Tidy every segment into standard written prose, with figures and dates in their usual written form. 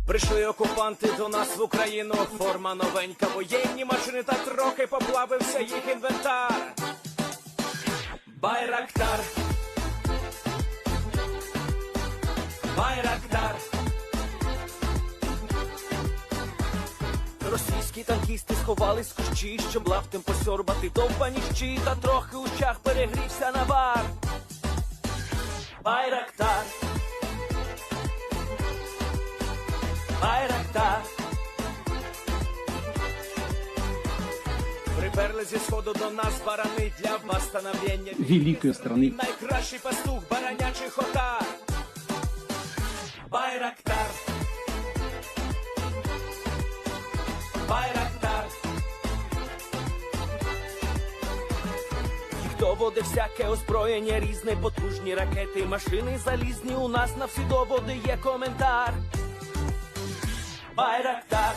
Прийшли окупанти до нас в Україну, форма новенька, воєнні машини та трохи поплавився їх інвентар. Байрактар, Байрактар. Російські танкісти сховались з кущі, щоб лаптем посьорбати довбані щі, та трохи у щах перегрівся навар. Байрактар, Байрактар. Приперли зі сходу до нас барани для восстановлення великої страни. Найкращий пастух баранячих отар. Байрактар, Байрактар. Їх доводи всяке озброєння різне, потужні ракети, машини залізні, у нас на всі доводи є коментар. Байрактар,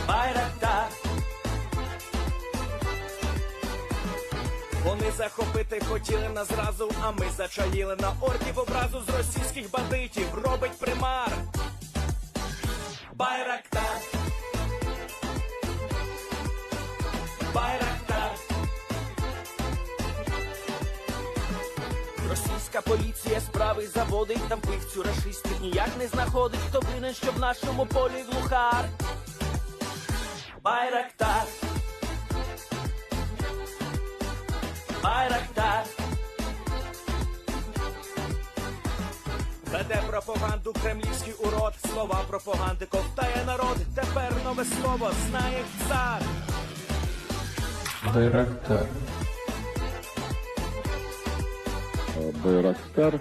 Байрактар. Вони захопити хотіли нас зразу, а ми зачаїли на орків образу з російських бандитів, робить примар. Байрактар, Байрактар. Російська поліція справи заводить, там вбивцю рашистів ніяк не знаходить, хто винен, що в нашому полі глухар. Байрактар, Байрактар. Веде пропаганду кремлівський урод, слова пропаганди ковтає народ, тепер нове слово знає цар. Байрактар. Байрактар.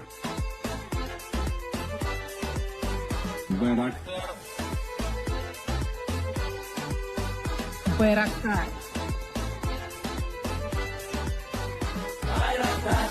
Байрактар. Байрактар. Байрактар.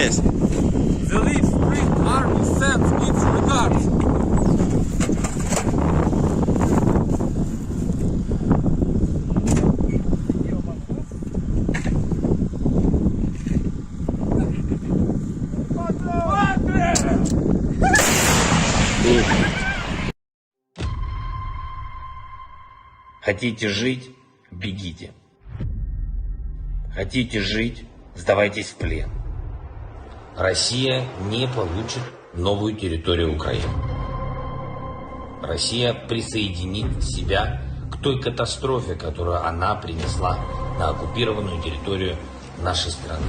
Yes. The Leaf Spring Army sends its regards. Хотите жить – бегите. Хотите жить – сдавайтесь в плен. Россия не получит новую территорию Украины. Россия присоединит себя к той катастрофе, которую она принесла на оккупированную территорию нашей страны.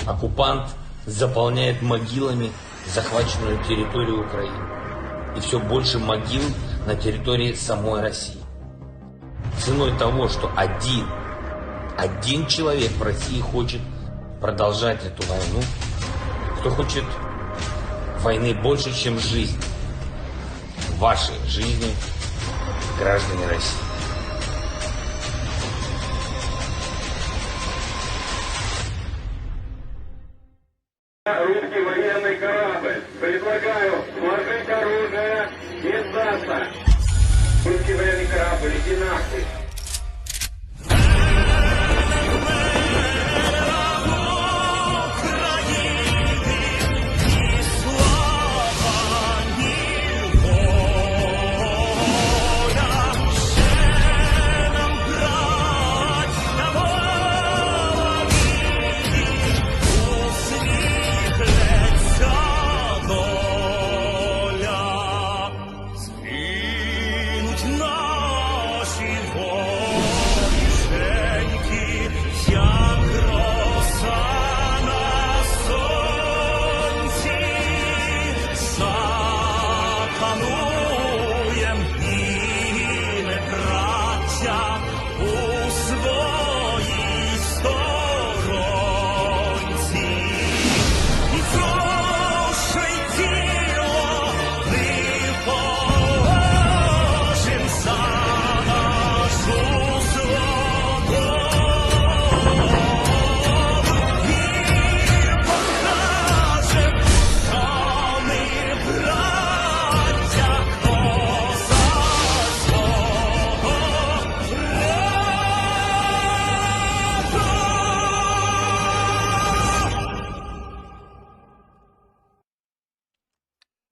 Оккупант заполняет могилами захваченную территорию Украины. И все больше могил на территории самой России. Ценой того, что один человек в России хочет продолжать эту войну, кто хочет войны больше, чем жизни. Ваши жизни, граждане России. Русский военный корабль. Предлагаю сложить оружие и сдаться. Русский военный корабль, иди нахуй.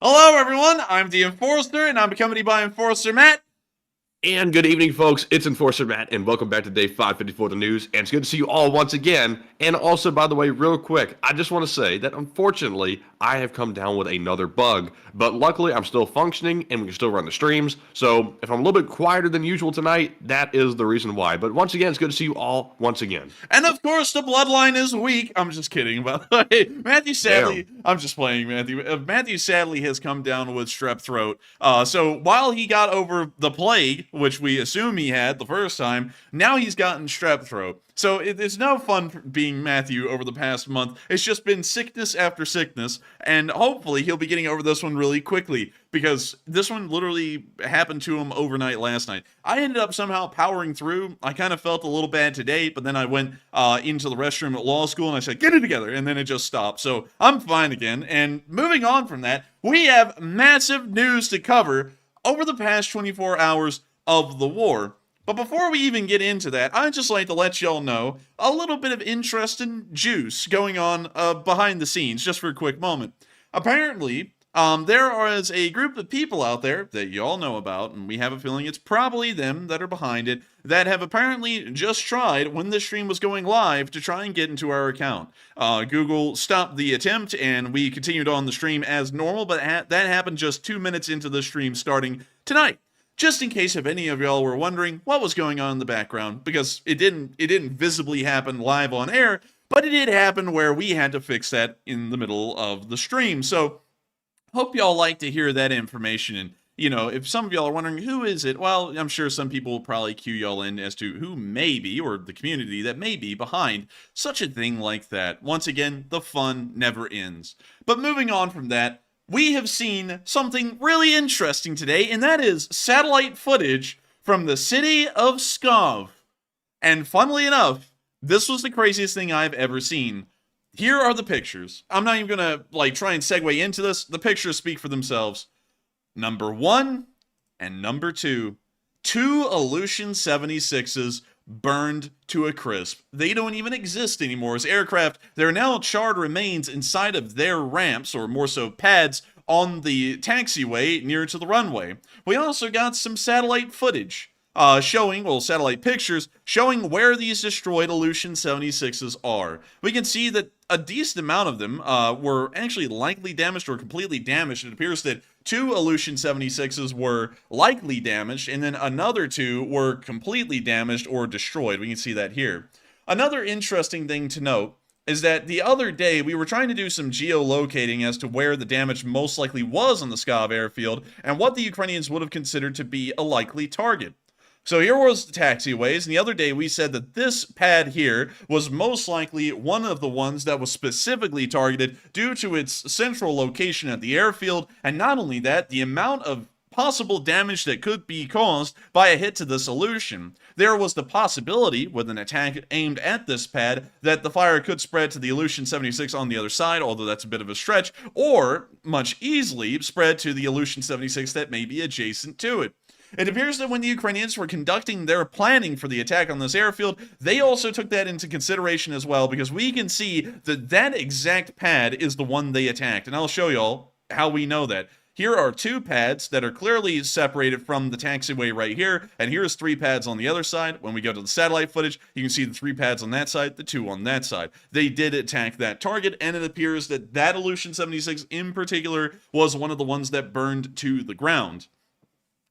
Hello, everyone. I'm the Enforcer, and I'm accompanied by Enforcer Matt. And good evening, folks. It's Enforcer Matt, and welcome back to day 554 of the news. And it's good to see you all once again. And also, by the way, real quick, I just want to say that unfortunately, I have come down with another bug. But luckily, I'm still functioning, and we can still run the streams. So if I'm a little bit quieter than usual tonight, that is the reason why. But once again, it's good to see you all once again. And of course, the bloodline is weak. I'm just kidding, by the way. Matthew sadly, I'm just playing Matthew. Matthew sadly has come down with strep throat. So while he got over the plague, which we assume he had the first time, now he's gotten strep throat. So it's no fun being Matthew over the past month. It's just been sickness after sickness, and hopefully he'll be getting over this one really quickly, because this one literally happened to him overnight last night. I ended up somehow powering through. I kind of felt a little bad today, but then I went into the restroom at law school and I said, get it together, and then it just stopped. So I'm fine again. And moving on from that, we have massive news to cover over the past 24 hours of the war. But before we even get into that, I'd just like to let y'all know a little bit of interesting juice going on behind the scenes, just for a quick moment. Apparently, there is a group of people out there that y'all know about, and we have a feeling it's probably them that are behind it, that have apparently just tried, when this stream was going live, to try and get into our account. Google stopped the attempt, and we continued on the stream as normal, but that happened just 2 minutes into the stream starting tonight. Just in case if any of y'all were wondering what was going on in the background, because it didn't visibly happen live on air, but it did happen where we had to fix that in the middle of the stream. So, hope y'all like to hear that information. And, you know, if some of y'all are wondering, who is it? Well, I'm sure some people will probably cue y'all in as to who may be, or the community that may be behind such a thing like that. Once again, the fun never ends. But moving on from that, we have seen something really interesting today, and that is satellite footage from the city of Pskov. And funnily enough, this was the craziest thing I've ever seen. Here are the pictures. I'm not even gonna try and segue into this. The pictures speak for themselves. Number 1 and number 2. 2 Ilyushin 76s burned to a crisp. They don't even exist anymore as aircraft. There are now charred remains inside of their ramps, or more so pads, on the taxiway near to the runway. We also got some satellite footage satellite pictures showing where these destroyed Ilyushin 76s are. We can see that a decent amount of them were actually likely damaged or completely damaged. It appears that 2 Ilyushin 76s were likely damaged, and then another 2 were completely damaged or destroyed. We can see that here. Another interesting thing to note is that the other day we were trying to do some geolocating as to where the damage most likely was on the Pskov airfield and what the Ukrainians would have considered to be a likely target. So here was the taxiways, and the other day we said that this pad here was most likely one of the ones that was specifically targeted due to its central location at the airfield, and not only that, the amount of possible damage that could be caused by a hit to the solution. There was the possibility, with an attack aimed at this pad, that the fire could spread to the Aleutian 76 on the other side, although that's a bit of a stretch, or much easily spread to the Aleutian 76 that may be adjacent to it. It appears that when the Ukrainians were conducting their planning for the attack on this airfield, they also took that into consideration as well, because we can see that that exact pad is the one they attacked, and I'll show y'all how we know that. Here are two pads that are clearly separated from the taxiway right here, and here's three pads on the other side. When we go to the satellite footage, you can see the three pads on that side, the two on that side. They did attack that target, and it appears that that Aleutian 76 in particular was one of the ones that burned to the ground.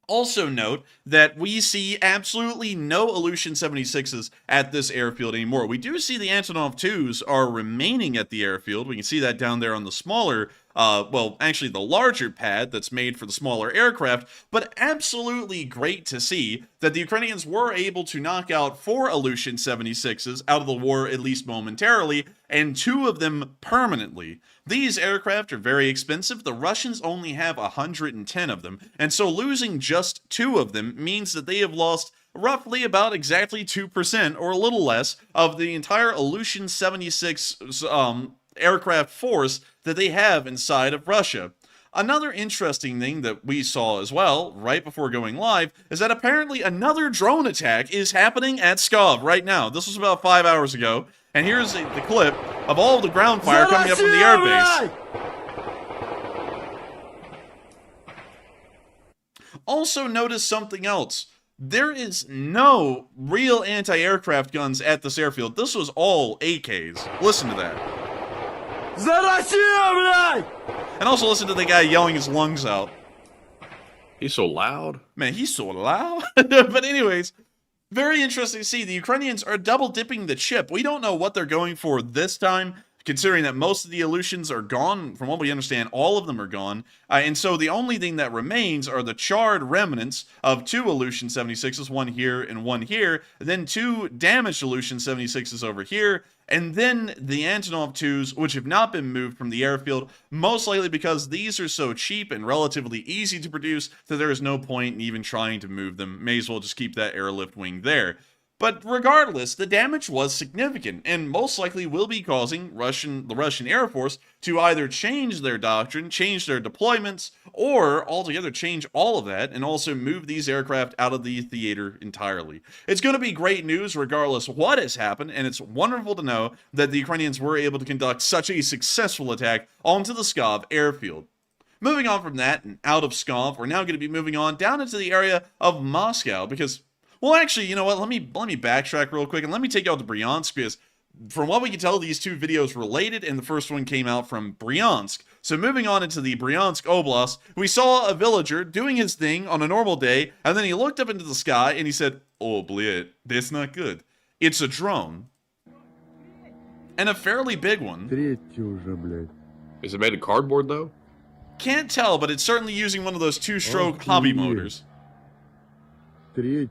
Also note that we see absolutely no Aleutian 76s at this airfield anymore. We do see the Antonov 2s are remaining at the airfield. We can see that down there on the smaller, well, actually the larger pad that's made for the smaller aircraft, but absolutely great to see that the Ukrainians were able to knock out 4 Aleutian 76s out of the war, at least momentarily, and 2 of them permanently. These aircraft are very expensive. The Russians only have 110 of them, and so losing just 2 of them means that they have lost roughly about exactly 2%, or a little less, of the entire Aleutian 76 aircraft force that they have inside of Russia. Another interesting thing that we saw as well, right before going live, is that apparently another drone attack is happening at Pskov right now. This was about 5 hours ago, and here's the clip of all of the ground fire coming up from the airbase. Also notice something else. There is no real anti-aircraft guns at this airfield. This was all AKs. Listen to that. And also listen to the guy yelling his lungs out. He's so loud. Man, he's so loud. But anyways, very interesting to see. The Ukrainians are double dipping the chip. We don't know what they're going for this time, considering that most of the Aleutians are gone. From what we understand, all of them are gone. And so the only thing that remains are the charred remnants of 2 Aleutian 76s, one here and one here, and then 2 damaged Aleutian 76s over here, and then the Antonov 2s, which have not been moved from the airfield, most likely because these are so cheap and relatively easy to produce that there is no point in even trying to move them. May as well just keep that airlift wing there. But regardless, the damage was significant, and most likely will be causing the Russian Air Force to either change their doctrine, change their deployments, or altogether change all of that, and also move these aircraft out of the theater entirely. It's going to be great news regardless of what has happened, and it's wonderful to know that the Ukrainians were able to conduct such a successful attack onto the Pskov airfield. Moving on from that, and out of Pskov, we're now going to be moving on down into the area of Moscow, because... well, actually, you know what? Let me backtrack real quick, and let me take you out to Bryansk, because from what we can tell, these 2 videos related, and the first one came out from Bryansk. So moving on into the Bryansk Oblast, we saw a villager doing his thing on a normal day, and then he looked up into the sky, and he said, "Oh, bled, that's not good. It's a drone." And a fairly big one. Is it made of cardboard, though? Can't tell, but it's certainly using one of those 2-stroke hobby motors. Dude,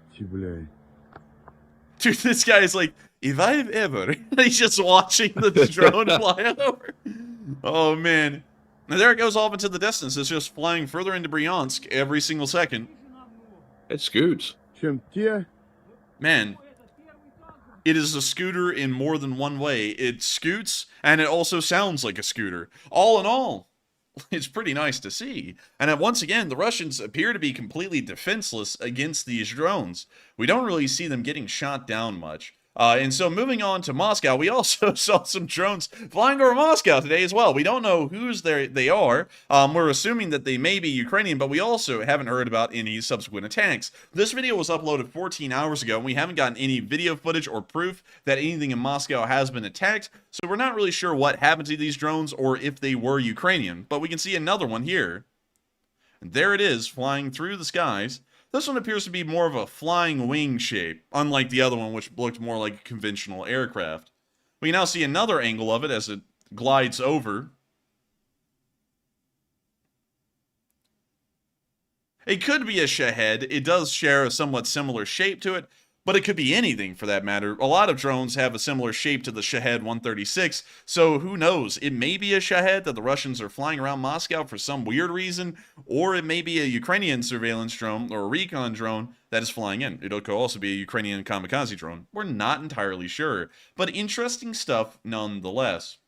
this guy is like, if I've ever... he's just watching the drone fly over. Oh, man. Now, there it goes off into the distance. It's just flying further into Bryansk every single second. It scoots. Man, it is a scooter in more than one way. It scoots, and it also sounds like a scooter. All in all, it's pretty nice to see. And once again, the Russians appear to be completely defenseless against these drones. We don't really see them getting shot down much. And so moving on to Moscow, we also saw some drones flying over Moscow today as well. We don't know whose they are. We're assuming that they may be Ukrainian, but we also haven't heard about any subsequent attacks. This video was uploaded 14 hours ago, and we haven't gotten any video footage or proof that anything in Moscow has been attacked, so we're not really sure what happened to these drones or if they were Ukrainian. But we can see another one here. And there it is, flying through the skies. This one appears to be more of a flying wing shape, unlike the other one, which looked more like a conventional aircraft. We now see another angle of it as it glides over. It could be a Shahed. It does share a somewhat similar shape to it, but it could be anything for that matter. A lot of drones have a similar shape to the Shahed 136, so who knows? It may be a Shahed that the Russians are flying around Moscow for some weird reason, or it may be a Ukrainian surveillance drone or a recon drone that is flying in. It could also be a Ukrainian kamikaze drone. We're not entirely sure, but interesting stuff nonetheless.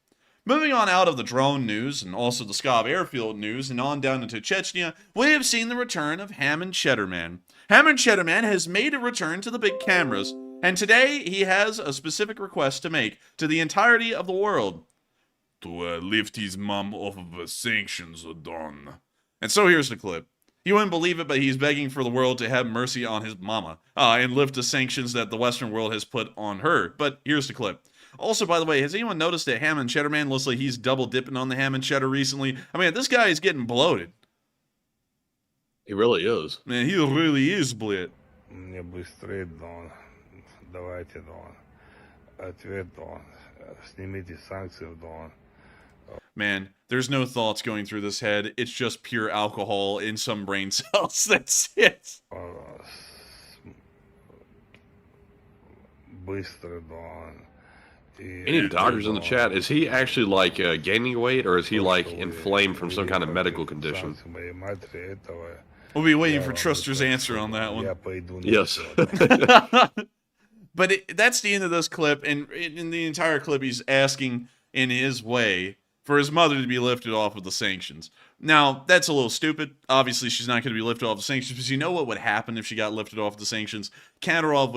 Moving on out of the drone news and also the Pskov airfield news and on down into Chechnya, we have seen the return of Ham and Cheddar Man. Ham and Cheddar Man has made a return to the big cameras, and today he has a specific request to make to the entirety of the world. To lift his mom off of the sanctions, Don. And so here's the clip. You wouldn't believe it, but he's begging for the world to have mercy on his mama and lift the sanctions that the Western world has put on her. But here's the clip. Also, by the way, has anyone noticed that Ham and Cheddar Man looks like he's double dipping on the ham and cheddar recently? I mean, this guy is getting bloated. He really is. Man, he really is bloated. Мне быстрее, Дон. Давайте, Дон. Ответ, Дон. Снимите санкции, Дон. Man, there's no thoughts going through this head. It's just pure alcohol in some brain cells. That's it. Быстро, Дон. Any doctors in the chat? Is he actually like gaining weight, or is he like inflamed from some kind of medical condition? We'll be waiting for Truster's answer on that one. Yes. But that's the end of this clip, and in the entire clip, he's asking in his way for his mother to be lifted off of the sanctions. Now, that's a little stupid. Obviously, she's not going to be lifted off the sanctions, because you know what would happen if she got lifted off the sanctions? Kadyrov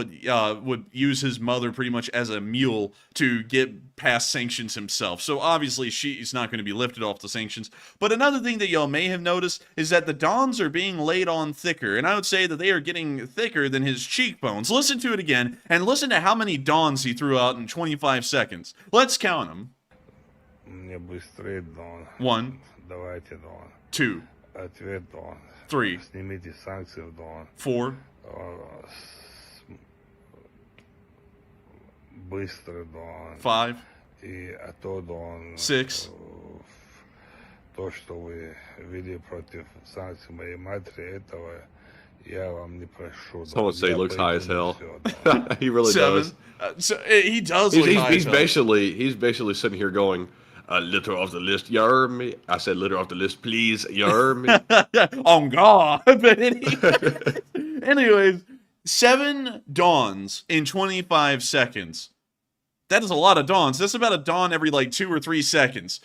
would use his mother pretty much as a mule to get past sanctions himself. So obviously, she's not going to be lifted off the sanctions. But another thing that y'all may have noticed is that the Dons are being laid on thicker, and I would say that they are getting thicker than his cheekbones. Listen to it again, and listen to how many Dons he threw out in 25 seconds. Let's count them. Мне быстрее, Дон. 1, Давайте, Дон. 2, Ответ, Дон. 3, Снимите санкции, Дон. 4, Быстро, Дон. 5, И а то, Дон. 6. То, что вы вели против санкций моей матери, этого я вам не прошу. Someone say he looks high as hell. Всё, He really 7. does. So he does look high as hell. He's basically sitting here going, litter off the list, you heard me? I said litter off the list, please, you heard me? On God. But anyways, 7 dawns in 25 seconds. That is a lot of dawns. That's about a dawn every like 2 or 3 seconds.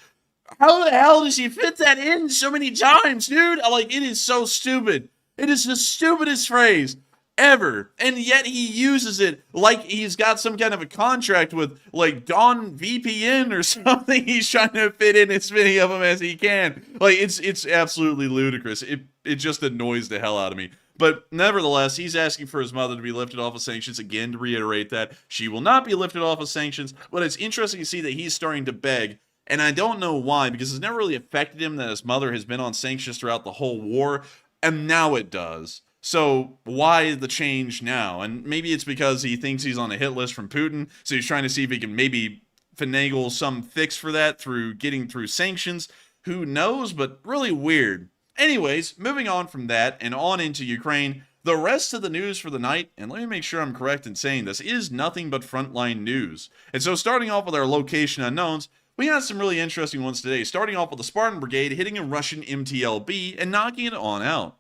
How the hell does he fit that in so many times, dude? Like, it is so stupid. It is the stupidest phrase ever, and yet he uses it like he's got some kind of a contract with like Dawn VPN or something. He's trying to fit in as many of them as he can. Like, it's absolutely ludicrous. It just annoys the hell out of me. But nevertheless, he's asking for his mother to be lifted off of sanctions. Again, to reiterate that she will not be lifted off of sanctions. But it's interesting to see that he's starting to beg, and I don't know why, because it's never really affected him that his mother has been on sanctions throughout the whole war, and now it does. So why the change now? And maybe it's because he thinks he's on a hit list from Putin, so he's trying to see if he can maybe finagle some fix for that through getting through sanctions. Who knows, but really weird. Anyways, moving on from that and on into Ukraine, the rest of the news for the night, and let me make sure I'm correct in saying this, is nothing but frontline news. And so starting off with our location unknowns, we had some really interesting ones today, starting off with the Spartan Brigade hitting a Russian MTLB and knocking it on out.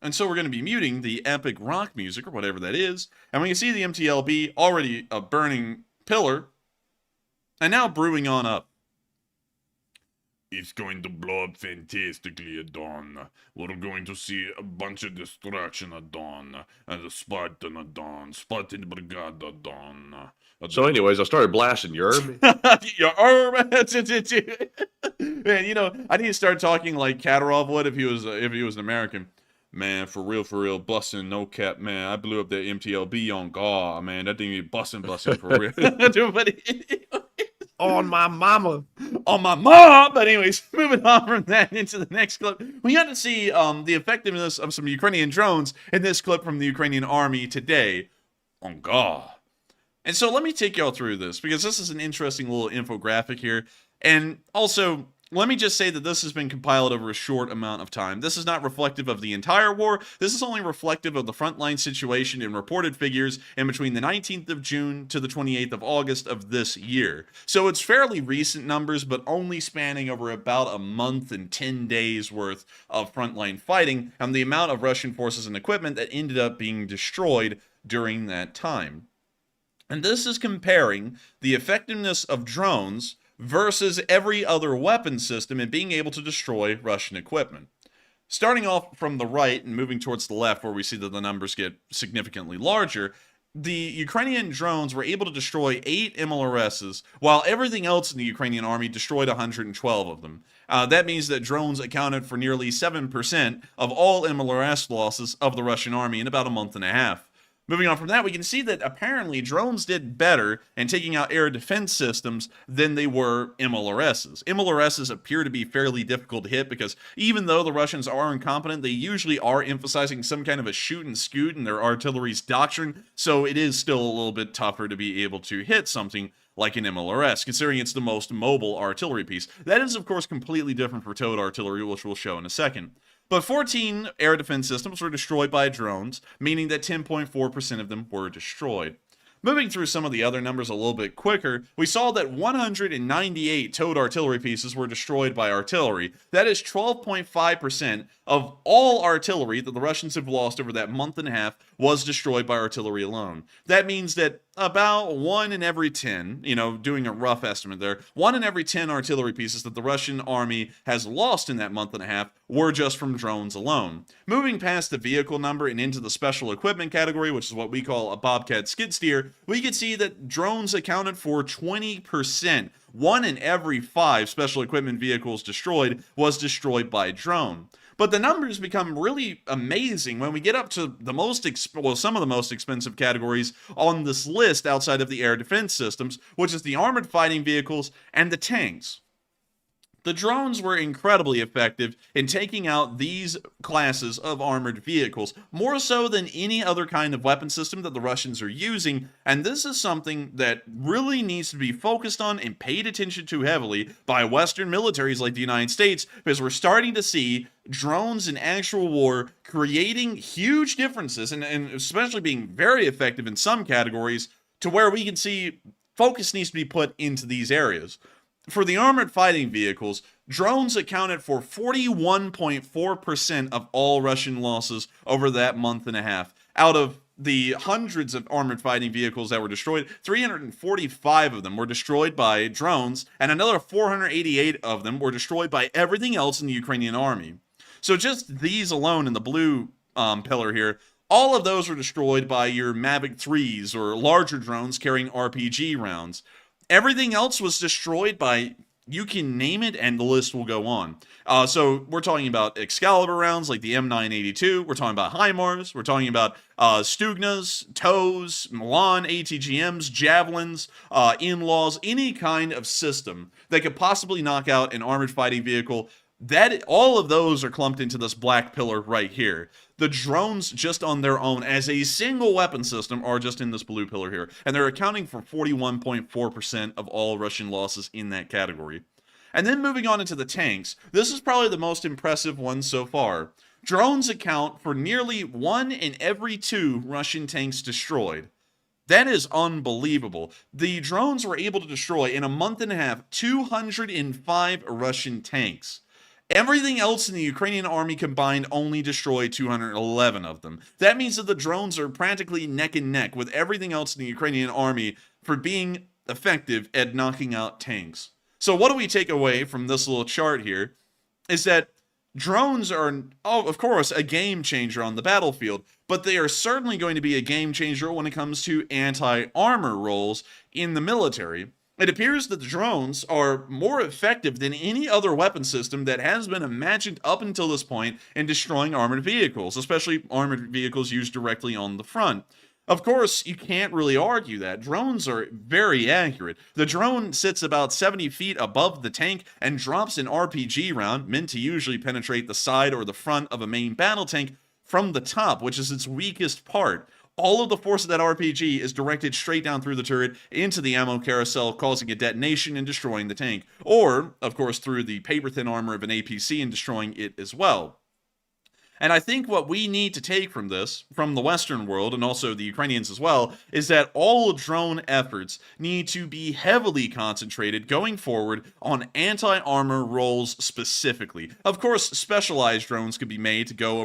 And so we're going to be muting the epic rock music, or whatever that is, and we can see the MTLB already a burning pillar, and now brewing on up. It's going to blow up fantastically at dawn. We're going to see a bunch of destruction at dawn. And a Spartan at dawn. Spartan Brigade at dawn. So anyways, I started blasting, you heard me? Man, you know, I need to start talking like Kadyrov would if he was an American. Man, for real, busting, no cap, man. I blew up that MTLB on God, man. That thing be busting for real. On my mama. On my mom. But anyways, moving on from that into the next clip, we got to see the effectiveness of some Ukrainian drones in this clip from the Ukrainian army today. On God. And so let me take y'all through this, because this is an interesting little infographic here. And also, let me just say that this has been compiled over a short amount of time. This is not reflective of the entire war. This is only reflective of the frontline situation and reported figures in between the 19th of June to the 28th of August of this year. So it's fairly recent numbers, but only spanning over about a month and 10 days worth of frontline fighting and the amount of Russian forces and equipment that ended up being destroyed during that time. And this is comparing the effectiveness of drones versus every other weapon system in being able to destroy Russian equipment. Starting off from the right and moving towards the left, where we see that the numbers get significantly larger, the Ukrainian drones were able to destroy 8 MLRSs, while everything else in the Ukrainian army destroyed 112 of them. That means that drones accounted for nearly 7% of all MLRS losses of the Russian army in about a month and a half. Moving on from that, we can see that apparently drones did better in taking out air defense systems than they were MLRSs. MLRSs appear to be fairly difficult to hit because even though the Russians are incompetent, they usually are emphasizing some kind of a shoot and scoot in their artillery's doctrine, so it is still a little bit tougher to be able to hit something like an MLRS, considering it's the most mobile artillery piece. That is, of course, completely different for towed artillery, which we'll show in a second. But 14 air defense systems were destroyed by drones, meaning that 10.4% of them were destroyed. Moving through some of the other numbers a little bit quicker, we saw that 198 towed artillery pieces were destroyed by artillery. That is 12.5% of all artillery that the Russians have lost over that month and a half was destroyed by artillery alone. That means that about 1 in every 10, doing a rough estimate there, 1 in every 10 artillery pieces that the Russian army has lost in that month and a half were just from drones alone. Moving past the vehicle number and into the special equipment category, which is what we call a Bobcat skid steer, we can see that drones accounted for 20%. 1 in every 5 special equipment vehicles destroyed was destroyed by drone. But the numbers become really amazing when we get up to the some of the most expensive categories on this list outside of the air defense systems, which is the armored fighting vehicles and the tanks. The drones were incredibly effective in taking out these classes of armored vehicles, more so than any other kind of weapon system that the Russians are using, and this is something that really needs to be focused on and paid attention to heavily by Western militaries like the United States, because we're starting to see drones in actual war creating huge differences, and especially being very effective in some categories, to where we can see focus needs to be put into these areas. For the armored fighting vehicles, drones accounted for 41.4% of all Russian losses over that month and a half. Out of the hundreds of armored fighting vehicles that were destroyed, 345 of them were destroyed by drones, and another 488 of them were destroyed by everything else in the Ukrainian army. So just these alone in the blue pillar here, all of those were destroyed by your Mavic 3s or larger drones carrying RPG rounds. Everything else was destroyed by, you can name it, and the list will go on. So we're talking about Excalibur rounds like the M982. We're talking about HIMARS. We're talking about Stugnas, TOWs, Milan, ATGMs, Javelins, In-Laws, any kind of system that could possibly knock out an armored fighting vehicle. All of those are clumped into this black pillar right here. The drones just on their own as a single weapon system are just in this blue pillar here, and they're accounting for 41.4% of all Russian losses in that category. And then moving on into the tanks, this is probably the most impressive one so far. Drones account for nearly 1 in every 2 Russian tanks destroyed. That is unbelievable. The drones were able to destroy in a month and a half 205 Russian tanks. Everything else in the Ukrainian army combined only destroyed 211 of them. That means that the drones are practically neck and neck with everything else in the Ukrainian army for being effective at knocking out tanks. So what do we take away from this little chart here is that drones are, of course, a game changer on the battlefield, but they are certainly going to be a game changer when it comes to anti-armor roles in the military. It appears that the drones are more effective than any other weapon system that has been imagined up until this point in destroying armored vehicles, especially armored vehicles used directly on the front. Of course, you can't really argue that. Drones are very accurate. The drone sits about 70 feet above the tank and drops an RPG round meant to usually penetrate the side or the front of a main battle tank from the top, which is its weakest part. all of the force of that RPG is directed straight down through the turret into the ammo carousel, causing a detonation and destroying the tank. Or, of course, through the paper-thin armor of an APC and destroying it as well. And I think what we need to take from this, from the Western world, and also the Ukrainians as well, is that all drone efforts need to be heavily concentrated going forward on anti-armor roles specifically. Of course, specialized drones could be made to go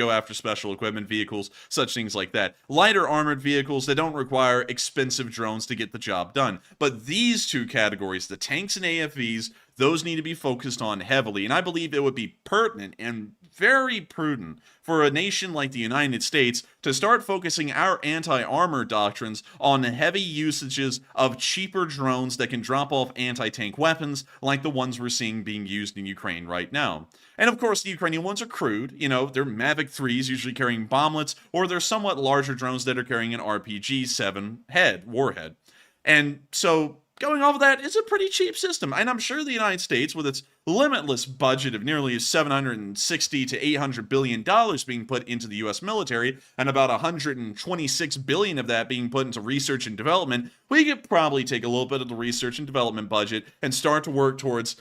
after special equipment vehicles, such things like that. Lighter armored vehicles that don't require expensive drones to get the job done. But these two categories, the tanks and AFVs, those need to be focused on heavily. And I believe it would be pertinent and very prudent for a nation like the United States to start focusing our anti-armor doctrines on heavy usages of cheaper drones that can drop off anti-tank weapons like the ones we're seeing being used in Ukraine right now. And of course, the Ukrainian ones are crude. You know, they're Mavic 3s usually carrying bomblets, or they're somewhat larger drones that are carrying an RPG-7 warhead. And so going off of that, it's a pretty cheap system. And I'm sure the United States, with its limitless budget of nearly $760 to $800 billion being put into the U.S. military, and about $126 billion of that being put into research and development, we could probably take a little bit of the research and development budget and start to work towards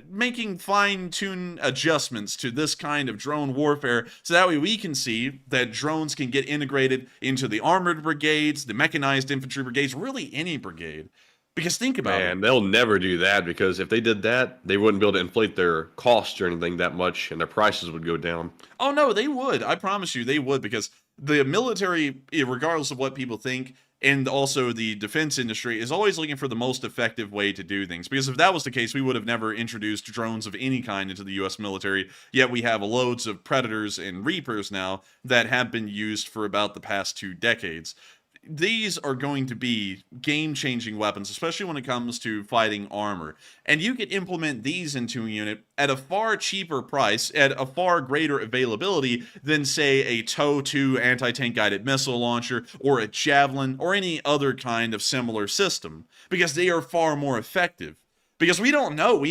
making fine-tune adjustments to this kind of drone warfare, so that way we can see that drones can get integrated into the armored brigades, the mechanized infantry brigades, really any brigade. Because think about it. And they'll never do that, because if they did that, they wouldn't be able to inflate their costs or anything that much, and their prices would go down. Oh no, they would. I promise you they would, because the military, regardless of what people think, and also the defense industry, is always looking for the most effective way to do things. Because if that was the case, we would have never introduced drones of any kind into the U.S. military, yet we have loads of Predators and Reapers now that have been used for about the past 2 decades. These are going to be game-changing weapons, especially when it comes to fighting armor. And you can implement these into a unit at a far cheaper price, at a far greater availability than, say, a TOW-2 anti-tank guided missile launcher, or a Javelin, or any other kind of similar system, because they are far more effective. Because we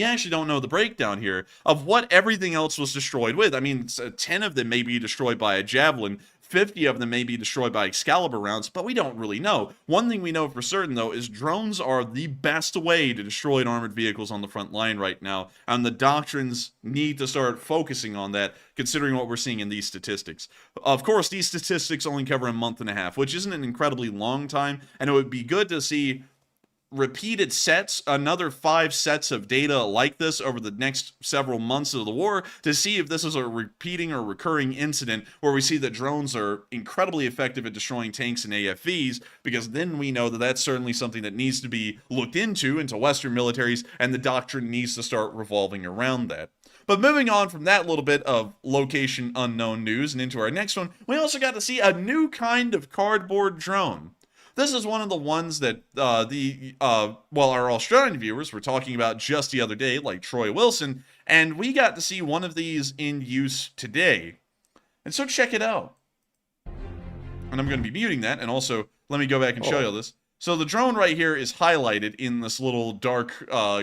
actually don't know the breakdown here of what everything else was destroyed with. I mean, 10 of them may be destroyed by a Javelin, 50 of them may be destroyed by Excalibur rounds, but we don't really know. One thing we know for certain, though, is drones are the best way to destroy armored vehicles on the front line right now, and the doctrines need to start focusing on that, considering what we're seeing in these statistics. Of course, these statistics only cover a month and a half, which isn't an incredibly long time, and it would be good to see repeated sets, another 5 sets of data like this over the next several months of the war, to see if this is a repeating or recurring incident where we see that drones are incredibly effective at destroying tanks and AFVs, because then we know that that's certainly something that needs to be looked into Western militaries, and the doctrine needs to start revolving around that. But moving on from that little bit of location unknown news and into our next one, we also got to see a new kind of cardboard drone. This is one of the ones that our Australian viewers were talking about just the other day, like Troy Wilson, and we got to see one of these in use today. And so check it out. And I'm going to be muting that, and also let me go back and show you this. So the drone right here is highlighted in this little dark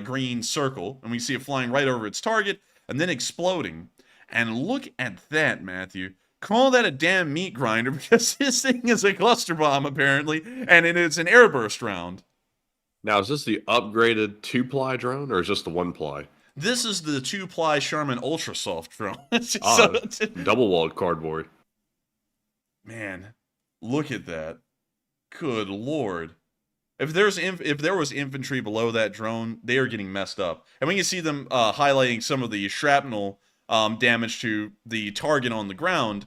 green circle, and we see it flying right over its target, and then exploding. And look at that, Matthew. Call that a damn meat grinder, because this thing is a cluster bomb, apparently, and it is an airburst round. Now, is this the upgraded 2-ply drone, or is this the 1-ply? This is the 2-ply Sherman Ultra Soft drone. Double-walled cardboard. Man, look at that. Good lord. If there was infantry below that drone, they are getting messed up. And we can see them highlighting some of the shrapnel damage to the target on the ground,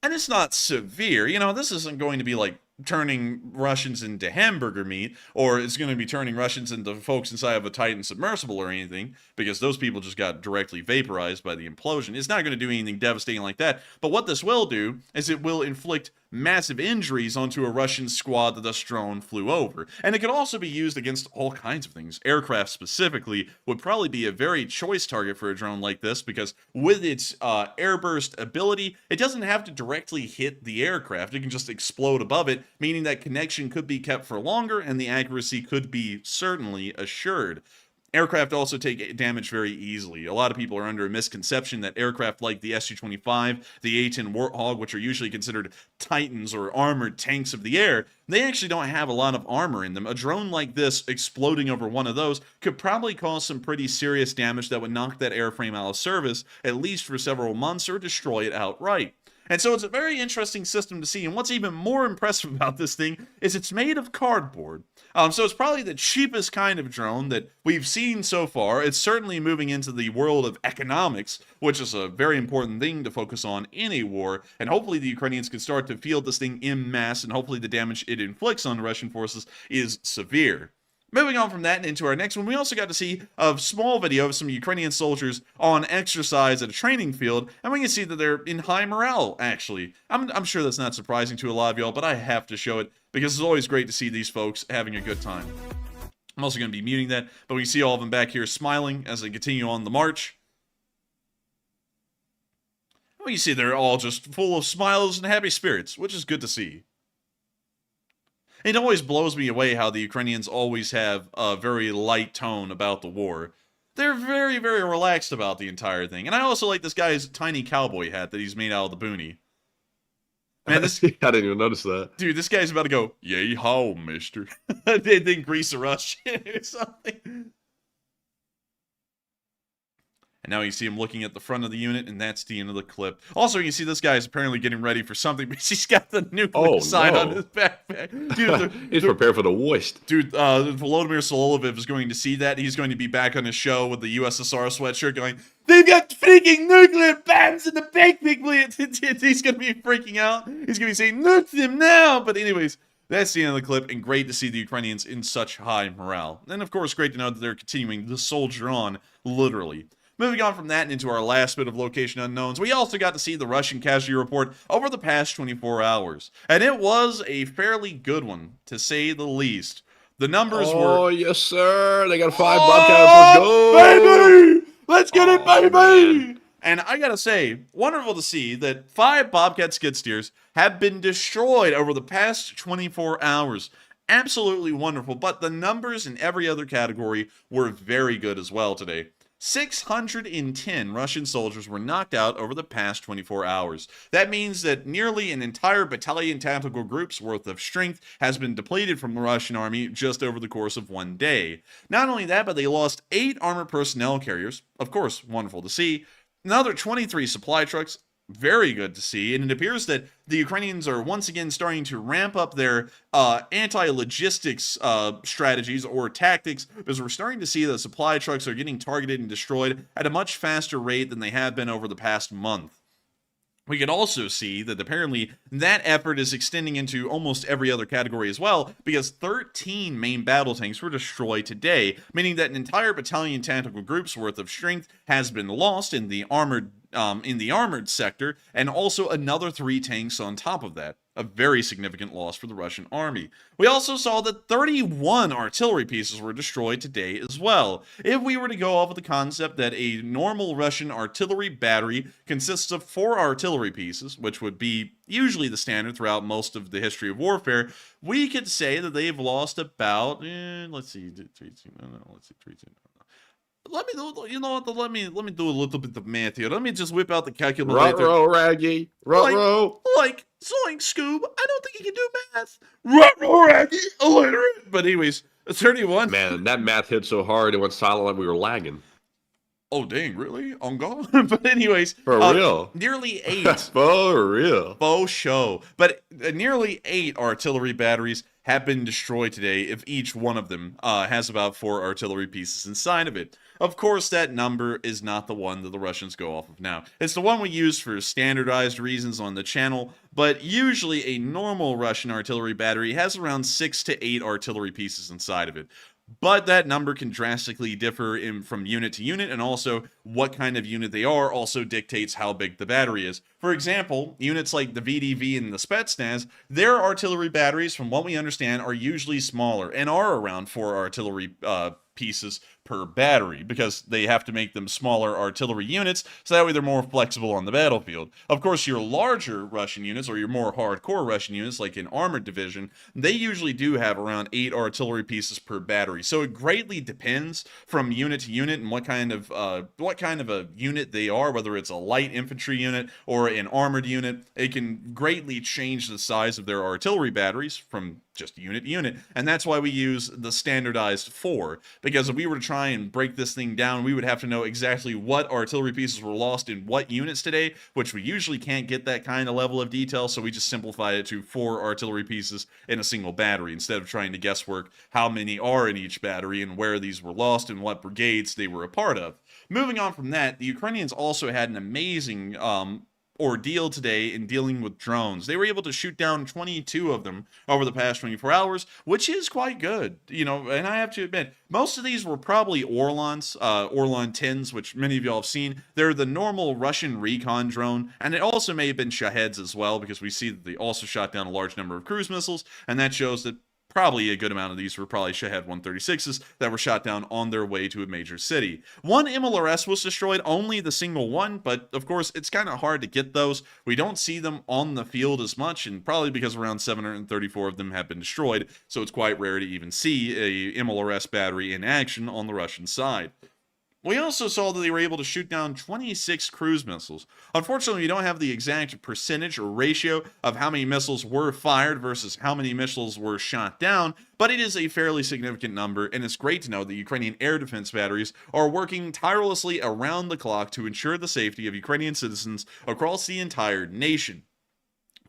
and it's not severe. You know, this isn't going to be like turning Russians into hamburger meat, or it's going to be turning Russians into folks inside of a Titan submersible or anything, because those people just got directly vaporized by the implosion. It's not going to do anything devastating like that, but what this will do is it will inflict massive injuries onto a Russian squad that this drone flew over. And it could also be used against all kinds of things. Aircraft specifically would probably be a very choice target for a drone like this, because with its airburst ability, it doesn't have to directly hit the aircraft. It can just explode above it, meaning that connection could be kept for longer and the accuracy could be certainly assured. Aircraft also take damage very easily. A lot of people are under a misconception that aircraft like the Su-25, the A-10 Warthog, which are usually considered titans or armored tanks of the air, they actually don't have a lot of armor in them. A drone like this exploding over one of those could probably cause some pretty serious damage that would knock that airframe out of service, at least for several months, or destroy it outright. And so it's a very interesting system to see, and what's even more impressive about this thing is it's made of cardboard. So it's probably the cheapest kind of drone that we've seen so far. It's certainly moving into the world of economics, which is a very important thing to focus on in a war, and hopefully the Ukrainians can start to field this thing en masse, and hopefully the damage it inflicts on the Russian forces is severe. Moving on from that and into our next one, we also got to see a small video of some Ukrainian soldiers on exercise at a training field, and we can see that they're in high morale, actually. I'm sure that's not surprising to a lot of y'all, but I have to show it, because it's always great to see these folks having a good time. I'm also going to be muting that, but we see all of them back here smiling as they continue on the march. And we see they're all just full of smiles and happy spirits, which is good to see. It always blows me away how the Ukrainians always have a very light tone about the war. They're very, very relaxed about the entire thing. And I also like this guy's tiny cowboy hat that he's made out of the boonie. Man, this, I didn't even notice that. dude, this guy's about to go, yay ho, mister. They then grease a rush or something. And now you see him looking at the front of the unit, and that's the end of the clip. Also, you see this guy is apparently getting ready for something because he's got the nuclear sign on his backpack. Dude, He's prepared for the worst. Dude, Volodymyr Solovyov is going to see that. He's going to be back on his show with the USSR sweatshirt going, they've got freaking nuclear bombs in the backpack. He's going to be freaking out. He's going to be saying, nuke them now. But anyways, that's the end of the clip, and great to see the Ukrainians in such high morale. And of course, great to know that they're continuing to soldier on, literally. Moving on from that and into our last bit of location unknowns, we also got to see the Russian casualty report over the past 24 hours. And it was a fairly good one, to say the least. The numbers were... Oh, yes, sir. They got 5 Bobcats. Let's go. Baby! Let's get it, baby! Man. And I gotta say, wonderful to see that 5 Bobcat skid steers have been destroyed over the past 24 hours. Absolutely wonderful. But the numbers in every other category were very good as well today. 610 Russian soldiers were knocked out over the past 24 hours. That means that nearly an entire battalion tactical group's worth of strength has been depleted from the Russian army just over the course of one day. Not only that, but they lost 8 armored personnel carriers. Of course, wonderful to see. Another 23 supply trucks. Very good to see, and it appears that the Ukrainians are once again starting to ramp up their anti-logistics strategies or tactics, because we're starting to see that supply trucks are getting targeted and destroyed at a much faster rate than they have been over the past month. We can also see that apparently that effort is extending into almost every other category as well, because 13 main battle tanks were destroyed today, meaning that an entire battalion tactical group's worth of strength has been lost in the armored sector, and also another 3 tanks on top of that. A very significant loss for the Russian army. We also saw that 31 artillery pieces were destroyed today as well. If we were to go off of the concept that a normal Russian artillery battery consists of 4 artillery pieces, which would be usually the standard throughout most of the history of warfare, we could say that they've lost about, let's see, let me do, you know what? Let me do a little bit of math here. Let me just whip out the calculator. Ruh-roh, Raggy. Ruh-roh. Like Zoink Scoob. I don't think he can do math. Ruh-roh, Raggy. Illiterate. But anyways, 31. Man, that math hit so hard it went silent like we were lagging. Oh, dang, really? On God? But anyways. For real. Nearly 8. For real. Faux show. But nearly 8 artillery batteries have been destroyed today, if each one of them has about 4 artillery pieces inside of it. Of course, that number is not the one that the Russians go off of now. It's the one we use for standardized reasons on the channel, but usually a normal Russian artillery battery has around 6 to 8 artillery pieces inside of it. But that number can drastically differ from unit to unit, and also what kind of unit they are also dictates how big the battery is. For example, units like the VDV and the Spetsnaz, their artillery batteries, from what we understand, are usually smaller and are around 4 artillery pieces per battery, because they have to make them smaller artillery units, so that way they're more flexible on the battlefield. Of course, your larger Russian units, or your more hardcore Russian units, like an armored division, they usually do have around 8 artillery pieces per battery. So it greatly depends from unit to unit and what kind of a unit they are, whether it's a light infantry unit or an armored unit. It can greatly change the size of their artillery batteries from just unit to unit, and that's why we use the standardized 4, because if we were to try and break this thing down, we would have to know exactly what artillery pieces were lost in what units today, which we usually can't get that kind of level of detail, so we just simplify it to 4 artillery pieces in a single battery, instead of trying to guesswork how many are in each battery and where these were lost and what brigades they were a part of. Moving on from that, the Ukrainians also had an amazing ordeal today in dealing with drones. They were able to shoot down 22 of them over the past 24 hours, which is quite good. And I have to admit, most of these were probably Orlons, Orlon 10s, which many of y'all have seen. They're the normal Russian recon drone, and it also may have been Shaheds as well, because we see that they also shot down a large number of cruise missiles, and that shows that probably a good amount of these were probably Shahed 136s that were shot down on their way to a major city. One MLRS was destroyed, only the single one, but of course it's kind of hard to get those. We don't see them on the field as much, and probably because around 734 of them have been destroyed, so it's quite rare to even see a MLRS battery in action on the Russian side. We also saw that they were able to shoot down 26 cruise missiles. Unfortunately, we don't have the exact percentage or ratio of how many missiles were fired versus how many missiles were shot down, but it is a fairly significant number, and it's great to know that Ukrainian air defense batteries are working tirelessly around the clock to ensure the safety of Ukrainian citizens across the entire nation.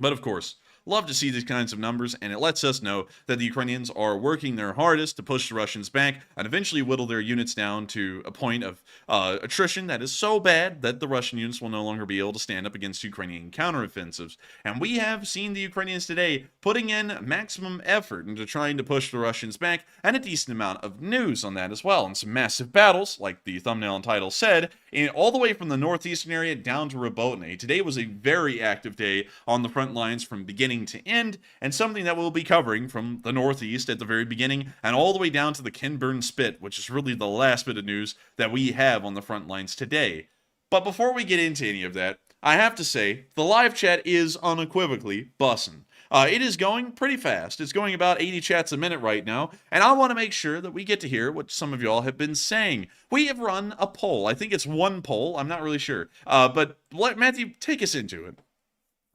But of course, love to see these kinds of numbers, and it lets us know that the Ukrainians are working their hardest to push the Russians back and eventually whittle their units down to a point of attrition that is so bad that the Russian units will no longer be able to stand up against Ukrainian counteroffensives. And we have seen the Ukrainians today putting in maximum effort into trying to push the Russians back, and a decent amount of news on that as well, and some massive battles, like the thumbnail and title said, all the way from the northeastern area down to Robotny. Today was a very active day on the front lines from beginning to end, and something that we'll be covering from the northeast at the very beginning and all the way down to the Kinburn Spit, which is really the last bit of news that we have on the front lines today. But before we get into any of that, I have to say, the live chat is unequivocally bussin'. It is going pretty fast. It's going about 80 chats a minute right now, and I want to make sure that we get to hear what some of y'all have been saying. We have run a poll. I think it's one poll. I'm not really sure. But let Matthew take us into it.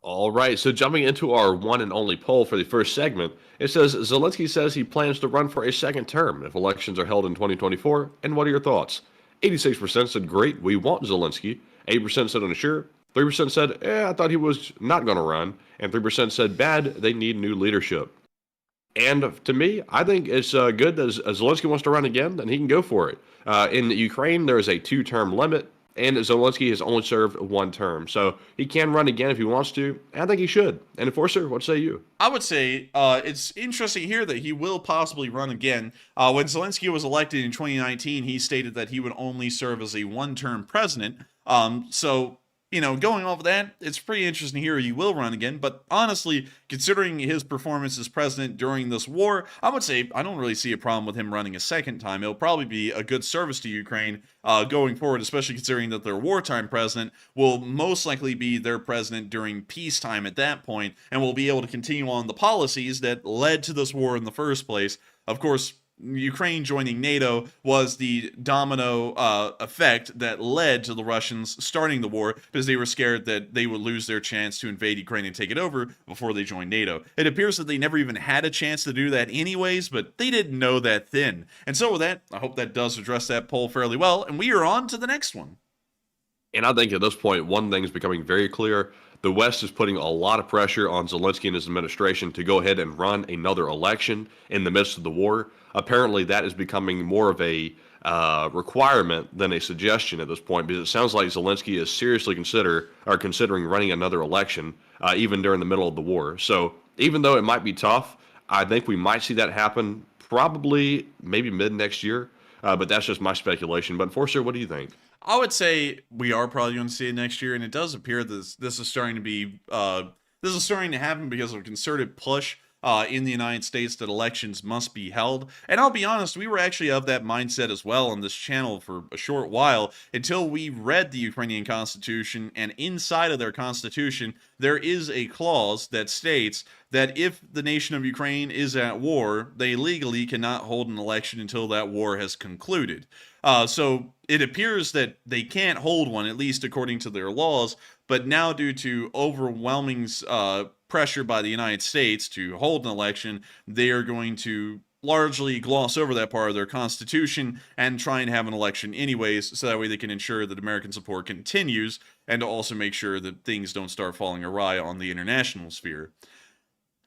All right, so jumping into our one and only poll for the first segment, it says, Zelensky says he plans to run for a second term if elections are held in 2024, and what are your thoughts? 86% said, great, we want Zelensky. 8% said unsure. 3% said, I thought he was not going to run. And 3% said, bad, they need new leadership. And to me, I think it's good that Zelensky wants to run again, then he can go for it. In Ukraine, there is a 2-term limit, and Zelensky has only served 1 term. So he can run again if he wants to, and I think he should. And Enforcer, what say you? I would say it's interesting here that he will possibly run again. When Zelensky was elected in 2019, he stated that he would only serve as a 1-term president. So going off of that, it's pretty interesting here he will run again, but honestly, considering his performance as president during this war, I would say I don't really see a problem with him running a second time. It'll probably be a good service to Ukraine going forward, especially considering that their wartime president will most likely be their president during peacetime at that point, and will be able to continue on the policies that led to this war in the first place. Of course, Ukraine joining NATO was the domino effect that led to the Russians starting the war, because they were scared that they would lose their chance to invade Ukraine and take it over before they joined NATO. It appears that they never even had a chance to do that anyways, but they didn't know that then. And so with that, I hope that does address that poll fairly well, and we are on to the next one. And I think at this point, one thing is becoming very clear. The West is putting a lot of pressure on Zelensky and his administration to go ahead and run another election in the midst of the war. Apparently, that is becoming more of a requirement than a suggestion at this point, because it sounds like Zelensky is seriously considering running another election, even during the middle of the war. So even though it might be tough, I think we might see that happen probably maybe mid next year. But that's just my speculation. But Enforcer, what do you think? I would say we are probably going to see it next year, and it does appear that this is starting to be this is starting to happen because of a concerted push in the United States that elections must be held. And I'll be honest, we were actually of that mindset as well on this channel for a short while until we read the Ukrainian Constitution, and inside of their Constitution, there is a clause that states that if the nation of Ukraine is at war, they legally cannot hold an election until that war has concluded. So it appears that they can't hold one, at least according to their laws, but now due to overwhelming pressure by the United States to hold an election, they are going to largely gloss over that part of their constitution and try and have an election anyways, so that way they can ensure that American support continues, and to also make sure that things don't start falling awry on the international sphere.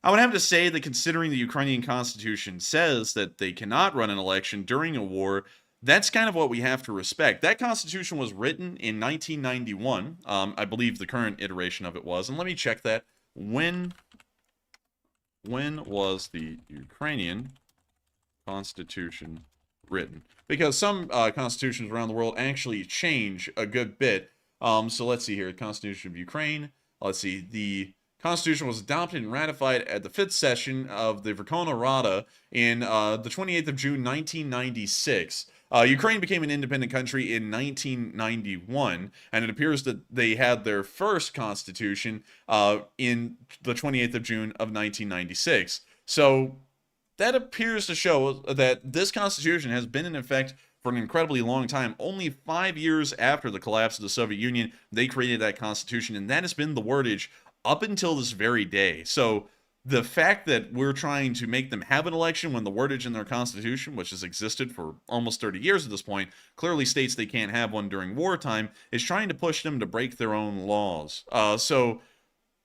I would have to say that considering the Ukrainian constitution says that they cannot run an election during a war, that's kind of what we have to respect. That constitution was written in 1991. I believe the current iteration of it was, and let me check that. When was the Ukrainian Constitution written? Because some constitutions around the world actually change a good bit. So let's see here. Constitution of Ukraine. Let's see. The Constitution was adopted and ratified at the 5th session of the Verkhovna Rada in the 28th of June, 1996. Ukraine became an independent country in 1991, and it appears that they had their first constitution in the 28th of June of 1996. So that appears to show that this constitution has been in effect for an incredibly long time. Only 5 years after the collapse of the Soviet Union, they created that constitution, and that has been the wordage up until this very day. So the fact that we're trying to make them have an election when the wordage in their constitution, which has existed for almost 30 years at this point, clearly states they can't have one during wartime, is trying to push them to break their own laws. So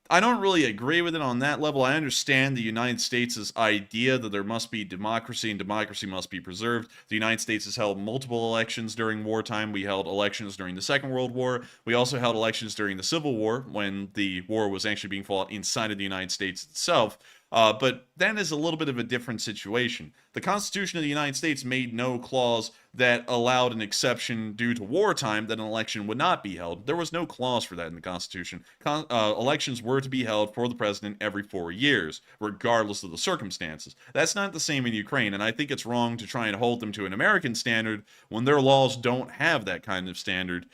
I don't really agree with it on that level. I understand the United States' idea that there must be democracy and democracy must be preserved. The United States has held multiple elections during wartime. We held elections during the Second World War. We also held elections during the Civil War, when the war was actually being fought inside of the United States itself. But that is a little bit of a different situation. The Constitution of the United States made no clause that allowed an exception due to wartime that an election would not be held. There was no clause for that in the Constitution. Elections were to be held for the president every 4 years, regardless of the circumstances. That's not the same in Ukraine, and I think it's wrong to try and hold them to an American standard when their laws don't have that kind of standard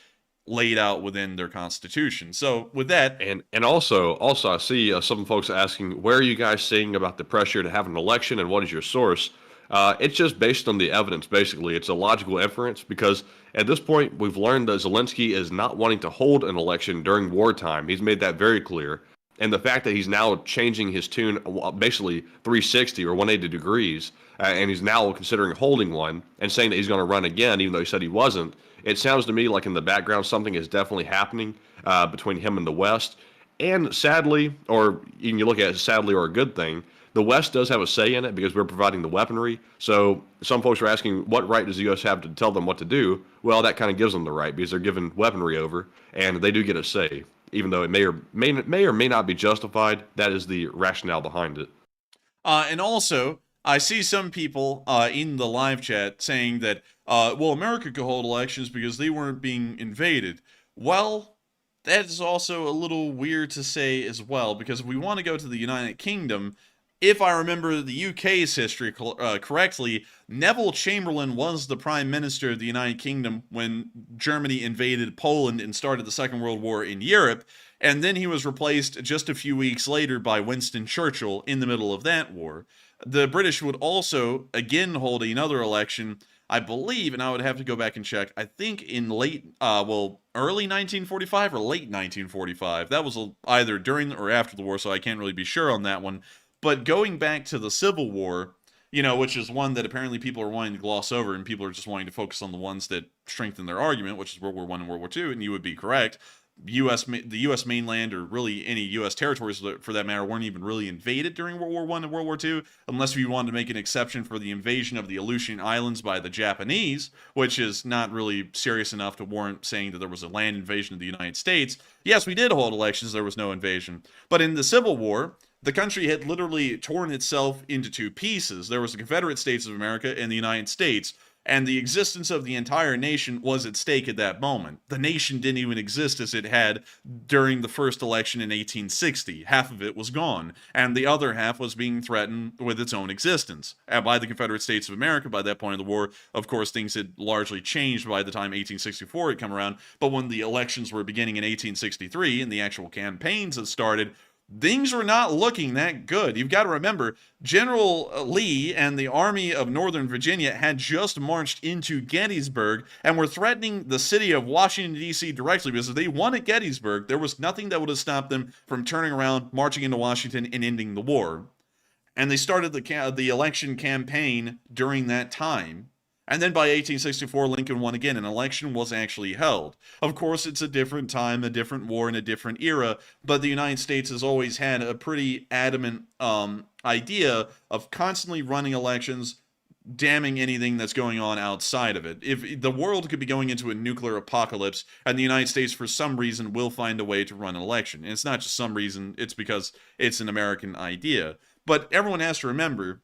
laid out within their constitution. So with that, And also I see some folks asking, where are you guys seeing about the pressure to have an election, and what is your source? It's just based on the evidence, basically. It's a logical inference, because at this point, we've learned that Zelensky is not wanting to hold an election during wartime. He's made that very clear. And the fact that he's now changing his tune basically 360 or 180 degrees, and he's now considering holding one and saying that he's going to run again, even though he said he wasn't, it sounds to me like in the background something is definitely happening between him and the West. And sadly, or you can look at it as sadly or a good thing, the West does have a say in it because we're providing the weaponry. So some folks are asking, what right does the U.S. have to tell them what to do? Well, that kind of gives them the right, because they're giving weaponry over, and they do get a say, even though it may or may not be justified. That is the rationale behind it. And also, I see some people in the live chat saying that, well, America could hold elections because they weren't being invaded. Well, that is also a little weird to say as well, because if we want to go to the United Kingdom, if I remember the UK's history correctly, Neville Chamberlain was the Prime Minister of the United Kingdom when Germany invaded Poland and started the Second World War in Europe, and then he was replaced just a few weeks later by Winston Churchill in the middle of that war. The British would also, again, hold another election, I believe, and I would have to go back and check, I think in early 1945 or late 1945. That was either during or after the war, so I can't really be sure on that one. But going back to the Civil War, which is one that apparently people are wanting to gloss over, and people are just wanting to focus on the ones that strengthen their argument, which is World War I and World War II, and you would be correct. The U.S. mainland, or really any U.S. territories for that matter, weren't even really invaded during World War I and World War II, unless we wanted to make an exception for the invasion of the Aleutian Islands by the Japanese, which is not really serious enough to warrant saying that there was a land invasion of the United States. Yes, we did hold elections, there was no invasion. But in the Civil War, the country had literally torn itself into two pieces. There was the Confederate States of America and the United States. And the existence of the entire nation was at stake at that moment. The nation didn't even exist as it had during the first election in 1860. Half of it was gone, and the other half was being threatened with its own existence by the Confederate States of America. By that point of the war, of course, things had largely changed by the time 1864 had come around. But when the elections were beginning in 1863 and the actual campaigns had started, things were not looking that good. You've got to remember, General Lee and the Army of Northern Virginia had just marched into Gettysburg and were threatening the city of Washington, D.C. directly, because if they won at Gettysburg, there was nothing that would have stopped them from turning around, marching into Washington, and ending the war. And they started the election campaign during that time. And then by 1864, Lincoln won again. An election was actually held. Of course, it's a different time, a different war, and a different era, but the United States has always had a pretty adamant idea of constantly running elections, damning anything that's going on outside of it. If the world could be going into a nuclear apocalypse, and the United States, for some reason, will find a way to run an election. And it's not just some reason, it's because it's an American idea. But everyone has to remember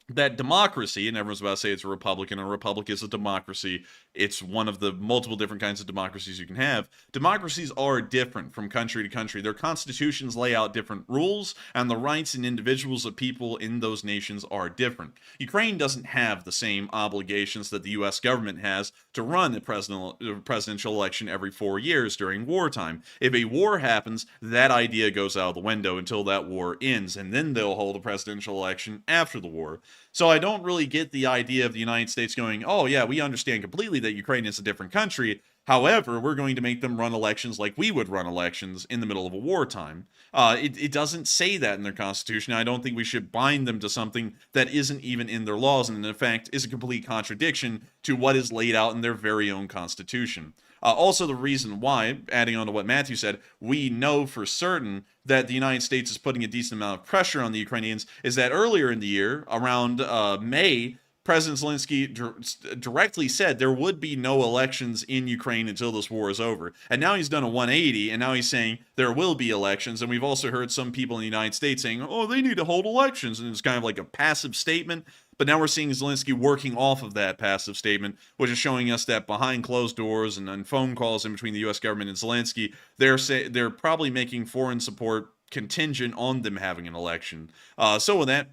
that democracy, and everyone's about to say it's a republic, and a republic is a democracy. It's one of the multiple different kinds of democracies you can have. Democracies are different from country to country. Their constitutions lay out different rules, and the rights and individuals of people in those nations are different. Ukraine doesn't have the same obligations that the U.S. government has to run a presidential election every 4 years during wartime. If a war happens, that idea goes out the window until that war ends, and then they'll hold a presidential election after the war. So I don't really get the idea of the United States going, oh yeah, we understand completely that Ukraine is a different country. However, we're going to make them run elections like we would run elections in the middle of a wartime. It doesn't say that in their constitution. I don't think we should bind them to something that isn't even in their laws, and in fact is a complete contradiction to what is laid out in their very own constitution. Also, the reason why, adding on to what Matthew said, we know for certain that the United States is putting a decent amount of pressure on the Ukrainians is that earlier in the year, around May, President Zelensky directly said there would be no elections in Ukraine until this war is over. And now he's done a 180, and now he's saying there will be elections. And we've also heard some people in the United States saying, oh, they need to hold elections. And it's kind of like a passive statement. But now we're seeing Zelensky working off of that passive statement, which is showing us that behind closed doors and on phone calls in between the U.S. government and Zelensky, they're probably making foreign support contingent on them having an election. So with that,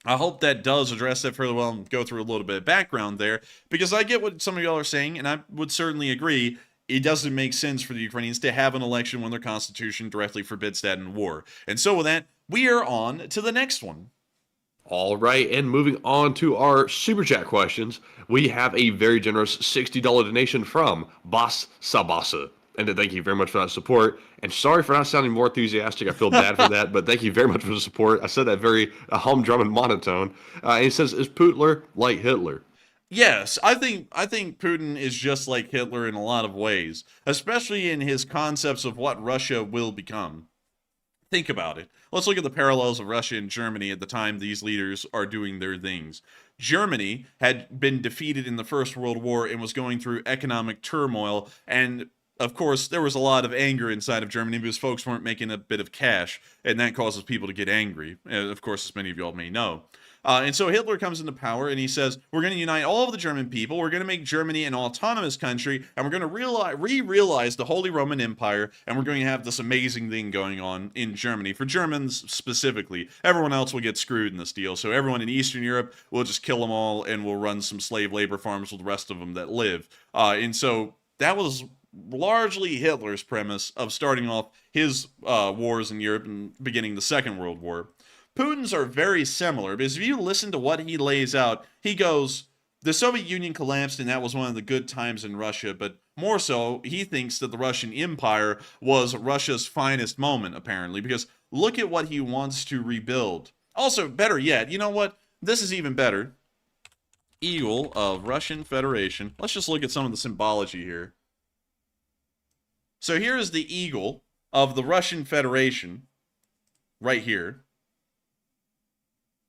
I hope that does address that fairly well and go through a little bit of background there, because I get what some of y'all are saying, and I would certainly agree. It doesn't make sense for the Ukrainians to have an election when their constitution directly forbids that in war. And so with that, we are on to the next one. All right, and moving on to our super chat questions, we have a very generous $60 donation from Bas Sabasa. And thank you very much for that support. And sorry for not sounding more enthusiastic. I feel bad for that, but thank you very much for the support. I said that very humdrum and monotone. And he says, is Putler like Hitler? Yes, I think Putin is just like Hitler in a lot of ways, especially in his concepts of what Russia will become. Think about it. Let's look at the parallels of Russia and Germany at the time these leaders are doing their things. Germany had been defeated in the First World War and was going through economic turmoil, and of course, there was a lot of anger inside of Germany because folks weren't making a bit of cash, and that causes people to get angry, of course, as many of y'all may know. And so Hitler comes into power, and he says, we're going to unite all of the German people, we're going to make Germany an autonomous country, and we're going to re-realize the Holy Roman Empire, and we're going to have this amazing thing going on in Germany. For Germans specifically, everyone else will get screwed in this deal, so everyone in Eastern Europe will just kill them all, and we'll run some slave labor farms with the rest of them that live. And so that was largely Hitler's premise of starting off his wars in Europe and beginning the Second World War. Putin's are very similar, because if you listen to what he lays out, he goes, the Soviet Union collapsed and that was one of the good times in Russia, but more so, he thinks that the Russian Empire was Russia's finest moment, apparently, because look at what he wants to rebuild. Also, better yet, you know what? This is even better. Eagle of Russian Federation. Let's just look at some of the symbology here. So here is the eagle of the Russian Federation, right here.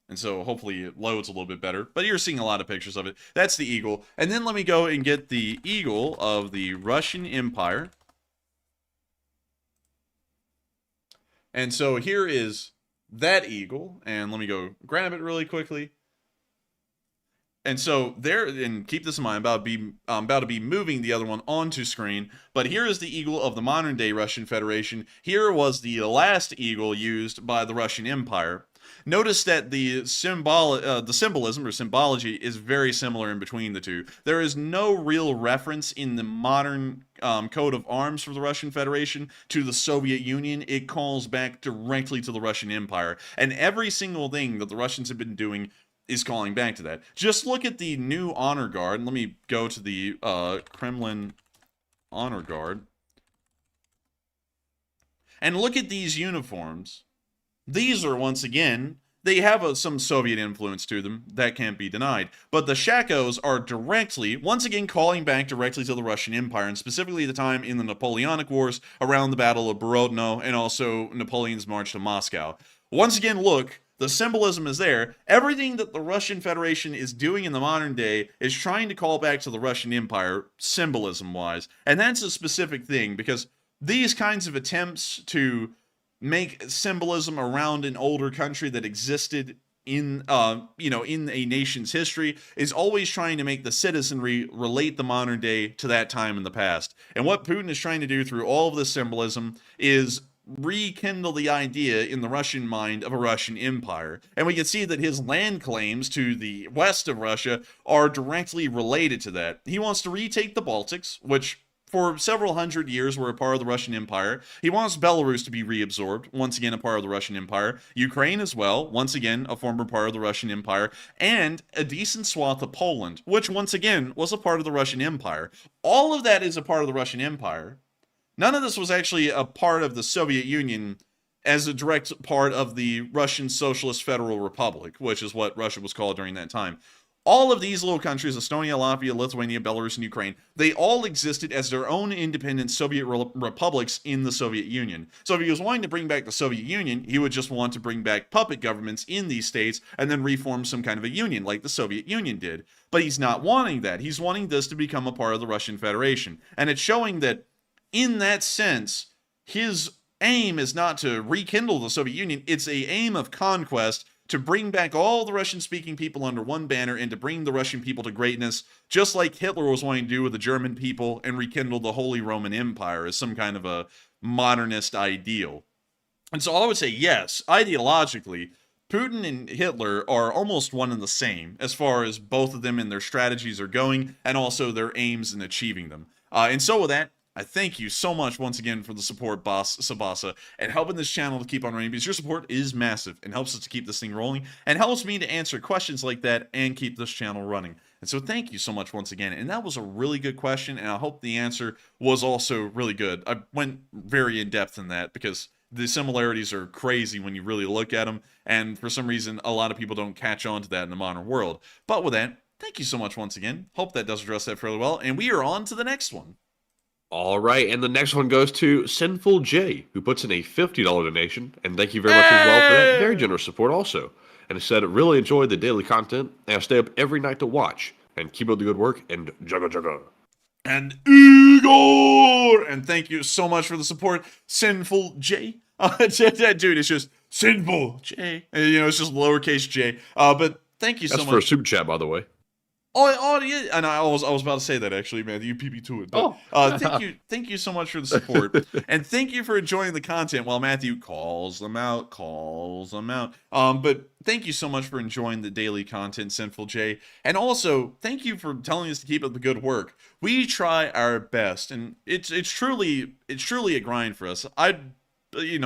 And so hopefully it loads a little bit better. But you're seeing a lot of pictures of it. That's the eagle. And then let me go and get the eagle of the Russian Empire. And so here is that eagle. And let me go grab it really quickly. And so there, and keep this in mind, I'm about to be moving the other one onto screen. But here is the eagle of the modern day Russian Federation. Here was the last eagle used by the Russian Empire. Notice that the symbolism or symbology is very similar in between the two. There is no real reference in the modern coat of arms for the Russian Federation to the Soviet Union. It calls back directly to the Russian Empire. And every single thing that the Russians have been doing is calling back to that. Just look at the new honor guard. Let me go to the Kremlin honor guard. And look at these uniforms. These are, once again, they have some Soviet influence to them. That can't be denied. But the shakos are directly, once again, calling back directly to the Russian Empire, and specifically the time in the Napoleonic Wars around the Battle of Borodino and also Napoleon's march to Moscow. Once again, look, the symbolism is there. Everything that the Russian Federation is doing in the modern day is trying to call back to the Russian Empire, symbolism-wise. And that's a specific thing, because these kinds of attempts to make symbolism around an older country that existed in in a nation's history is always trying to make the citizenry relate the modern day to that time in the past. And what Putin is trying to do through all of this symbolism is rekindle the idea in the Russian mind of a Russian empire. And we can see that his land claims to the west of Russia are directly related to that. He wants to retake the Baltics, which for several hundred years were a part of the Russian Empire. He wants Belarus to be reabsorbed, once again a part of the Russian Empire. Ukraine as well, once again a former part of the Russian Empire. And a decent swath of Poland, which once again was a part of the Russian Empire. All of that is a part of the Russian Empire. None of this was actually a part of the Soviet Union as a direct part of the Russian Socialist Federal Republic, which is what Russia was called during that time. All of these little countries, Estonia, Latvia, Lithuania, Belarus, and Ukraine, they all existed as their own independent Soviet republics in the Soviet Union. So if he was wanting to bring back the Soviet Union, he would just want to bring back puppet governments in these states and then reform some kind of a union like the Soviet Union did. But he's not wanting that. He's wanting this to become a part of the Russian Federation. And it's showing that, in that sense, his aim is not to rekindle the Soviet Union. It's an aim of conquest to bring back all the Russian-speaking people under one banner and to bring the Russian people to greatness, just like Hitler was wanting to do with the German people and rekindle the Holy Roman Empire as some kind of a modernist ideal. And so I would say, yes, ideologically, Putin and Hitler are almost one and the same as far as both of them and their strategies are going, and also their aims in achieving them. And so with that, I thank you so much once again for the support, Boss Sabasa, and helping this channel to keep on running, because your support is massive and helps us to keep this thing rolling and helps me to answer questions like that and keep this channel running. And so thank you so much once again. And that was a really good question, and I hope the answer was also really good. I went very in depth in that because the similarities are crazy when you really look at them, and for some reason a lot of people don't catch on to that in the modern world. But with that, thank you so much once again. Hope that does address that fairly well, and we are on to the next one. All right, and the next one goes to Sinful J, who puts in a $50 donation, and thank you very much as well for that very generous support also. And it said, really enjoyed the daily content, and I stay up every night to watch, and keep up the good work, and jugga jugga. And Igor! And thank you so much for the support, Sinful J. Dude, it's just Sinful J. And, it's just lowercase j. But thank you so much. That's for a super chat, by the way. Oh, yeah, and I was about to say that actually, man. You beat me to it. But, thank you so much for the support, and thank you for enjoying the content while Matthew calls them out. But thank you so much for enjoying the daily content, Sinful J, and also thank you for telling us to keep up the good work. We try our best, and it's truly a grind for us. I do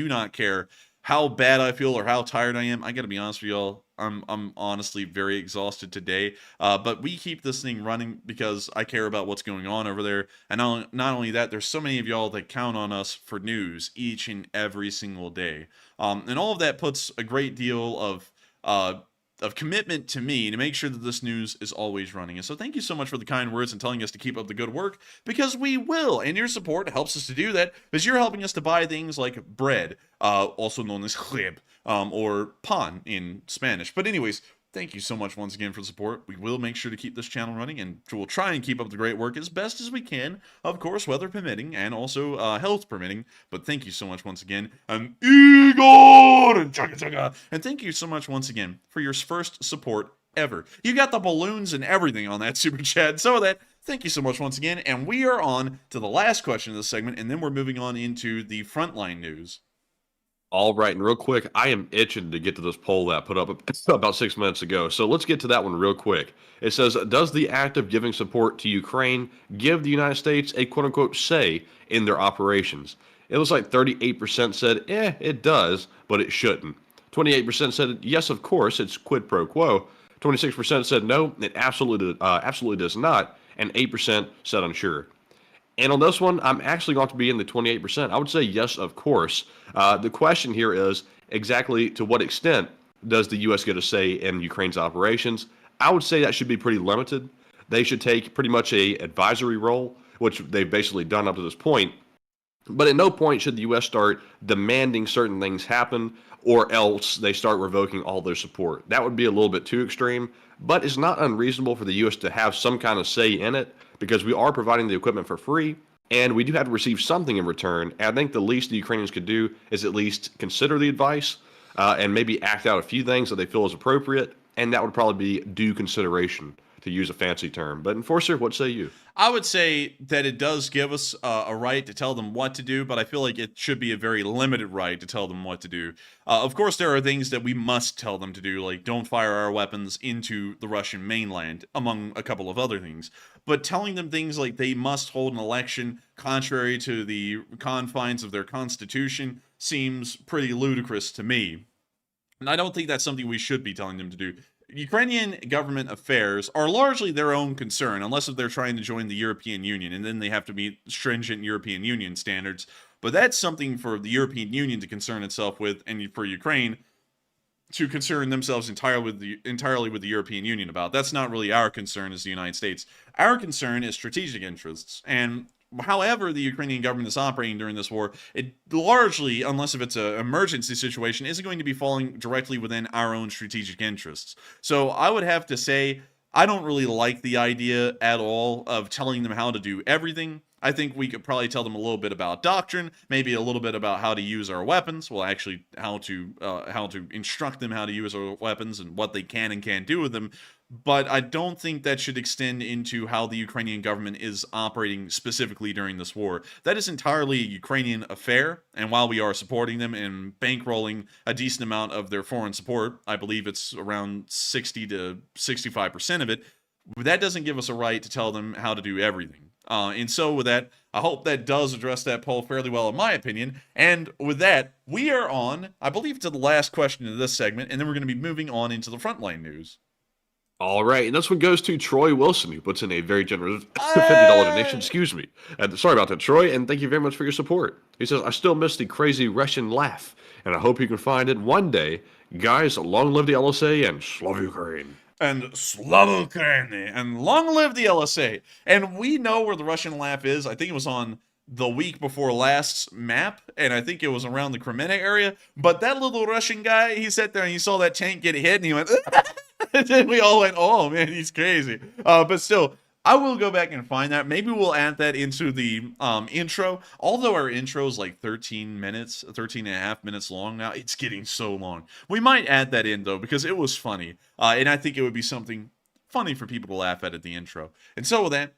not care how bad I feel or how tired I am. I gotta be honest with y'all. I'm honestly very exhausted today, but we keep this thing running because I care about what's going on over there. And not only that, there's so many of y'all that count on us for news each and every single day. And all of that puts a great deal of commitment to me to make sure that this news is always running. And so thank you so much for the kind words and telling us to keep up the good work, because we will. And your support helps us to do that, because you're helping us to buy things like bread, also known as chleb, or pan in Spanish. But anyways, thank you so much once again for the support. We will make sure to keep this channel running, and we'll try and keep up the great work as best as we can, of course, weather permitting and also health permitting. But thank you so much once again. Igor! And thank you so much once again for your first support ever. You got the balloons and everything on that super chat. So with that, thank you so much once again. And we are on to the last question of this segment, and then we're moving on into the frontline news. All right, and real quick, I am itching to get to this poll that I put up about 6 minutes ago. So let's get to that one real quick. It says, does the act of giving support to Ukraine give the United States a quote-unquote say in their operations? It was like 38% said, it does, but it shouldn't. 28% said, yes, of course, it's quid pro quo. 26% said, no, it absolutely does not. And 8% said unsure. And on this one, I'm actually going to be in the 28%. I would say yes, of course. The question here is exactly to what extent does the U.S. get a say in Ukraine's operations? I would say that should be pretty limited. They should take pretty much a advisory role, which they've basically done up to this point. But at no point should the U.S. start demanding certain things happen, or else they start revoking all their support. That would be a little bit too extreme, but it's not unreasonable for the U.S. to have some kind of say in it, because we are providing the equipment for free, and we do have to receive something in return. And I think the least the Ukrainians could do is at least consider the advice and maybe act out a few things that they feel is appropriate, and that would probably be due consideration, to use a fancy term. But Enforcer, what say you? I would say that it does give us a right to tell them what to do, but I feel like it should be a very limited right to tell them what to do. Of course, there are things that we must tell them to do, like don't fire our weapons into the Russian mainland, among a couple of other things. But telling them things like they must hold an election contrary to the confines of their constitution seems pretty ludicrous to me. And I don't think that's something we should be telling them to do. Ukrainian government affairs are largely their own concern, unless if they're trying to join the European Union, and then they have to meet stringent European Union standards. But that's something for the European Union to concern itself with, and for Ukraine to concern themselves entirely with the European Union about. That's not really our concern as the United States. Our concern is strategic interests, and however the Ukrainian government is operating during this war, it largely, unless if it's an emergency situation, isn't going to be falling directly within our own strategic interests. So I would have to say, I don't really like the idea at all of telling them how to do everything. I think we could probably tell them a little bit about doctrine, maybe a little bit about how to use our weapons. Well, actually, how to instruct them how to use our weapons and what they can and can't do with them. But I don't think that should extend into how the Ukrainian government is operating specifically during this war. That is entirely a Ukrainian affair, and while we are supporting them and bankrolling a decent amount of their foreign support, I believe it's around 60 to 65% of it, that doesn't give us a right to tell them how to do everything. And so with that, I hope that does address that poll fairly well, in my opinion. And with that, we are on, I believe, to the last question of this segment, and then we're going to be moving on into the frontline news. All right, and this one goes to Troy Wilson, who puts in a very generous $50 donation. Excuse me. Sorry about that, Troy, and thank you very much for your support. He says, I still miss the crazy Russian laugh, and I hope you can find it one day. Guys, long live the LSA and Slava Ukraine. And Slava Ukraine, and long live the LSA. And we know where the Russian laugh is. I think it was on the week before last map, and I think it was around the Crimea area. But that little Russian guy, he sat there and he saw that tank get hit, and he went, and then we all went, oh man, he's crazy. But still, I will go back and find that. Maybe we'll add that into the intro. Although our intro is like 13 and a half minutes long now, it's getting so long. We might add that in though, because it was funny. And I think it would be something funny for people to laugh at the intro. And so with that,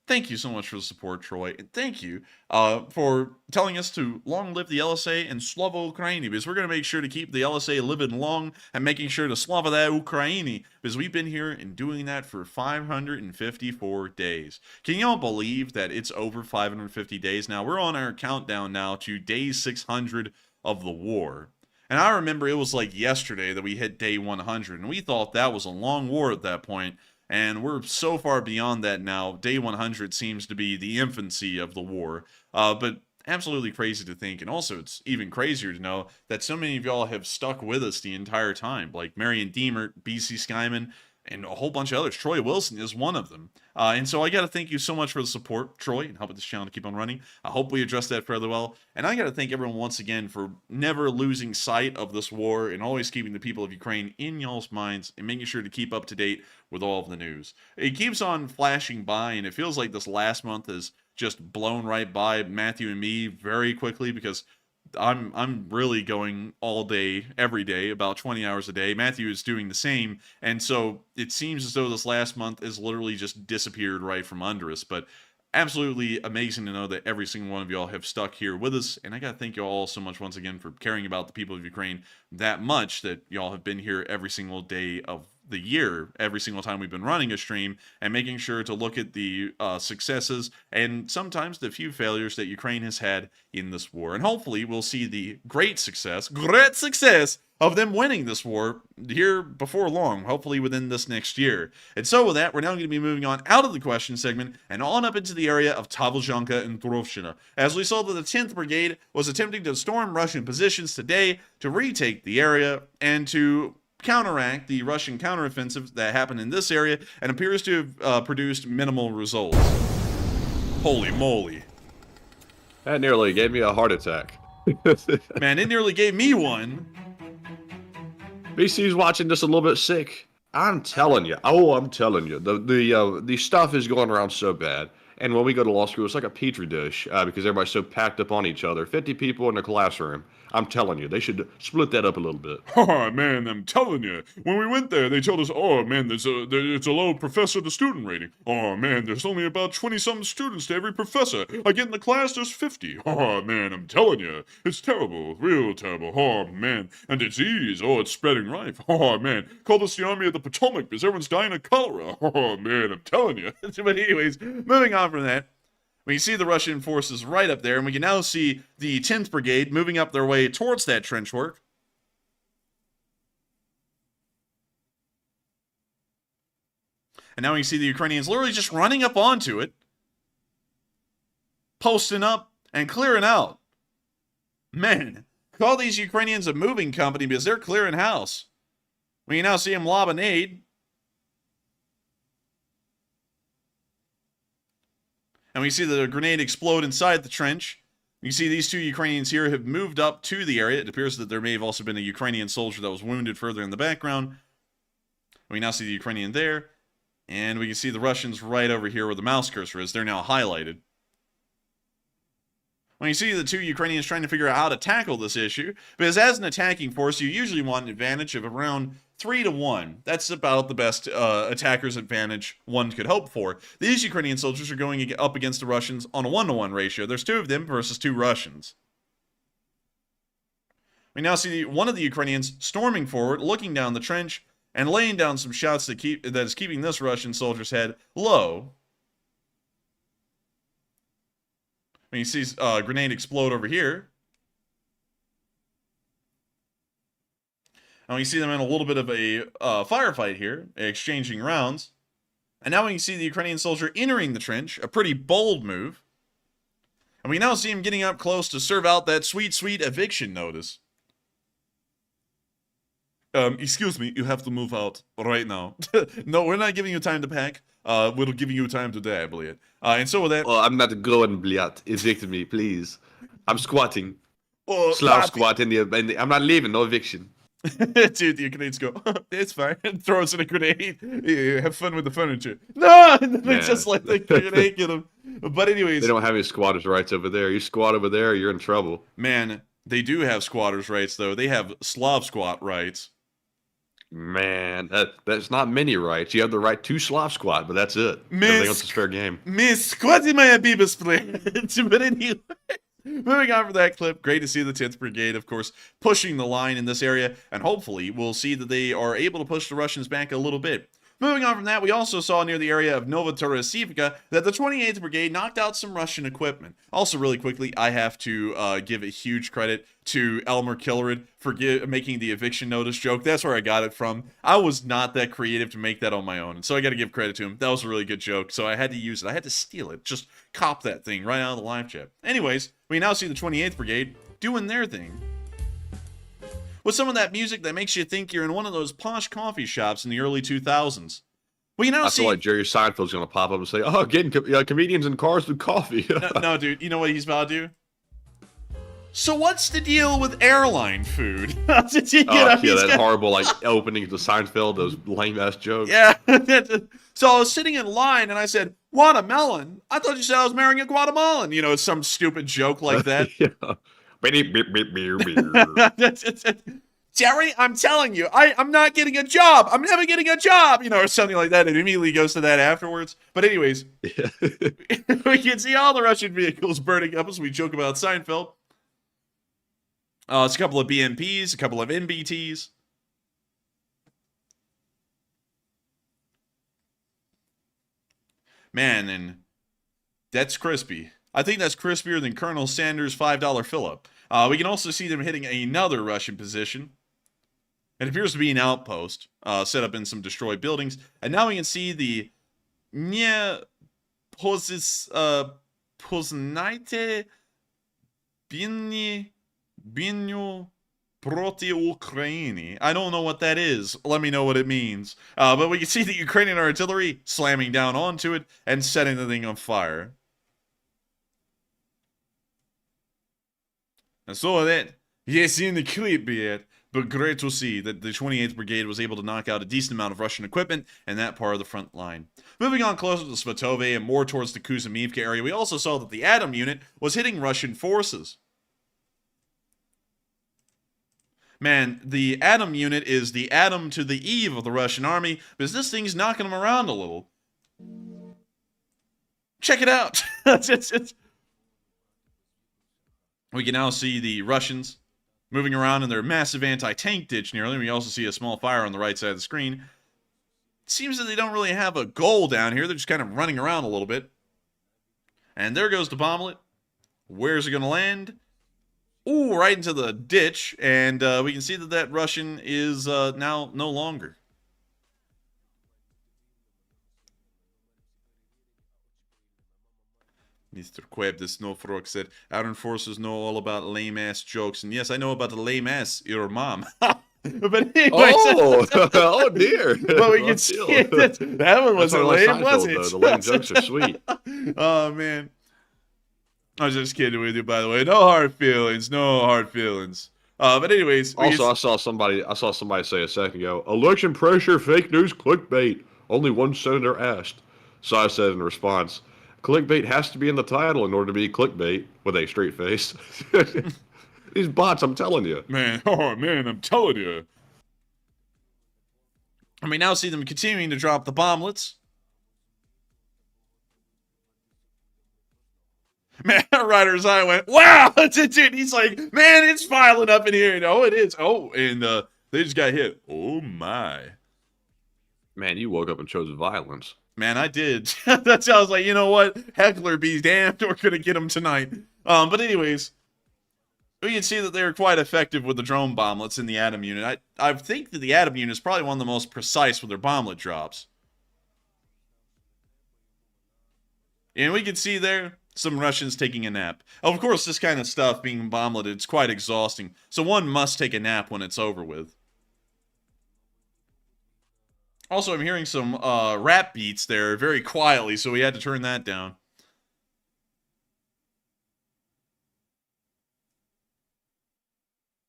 thank you so much for the support, Troy. And thank you for telling us to long live the LSA and Slava Ukraini, because we're going to make sure to keep the LSA living long and making sure to Slava that Ukraini, because we've been here and doing that for 554 days. Can y'all believe that it's over 550 days now? We're on our countdown now to day 600 of the war. And I remember it was like yesterday that we hit day 100, and we thought that was a long war at that point. And we're so far beyond that now. Day 100 seems to be the infancy of the war. But absolutely crazy to think. And also, it's even crazier to know that so many of y'all have stuck with us the entire time. Like Marion Deemert, BC Skyman, and a whole bunch of others. Troy Wilson is one of them. And so I got to thank you so much for the support, Troy, and helping this channel to keep on running. I hope we addressed that fairly well. And I got to thank everyone once again for never losing sight of this war and always keeping the people of Ukraine in y'all's minds and making sure to keep up to date with all of the news. It keeps on flashing by, and it feels like this last month has just blown right by Matthew and me very quickly, because I'm really going all day, every day, about 20 hours a day. Matthew is doing the same, and so it seems as though this last month has literally just disappeared right from under us. But absolutely amazing to know that every single one of y'all have stuck here with us, and I gotta thank y'all all so much once again for caring about the people of Ukraine that much, that y'all have been here every single day of the year, every single time we've been running a stream, and making sure to look at the successes and sometimes the few failures that Ukraine has had in this war. And hopefully we'll see the great success of them winning this war here before long, hopefully within this next year. And so with that, we're now going to be moving on out of the question segment and on up into the area of Tavlzhanka and Turovshina, as we saw that the 10th Brigade was attempting to storm Russian positions today to retake the area and to counteract the Russian counteroffensive that happened in this area, and appears to have produced minimal results. Holy moly. That nearly gave me a heart attack. Man, it nearly gave me one. BC's watching just a little bit sick. I'm telling you. Oh, I'm telling you. The stuff is going around so bad. And when we go to law school, it's like a petri dish because everybody's so packed up on each other. 50 people in a classroom. I'm telling you, they should split that up a little bit. Oh, man, I'm telling you. When we went there, they told us, oh, man, it's a low professor-to-student rating. Oh, man, there's only about 20-something students to every professor. I get in the class, there's 50. Oh, man, I'm telling you. It's terrible. Real terrible. Oh, man. And disease. Oh, it's spreading rife. Oh, man. Call this the Army of the Potomac because everyone's dying of cholera. Oh, man, I'm telling you. But anyways, moving on from that, we see the Russian forces right up there, and we can now see the 10th Brigade moving up their way towards that trench work. And now we see the Ukrainians literally just running up onto it, posting up, and clearing out. Man, call these Ukrainians a moving company because they're clearing house. We can now see them lob an aid. And we see the grenade explode inside the trench. You see these two Ukrainians here have moved up to the area. It appears that there may have also been a Ukrainian soldier that was wounded further in the background. We now see the Ukrainian there. And we can see the Russians right over here where the mouse cursor is. They're now highlighted. When you see the two Ukrainians trying to figure out how to tackle this issue, because as an attacking force, you usually want an advantage of around 3-1. That's about the best attacker's advantage one could hope for. These Ukrainian soldiers are going up against the Russians on a 1-to-1 ratio. There's 2 of them versus 2 Russians. We now see one of the Ukrainians storming forward, looking down the trench, and laying down some shots that is keeping this Russian soldier's head low. When you see a grenade explode over here. And we see them in a little bit of a firefight here, exchanging rounds. And now we can see the Ukrainian soldier entering the trench, a pretty bold move. And we now see him getting up close to serve out that sweet, sweet eviction notice. Excuse me, you have to move out right now. No, we're not giving you time to pack. We're giving you time to die, I believe. And so with that... Oh, I'm not going, bliat. Evict me, please. I'm squatting. Oh, Slav squat in the... I'm not leaving, no eviction. Dude, the grenades go, it's fine. Throws in a grenade. Yeah, have fun with the furniture. No! And then they just let the grenade get him. But anyways... They don't have any squatters' rights over there. You squat over there, you're in trouble. Man, they do have squatters' rights, though. They have Slav squat rights. Man, that's not many rights. You have the right to Slav squat, but that's it. Everything else is fair game. Miss squatty my Abibus play. But anyway, moving on from that clip, great to see the 10th Brigade, of course, pushing the line in this area, and hopefully we'll see that they are able to push the Russians back a little bit. Moving on from that, we also saw near the area of Novotorosivka that the 28th Brigade knocked out some Russian equipment. Also, really quickly, I have to give a huge credit to Elmer Kilrid for making the eviction notice joke. That's where I got it from. I was not that creative to make that on my own, and so I got to give credit to him. That was a really good joke, so I had to use it. I had to steal it. Just cop that thing right out of the live chat. Anyways, we now see the 28th Brigade doing their thing. With some of that music that makes you think you're in one of those posh coffee shops in the early 2000s. We now see... I feel like Jerry Seinfeld's going to pop up and say, oh, getting comedians in cars with coffee. No, dude, you know what he's about to do? So what's the deal with airline food? That horrible, like, opening to Seinfeld, those lame-ass jokes. Yeah. So I was sitting in line, and I said, watermelon? I thought you said I was marrying a Guatemalan. You know, it's some stupid joke like that. Yeah. Jerry, I'm telling you, I'm not getting a job. I'm never getting a job, or something like that. It immediately goes to that afterwards. But anyways, we can see all the Russian vehicles burning up as we joke about Seinfeld. It's a couple of BMPs, a couple of NBTs. Man, and that's crispy. I think that's crispier than Colonel Sanders' $5 fill-up. We can also see them hitting another Russian position. It appears to be an outpost set up in some destroyed buildings. And now we can see the Poznaite Binyu Proti Ukraini. I don't know what that is. Let me know what it means. But we can see the Ukrainian artillery slamming down onto it and setting the thing on fire. I saw that. Yes, in the clip yet. But great to see that the 28th Brigade was able to knock out a decent amount of Russian equipment in that part of the front line. Moving on closer to Svatove and more towards the Kuzmivka area, we also saw that the Atom unit was hitting Russian forces. Man, the Atom unit is the Atom to the Eve of the Russian army, because this thing's knocking them around a little. Check it out. We can now see the Russians moving around in their massive anti-tank ditch nearly. We also see a small fire on the right side of the screen. It seems that they don't really have a goal down here. They're just kind of running around a little bit. And there goes the bomblet. Where's it going to land? Ooh, right into the ditch. And we can see that that Russian is now no longer. Mr. Queb, the Snow Frog, said, our enforcers know all about lame-ass jokes. And yes, I know about the lame-ass, your mom. But anyways, oh dear. But we can see that one wasn't lame, was it? The lame jokes are sweet. Oh, man. I was just kidding with you, by the way. No hard feelings. No hard feelings. But anyways. Also, I saw somebody say a second ago, election pressure, fake news, clickbait. Only one senator asked. So I said in response, clickbait has to be in the title in order to be clickbait with a straight face. These bots, I'm telling you. Man, oh man, I'm telling you. And we now see them continuing to drop the bomblets. Man, Ryder's eye went, wow! Dude, he's like, man, it's filing up in here. Oh, it is. Oh, and they just got hit. Oh, my. Man, you woke up and chose violence. Man, I did. That's how I was like, you know what? Heckler be damned. We're going to get him tonight. But anyways, we can see that they're quite effective with the drone bomblets in the Atom unit. I think that the Atom unit is probably one of the most precise with their bomblet drops. And we can see there some Russians taking a nap. Of course, this kind of stuff being bombleted, it's quite exhausting. So one must take a nap when it's over with. Also, I'm hearing some rap beats there very quietly, so we had to turn that down.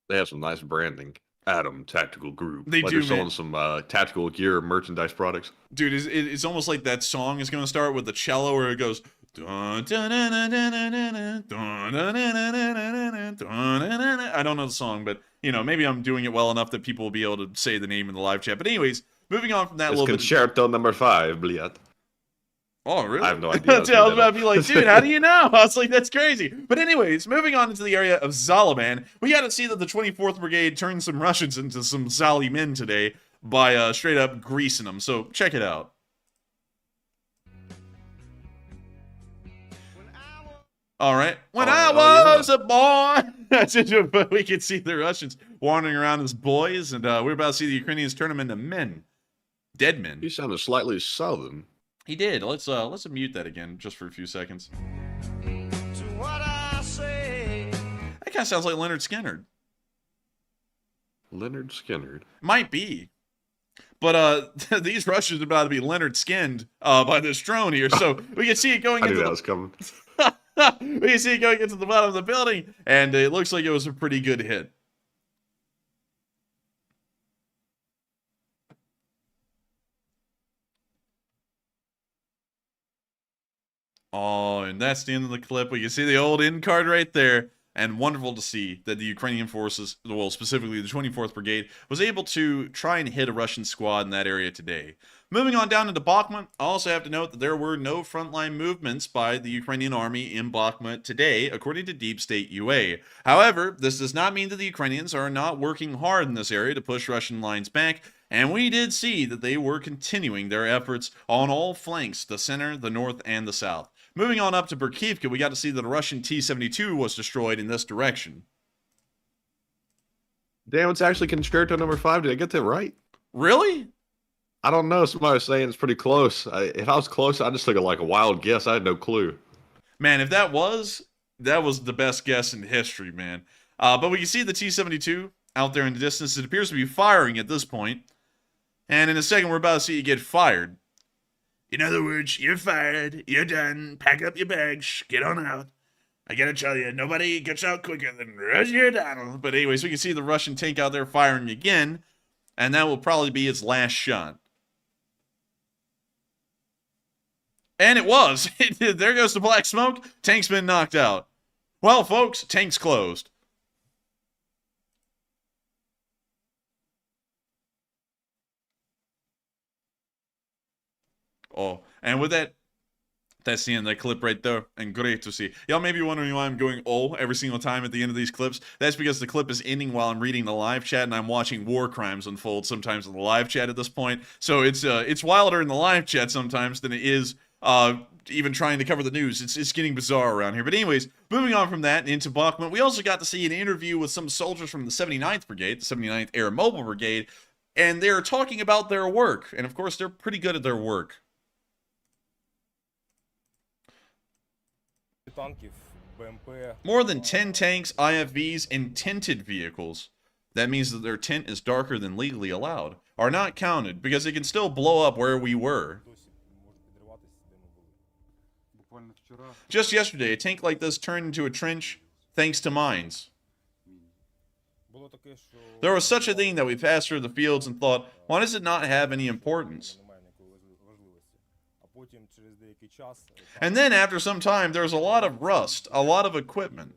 They have some nice branding. Atom Tactical Group. They do, they're selling some tactical gear, merchandise products. Dude, it's almost like that song is going to start with the cello where it goes... I don't know the song, but, maybe I'm doing it well enough that people will be able to say the name in the live chat. But anyways, moving on from that it's little bit... Concerto number 5, Bliat. Oh, really? I have no idea. I was about to be like, dude, how do you know? I was like, that's crazy. But anyways, moving on into the area of Zalaban, we got to see that the 24th Brigade turned some Russians into some Zali men today by straight up greasing them. So check it out. All right. When I was a boy, we could see the Russians wandering around as boys, and we're about to see the Ukrainians turn them into men. Dead men. He sounded slightly southern. He did. Let's mute that again just for a few seconds. That kind of sounds like Leonard Skinner. Leonard Skinner? Might be. But these Russians are about to be Leonard skinned by this drone here, so we can see it going into I knew that was coming. We can see it going into the bottom of the building, and it looks like it was a pretty good hit. Oh, and that's the end of the clip. We can see the old end card right there. And wonderful to see that the Ukrainian forces, well, specifically the 24th Brigade, was able to try and hit a Russian squad in that area today. Moving on down into Bakhmut, I also have to note that there were no frontline movements by the Ukrainian army in Bakhmut today, according to Deep State UA. However, this does not mean that the Ukrainians are not working hard in this area to push Russian lines back, and we did see that they were continuing their efforts on all flanks, the center, the north, and the south. Moving on up to Berkivka, we got to see that a Russian T-72 was destroyed in this direction. Damn, it's actually Concerto number 5. Did I get that right? Really? I don't know. Somebody was saying it's pretty close. If I was close, I just took like a wild guess. I had no clue. Man, if that was the best guess in history, man. But we can see the T-72 out there in the distance. It appears to be firing at this point. And in a second, we're about to see it get fired. In other words, you're fired, you're done, pack up your bags, get on out. I gotta tell you, nobody gets out quicker than Rosie O'Donnell. But anyways, we can see the Russian tank out there firing again, and that will probably be its last shot. And it was. There goes the black smoke. Tank's been knocked out. Well, folks, tank's closed. Oh, and with that, that's the end of that clip right there, and great to see. Y'all may be wondering why I'm going oh every single time at the end of these clips. That's because the clip is ending while I'm reading the live chat, and I'm watching war crimes unfold sometimes in the live chat at this point. So it's wilder in the live chat sometimes than it is even trying to cover the news. It's getting bizarre around here. But anyways, moving on from that and into Bakhmut, we also got to see an interview with some soldiers from the 79th Brigade, the 79th Air Mobile Brigade, and they're talking about their work. And of course, they're pretty good at their work. More than 10 tanks, IFVs, and tinted vehicles. That means that their tint is darker than legally allowed. Are not counted because it can still blow up where we were. Just yesterday, a tank like this turned into a trench thanks to mines. There was such a thing that we passed through the fields and thought, why does it not have any importance? And then after some time, there's a lot of rust, a lot of equipment.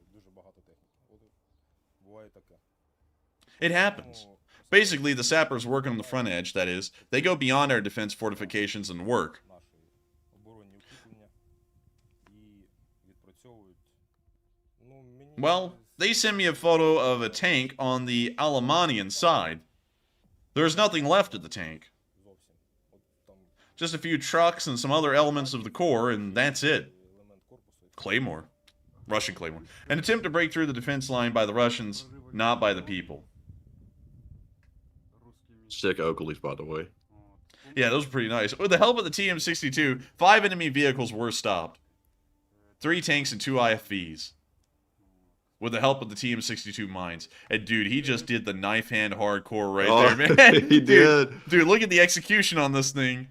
It happens. Basically, the sappers working on the front edge, that is, they go beyond our defense fortifications and work. Well, they sent me a photo of a tank on the Alemannian side. There's nothing left of the tank. Just a few trucks and some other elements of the core, and that's it. Claymore. Russian Claymore. An attempt to break through the defense line by the Russians, not by the people. Sick Oakleys, by the way. Yeah, those were pretty nice. With the help of the TM-62, 5 enemy vehicles were stopped. 3 tanks and 2 IFVs. With the help of the TM-62 mines. And dude, he just did the knife hand hardcore right there, man. He did. Dude, look at the execution on this thing.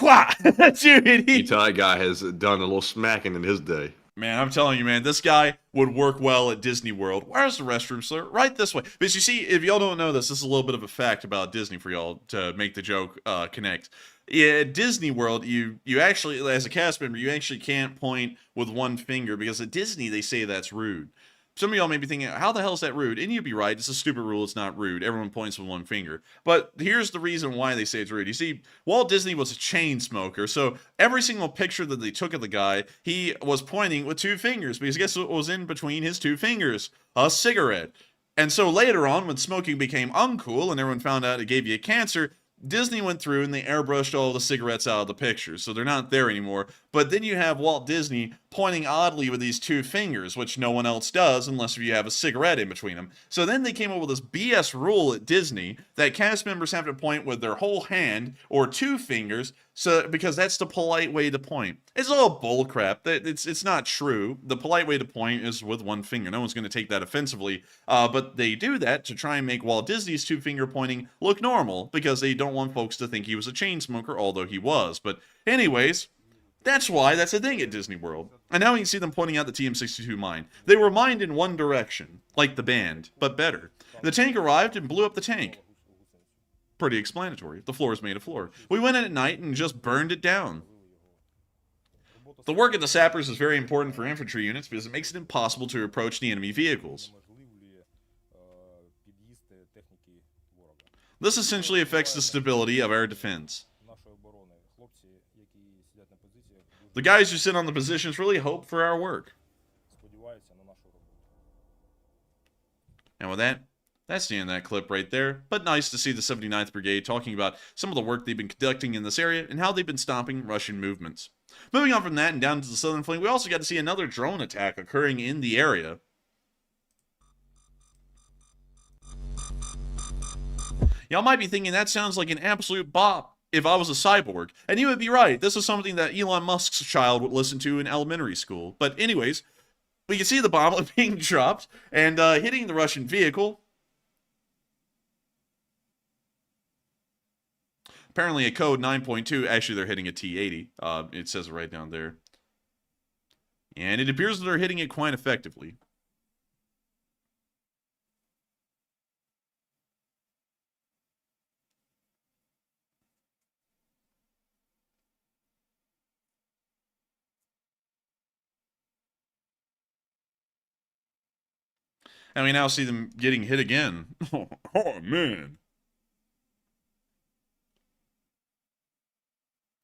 Dude, E-Tie guy has done a little smacking in his day. Man, I'm telling you, man, this guy would work well at Disney World. Where's the restroom, sir? Right this way. But you see, if y'all don't know this is a little bit of a fact about Disney for y'all to make the joke connect. Yeah, at Disney World, you actually, as a cast member, you actually can't point with one finger because at Disney, they say that's rude. Some of y'all may be thinking, how the hell is that rude? And you'd be right. It's a stupid rule. It's not rude. Everyone points with one finger. But here's the reason why they say it's rude. You see, Walt Disney was a chain smoker. So every single picture that they took of the guy, he was pointing with 2 fingers. Because guess what was in between his 2 fingers? A cigarette. And so later on, when smoking became uncool and everyone found out it gave you cancer, Disney went through and they airbrushed all the cigarettes out of the pictures, so they're not there anymore. But then you have Walt Disney pointing oddly with these 2 fingers, which no one else does unless you have a cigarette in between them. So then they came up with this BS rule at Disney that cast members have to point with their whole hand or 2 fingers, so because that's the polite way to point. It's all bullcrap. It's not true. The polite way to point is with 1 finger. No one's going to take that offensively, but they do that to try and make Walt Disney's 2-finger pointing look normal because they don't want folks to think he was a chain smoker, although he was. But anyways, that's why that's a thing at Disney World. And now you can see them pointing out the TM-62 mine. They were mined in one direction, like the band, but better. The tank arrived and blew up the tank. Pretty explanatory. The floor is made of floor. We went in at night and just burned it down. The work of the sappers is very important for infantry units because it makes it impossible to approach the enemy vehicles. This essentially affects the stability of our defense. The guys who sit on the positions really hope for our work. And with that, that's the end of that clip right there. But nice to see the 79th Brigade talking about some of the work they've been conducting in this area and how they've been stopping Russian movements. Moving on from that and down to the southern flank, we also got to see another drone attack occurring in the area. Y'all might be thinking that sounds like an absolute bop if I was a cyborg. And you would be right. This is something that Elon Musk's child would listen to in elementary school. But anyways, we can see the bomb being dropped and hitting the Russian vehicle. Apparently a code 9.2. Actually, they're hitting a T-80. It says it right down there. And it appears that they're hitting it quite effectively. And we now see them getting hit again. Oh, man.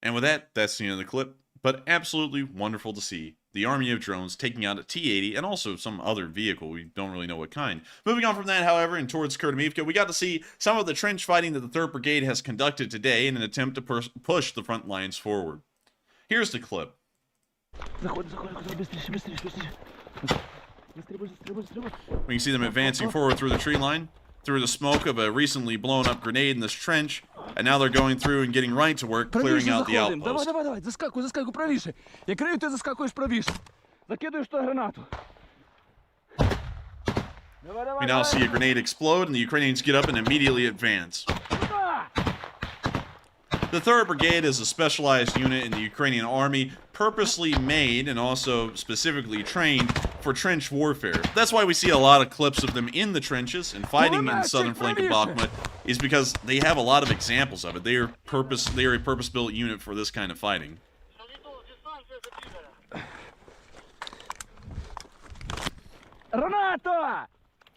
And with that, that's the end of the clip. But absolutely wonderful to see the army of drones taking out a T-80 and also some other vehicle. We don't really know what kind. Moving on from that, however, and towards Kurtimivka, we got to see some of the trench fighting that the 3rd Brigade has conducted today in an attempt to push the front lines forward. Here's the clip. We can see them advancing forward through the tree line, through the smoke of a recently blown up grenade in this trench, and now they're going through and getting right to work, clearing out the outpost. Давай, заскакуй правіше. Я крию, ти заскакуєш правіше. Закидуєш ту гранату. We now see a grenade explode, and the Ukrainians get up and immediately advance. The 3rd Brigade is a specialized unit in the Ukrainian army, purposely made and also specifically trained for trench warfare. That's why we see a lot of clips of them in the trenches and fighting in the southern flank of Bakhmut, is because they have a lot of examples of it. They are a purpose-built unit for this kind of fighting.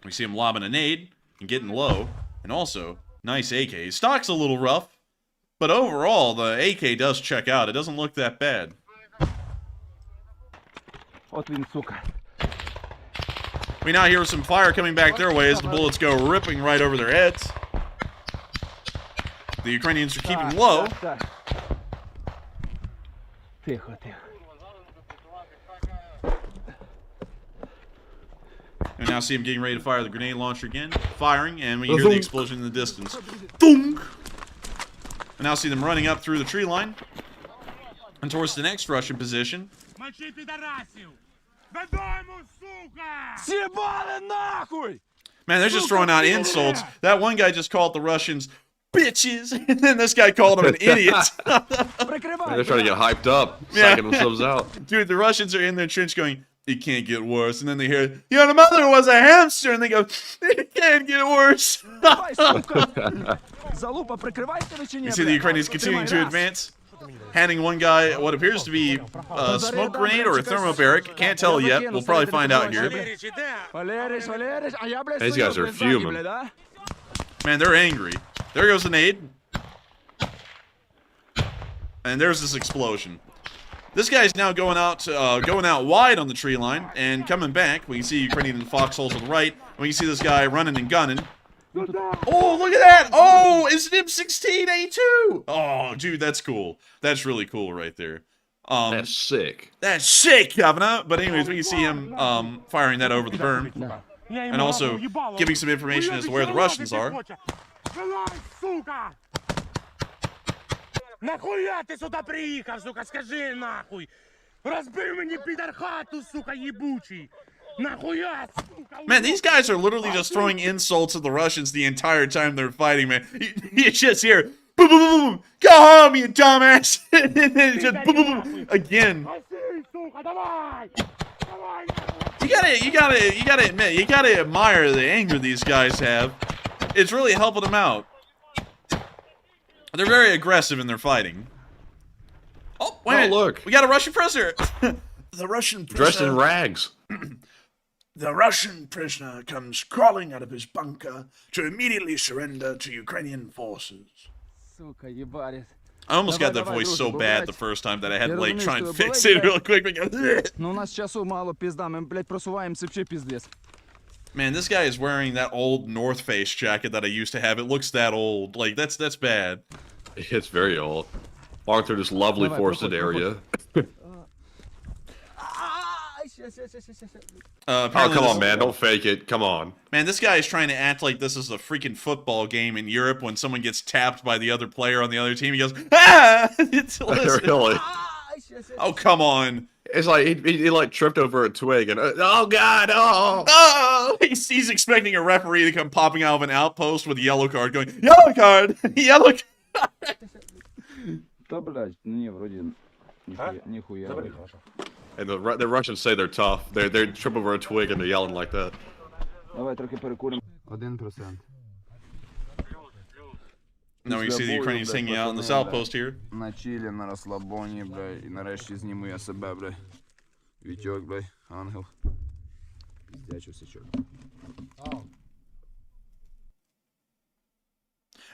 We see him lobbing a nade and getting low, and also nice AK. Stock's a little rough, but overall the AK does check out. It doesn't look that bad. We now hear some fire coming back their way as the bullets go ripping right over their heads. The Ukrainians are keeping low. We now see him getting ready to fire the grenade launcher again, firing, and we hear the explosion in the distance. Thunk! We now see them running up through the tree line and towards the next Russian position. Man, they're just throwing out insults. That one guy just called the Russians bitches, and then this guy called them an idiot. They're trying to get hyped up, psyching themselves out. Dude, the Russians are in their trench going, it can't get worse. And then they hear, the mother was a hamster, and they go, it can't get worse. You see the Ukrainians continuing to advance, handing one guy what appears to be a smoke grenade or a thermobaric. Can't tell yet. We'll probably find out here. These guys are fuming. Man, they're angry. There goes the nade. And there's this explosion. This guy's now going out wide on the tree line and coming back. We can see Ukrainian foxhole to the right. And we can see this guy running and gunning. Oh, look at that! Oh, it's an M16A2! Oh, dude, that's cool. That's really cool right there. That's sick. That's sick, Governor! But anyways, we can see him firing that over the berm. And also giving some information as to where the Russians are. Нахуя ти сюди приїхав, сука, скажи нахуй! Розбив мені підар хату, сука, єбучий! Нахуя, сука! Man, these guys are literally just throwing insults at the Russians the entire time they're fighting, man. You just hear, boom, boom, boom, boom, go home, you dumbass! And then just boom, boom, boom, again. You gotta admit, you gotta admire the anger these guys have. It's really helping them out. They're very aggressive in their fighting. Oh, wait a minute. Look. We got a Russian prisoner. The Russian prisoner. Dressed in rags. The Russian prisoner comes crawling out of his bunker to immediately surrender to Ukrainian forces. Сука, ебарит. I almost got that voice so bad the first time that I had to like try and fix it real quick. Ну у нас часу мало, пизда, мы, блядь, просуваемся вообще пиздец. Man, this guy is wearing that old North Face jacket that I used to have. It looks that old. Like, that's bad. It's very old. Walking through this lovely forested area. Oh, come on, man. Don't fake it. Come on. Man, this guy is trying to act like this is a freaking football game in Europe when someone gets tapped by the other player on the other team. He goes, ah! Really? Oh, come on. It's like he like tripped over a twig and oh god, Oh! He's expecting a referee to come popping out of an outpost with a yellow card going, yellow card! Yellow card! Да, блядь, не, вроде нихуя. And the Russians say they're tough. They trip over a twig and they're yelling like that. Давай трохи перекурим. 1%. Now you see the Ukrainians hanging out on this outpost here. На чилі, на розслабоні, блядь, і нарешті зніму я себе, блядь. Вітьок, блядь, ангел. Пиздячий сичок.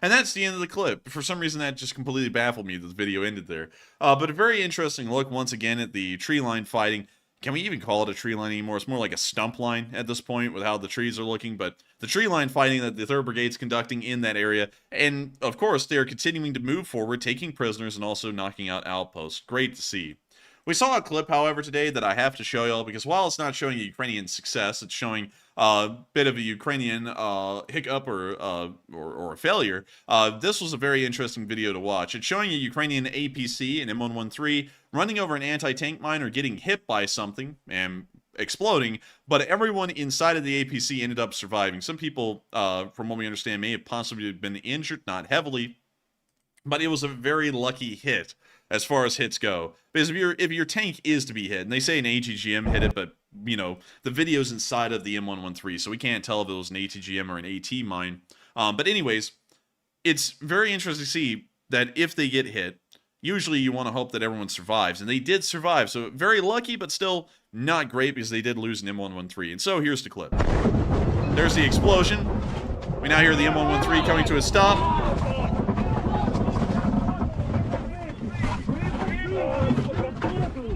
And that's the end of the clip. For some reason, that just completely baffled me that the video ended there. But a very interesting look, once again, at the tree line fighting. Can we even call it a tree line anymore? It's more like a stump line at this point with how the trees are looking. But the tree line fighting that the 3rd Brigade's conducting in that area. And, of course, they're continuing to move forward, taking prisoners and also knocking out outposts. Great to see. We saw a clip, however, today that I have to show y'all because while it's not showing a Ukrainian success, it's showing a bit of a Ukrainian hiccup or a failure. This was a very interesting video to watch. It's showing a Ukrainian APC, an M113, running over an anti-tank mine or getting hit by something and exploding, but everyone inside of the APC ended up surviving. Some people, from what we understand, may have possibly been injured, not heavily, but it was a very lucky hit as far as hits go. Because if your tank is to be hit, and they say an ATGM hit it, but, you know, the video's inside of the M113, so we can't tell if it was an ATGM or an AT mine. But anyways, it's very interesting to see that if they get hit, usually you want to hope that everyone survives, and they did survive. So very lucky, but still not great because they did lose an M113. And so here's the clip. There's the explosion. We now hear the M113 coming to a stop.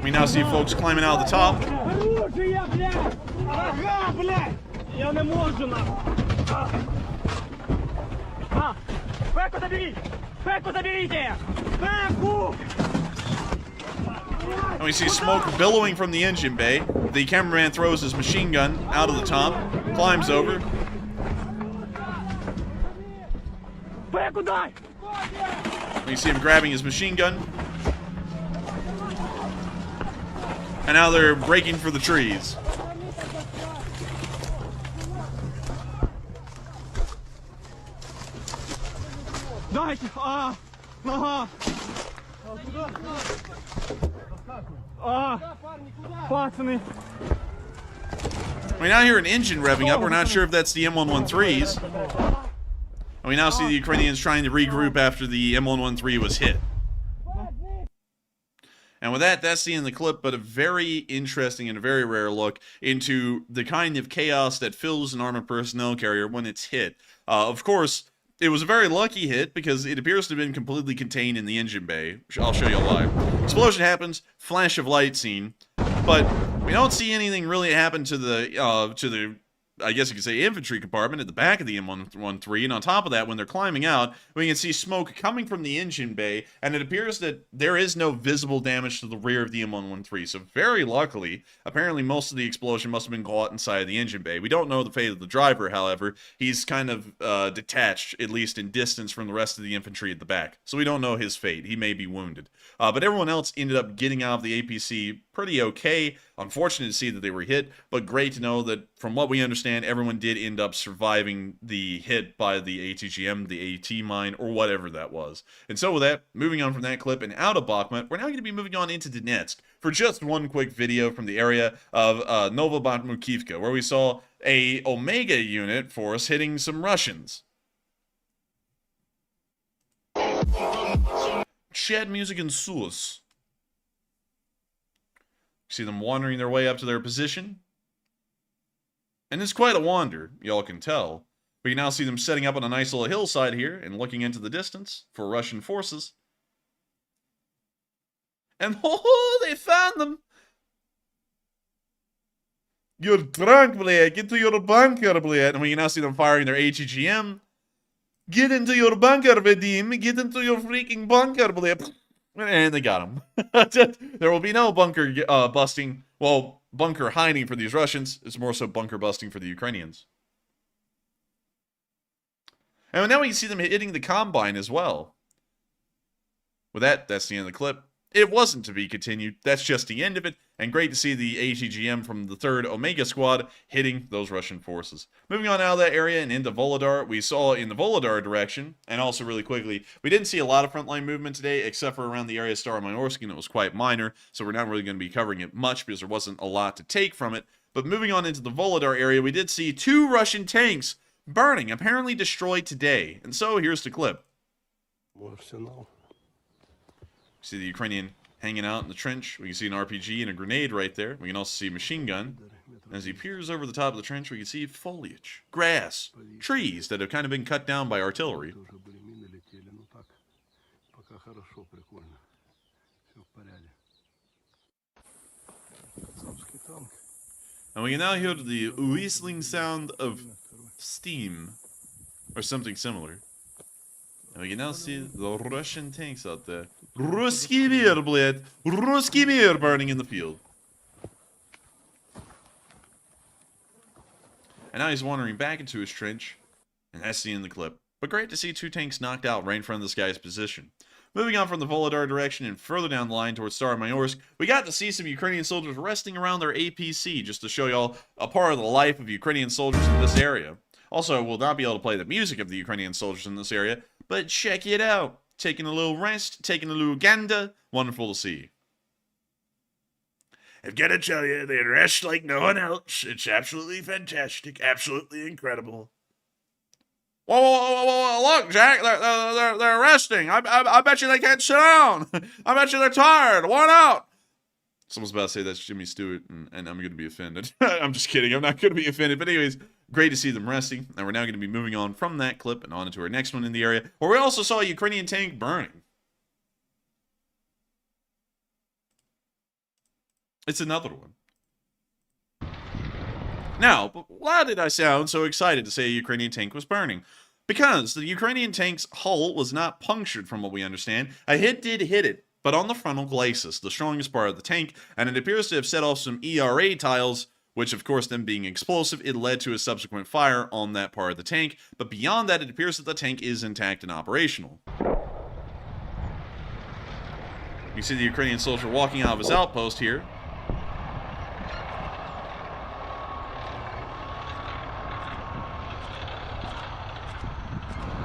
We now see folks climbing out of the top. And we see smoke billowing from the engine bay. The cameraman throws his machine gun out of the top, climbs over. We see him grabbing his machine gun. And now they're breaking for the trees. We now hear an engine revving up. We're not sure if that's the M113s. And we now see the Ukrainians trying to regroup after the M113 was hit. And with that, that's the end of the clip, but a very interesting and a very rare look into the kind of chaos that fills an armored personnel carrier when it's hit. Of course, it was a very lucky hit because it appears to have been completely contained in the engine bay. I'll show you why. Explosion happens, flash of light scene, but we don't see anything really happen to the I guess you could say infantry compartment at the back of the M113, and on top of that, when they're climbing out, we can see smoke coming from the engine bay, and it appears that there is no visible damage to the rear of the M113, so very luckily, apparently most of the explosion must have been caught inside of the engine bay. We don't know the fate of the driver, however. He's kind of detached, at least in distance from the rest of the infantry at the back, so we don't know his fate. He may be wounded. But everyone else ended up getting out of the APC pretty okay. Unfortunate to see that they were hit, but great to know that from what we understand, everyone did end up surviving the hit by the ATGM, the AT mine, or whatever that was. And so with that, moving on from that clip and out of Bakhmut, we're now going to be moving on into Donetsk for just one quick video from the area of Novobakhmukivka, where we saw a Omega unit force hitting some Russians. Chat music and source. See them wandering their way up to their position. And it's quite a wander, y'all can tell. We can now see them setting up on a nice little hillside here and looking into the distance for Russian forces. And oh, they found them! You're drunk, blade. Get to your bunker, blade. And we can now see them firing their ATGM. Get into your bunker, Vadim. Get into your freaking bunker, blade. And they got him. There will be no bunker busting. Well, bunker hiding for these Russians. It's more so bunker busting for the Ukrainians. And now we can see them hitting the Combine as well. With that, that's the end of the clip. It wasn't to be continued. That's just the end of it. And great to see the ATGM from the 3rd Omega Squad hitting those Russian forces. Moving on out of that area and into Volodar, we saw in the Volodar direction, and also really quickly, we didn't see a lot of frontline movement today, except for around the area of Staromayorsk, and it was quite minor, so we're not really going to be covering it much because there wasn't a lot to take from it. But moving on into the Volodar area, we did see 2 Russian tanks burning, apparently destroyed today. And so here's the clip. See the Ukrainian hanging out in the trench. We can see an RPG and a grenade right there. We can also see a machine gun. As he peers over the top of the trench, we can see foliage, grass, trees that have kind of been cut down by artillery. And we can now hear the whistling sound of steam, or something similar. And we can now see the Russian tanks out there. Ruski mir, bled. Ruski mir burning in the field. And now he's wandering back into his trench. And that's the end of the clip. But great to see 2 tanks knocked out right in front of this guy's position. Moving on from the Volodar direction and further down the line towards Staromayorsk, we got to see some Ukrainian soldiers resting around their APC, just to show y'all a part of the life of Ukrainian soldiers in this area. Also, we'll not be able to play the music of the Ukrainian soldiers in this area, but check it out. Taking a little rest, taking a little ganda. Wonderful to see. I've got to tell you, they rest like no one else. It's absolutely fantastic, absolutely incredible. Whoa, look, Jack, they're resting. I bet you they can't sit down. I bet you they're tired, worn out. Someone's about to say that's Jimmy Stewart, and I'm going to be offended. I'm just kidding. I'm not going to be offended. But anyways, great to see them resting. And we're now going to be moving on from that clip and on to our next one in the area, where we also saw a Ukrainian tank burning. It's another one. Now, why did I sound so excited to say a Ukrainian tank was burning? Because the Ukrainian tank's hull was not punctured, from what we understand. A hit did hit it, but on the frontal glacis, the strongest part of the tank, and it appears to have set off some ERA tiles, which of course then being explosive, it led to a subsequent fire on that part of the tank. But beyond that, it appears that the tank is intact and operational. You see the Ukrainian soldier walking out of his outpost here.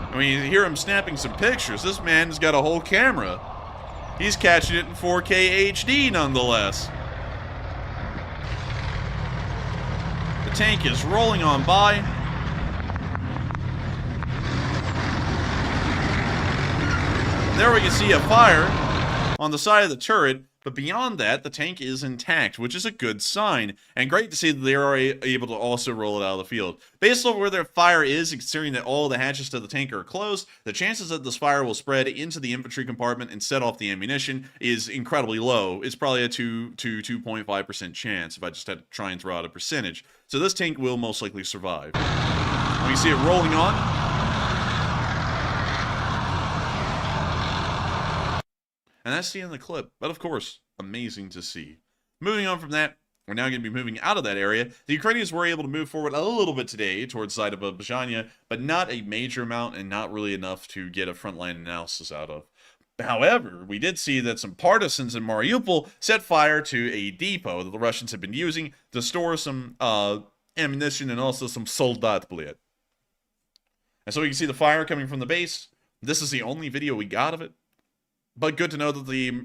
I mean, you hear him snapping some pictures. This man's got a whole camera. He's catching it in 4K HD nonetheless. The tank is rolling on by. There we can see a fire on the side of the turret, but beyond that, the tank is intact, which is a good sign, and great to see that they are able to also roll it out of the field. Based on where their fire is, considering that all the hatches to the tank are closed, the chances that this fire will spread into the infantry compartment and set off the ammunition is incredibly low. It's probably a 2 to 2.5% chance if I just had to try and throw out a percentage. So this tank will most likely survive. We see it rolling on. And that's the end of the clip. But of course, amazing to see. Moving on from that, we're now going to be moving out of that area. The Ukrainians were able to move forward a little bit today towards the side of Bajania, but not a major amount and not really enough to get a frontline analysis out of. However, we did see that some partisans in Mariupol set fire to a depot that the Russians had been using to store some ammunition and also some soldat bled. And so we can see the fire coming from the base. This is the only video we got of it. But good to know that the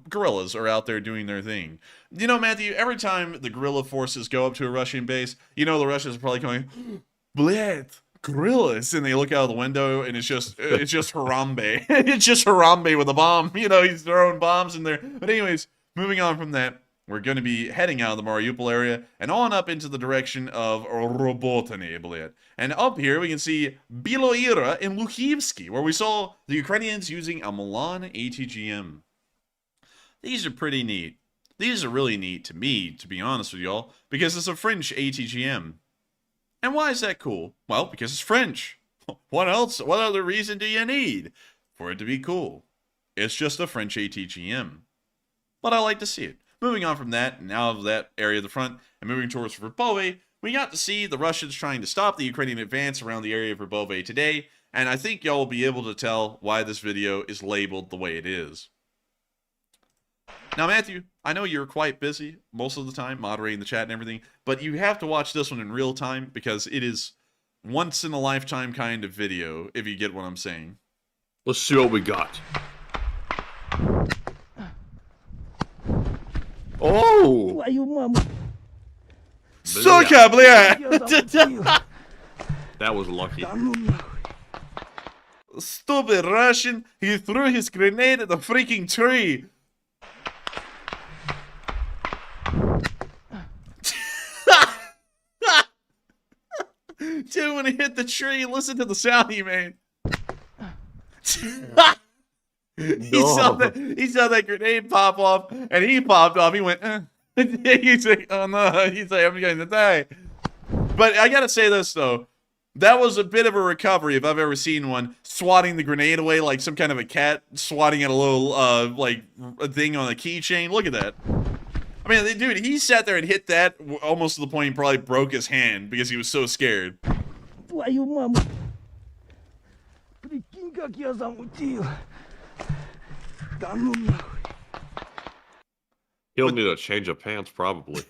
guerrillas are out there doing their thing. You know, Matthew, every time the guerrilla forces go up to a Russian base, you know the Russians are probably going, bled, guerrillas, and they look out of the window, and it's just Harambe. It's just Harambe with a bomb. You know, he's throwing bombs in there. But anyways, moving on from that, we're going to be heading out of the Mariupol area and on up into the direction of Robotany. And up here, we can see Biloira and Luchivsky, where we saw the Ukrainians using a Milan ATGM. These are pretty neat. These are really neat to me, to be honest with y'all, because it's a French ATGM. And why is that cool? Well, because it's French. What else? What other reason do you need for it to be cool? It's just a French ATGM. But I like to see it. Moving on from that, and out of that area of the front, and moving towards Verbove, we got to see the Russians trying to stop the Ukrainian advance around the area of Verbove today, and I think y'all will be able to tell why this video is labeled the way it is. Now, Matthew, I know you're quite busy most of the time, moderating the chat and everything, but you have to watch this one in real time, because it is once-in-a-lifetime kind of video, if you get what I'm saying. Let's see what we got. Oh! Suka, bля! That was lucky. Stupid Russian, he threw his grenade at the freaking tree. Dude, when he hit the tree, listen to the sound he made. He saw that grenade pop off, and he popped off. He went, He's like, oh no. He's like, I'm going to die. But I gotta say this, though. That was a bit of a recovery, if I've ever seen one, swatting the grenade away like some kind of a cat swatting at a little, like, a thing on a keychain. Look at that. I mean, dude, he sat there and hit that almost to the point he probably broke his hand because he was so scared. Твою маму. Прикинь, как я замутил. Да ну нахуй. He'll need a change of pants, probably.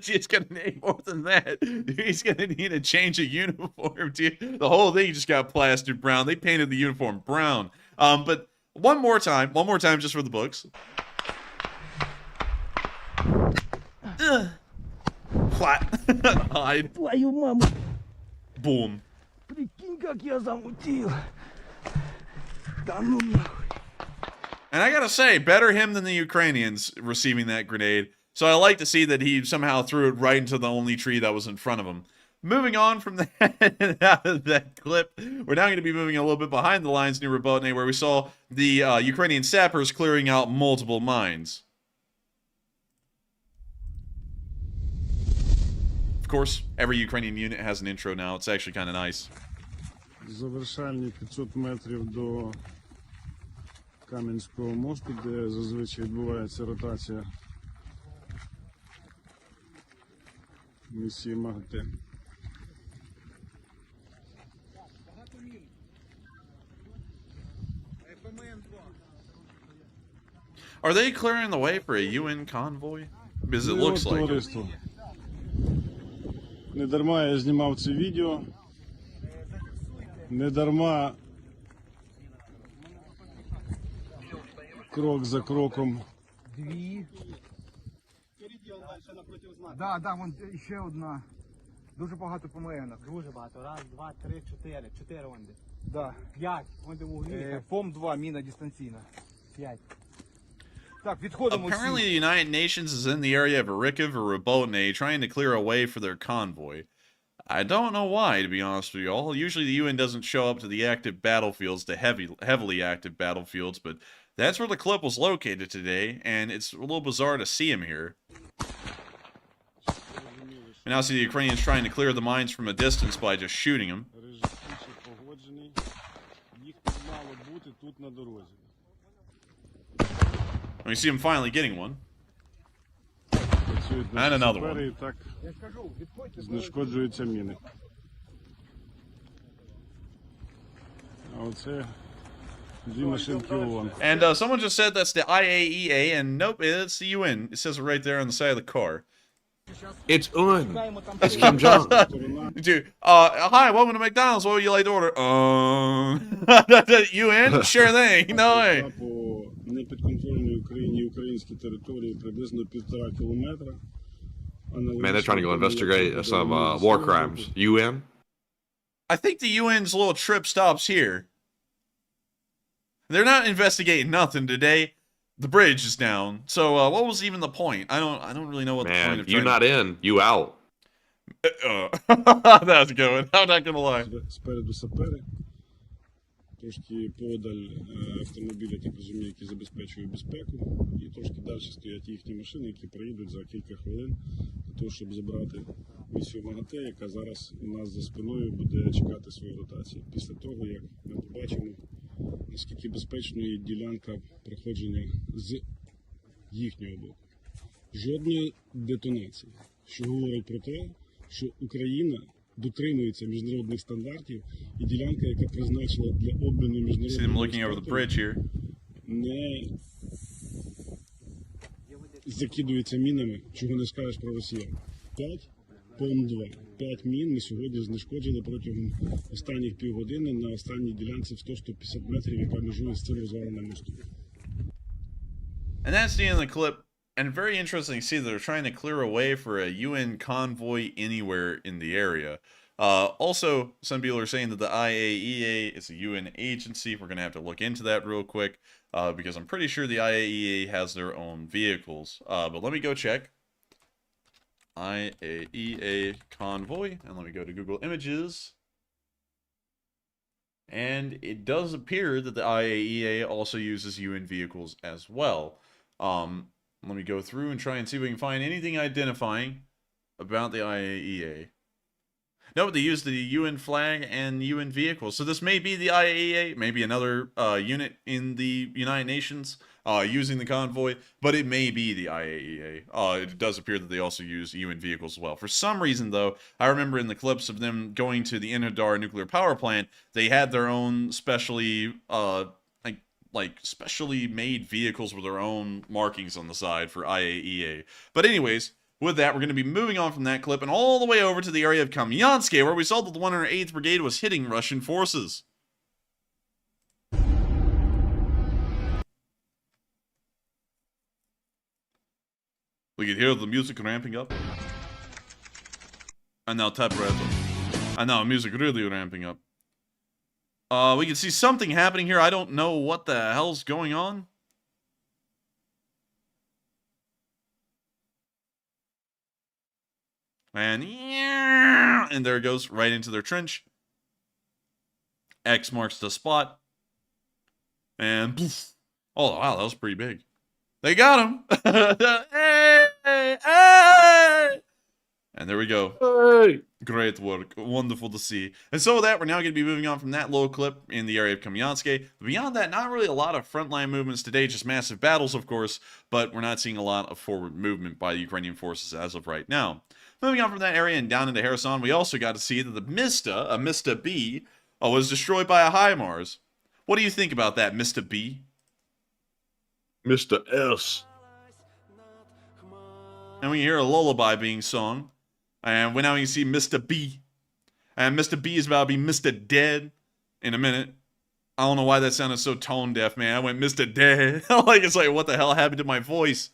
He's gonna need more than that. He's gonna need a change of uniform, dude. The whole thing just got plastered brown. They painted the uniform brown. But one more time, just for the books. Flat. Hide. Твою маму. Boom. Прикинь, как я замутил. Да ну нахуй. And I gotta say, better him than the Ukrainians receiving that grenade. So I like to see that he somehow threw it right into the only tree that was in front of him. Moving on from that, out of that clip, we're now going to be moving a little bit behind the lines near Robotny, where we saw the Ukrainian sappers clearing out multiple mines. Of course, every Ukrainian unit has an intro now. It's actually kind of nice. Завершальні 500 метрів до Кам'янського мосту, де зазвичай відбувається ротація місії МАГАТЕ. Are they clearing the way for a UN convoy? Because it looks like it. Товариство. Не дарма я знімав це відео. Не дарма крок за кроком. Дві. Да, вон ще одна. Дуже багато ПМН-ок. Дуже багато. Раз, два, три, чотири. Чотири онди. Да. 5. Онди вуглі. ФОМ-2, міна дистанційна. 5. Так, відходимо. Apparently the United Nations is in the area of Irikov or Robotny trying to clear a way for their convoy. I don't know why, to be honest with you all. Usually the UN doesn't show up to the active battlefields, the heavily active battlefields, but that's where the clip was located today, and it's a little bizarre to see him here. And now see the Ukrainians trying to clear the mines from a distance by just shooting them. And we see him finally getting one. And another one. Так знешкоджуються міни. А оце дві машинки ООН. And someone just said that's the IAEA, and nope, it's the UN. It says it right there on the side of the car. It's UN. It's Kim Jong. Dude, hi, welcome to McDonald's. What would you like to order? UN? Sure thing. No way. По непідконтрольній Україні українській території приблизно 1,5 кілометра. Man, they're trying to go investigate some war crimes. UN? I think the UN's little trip stops here. They're not investigating nothing today. The bridge is down. So what was even the point? I don't really know what the point Man, of you trying not in, you out. That's good. I'm not gonna lie. Спереду сапери, трошки подаль автомобіль, я так розумію, які забезпечують безпеку, і трошки далі стоять їхні машини, які приїдуть за кілька хвилин для того, щоб забрати місію МАГАТЕ, яка зараз у нас за спиною буде чекати свою ротацію. Після того, як ми побачимо, наскільки безпечною є ділянка проходження з їхнього боку. Жодної детонації, що говорить про те, що Україна дотримується міжнародних стандартів і ділянка, яка призначена для обміну міжнародними не закидується мінами, чого не скажеш про росіян. 5 ПОМ-2. 5 мін ми сьогодні знешкоджили протягом останніх півгодини на останній ділянці в 100-150 метрів, яка межує з цим розваленим мостом. And that's the end of the clip. And very interesting to see that they're trying to clear a way for a UN convoy anywhere in the area. Also, some people are saying that the IAEA is a UN agency. We're going to have to look into that real quick because I'm pretty sure the IAEA has their own vehicles. But let me go check. IAEA convoy. And let me go to Google Images. And it does appear that the IAEA also uses UN vehicles as well. Let me go through and try and see if we can find anything identifying about the IAEA. No, but they use the UN flag and UN vehicles. So this may be the IAEA, maybe another unit in the United Nations using the convoy, but it may be the IAEA. It does appear that they also use UN vehicles as well. For some reason, though, I remember in the clips of them going to the Enidar nuclear power plant, they had their own specially specially made vehicles with their own markings on the side for IAEA. But anyways, with that, we're going to be moving on from that clip and all the way over to the area of Kamyansk, where we saw that the 108th Brigade was hitting Russian forces. We can hear the music ramping up. And now tap right. And now music really ramping up. We can see something happening here. I don't know what the hell's going on. And there it goes, right into their trench. X marks the spot. And poof. Oh, wow, that was pretty big. They got him. Hey! And there we go. Hey! Great work. Wonderful to see. And so with that, we're now going to be moving on from that little clip in the area of Kamyansk. Beyond that, not really a lot of frontline movements today, just massive battles, of course, but we're not seeing a lot of forward movement by the Ukrainian forces as of right now. Moving on from that area and down into Kherson, we also got to see that the Mista B, was destroyed by a HIMARS. What do you think about that, Mista B? Mr. S. And we hear a lullaby being sung. And now you can see Mr. B. And Mr. B is about to be Mr. Dead in a minute. I don't know why that sounded so tone deaf, man. I went Mr. Dead. It's like, what the hell happened to my voice?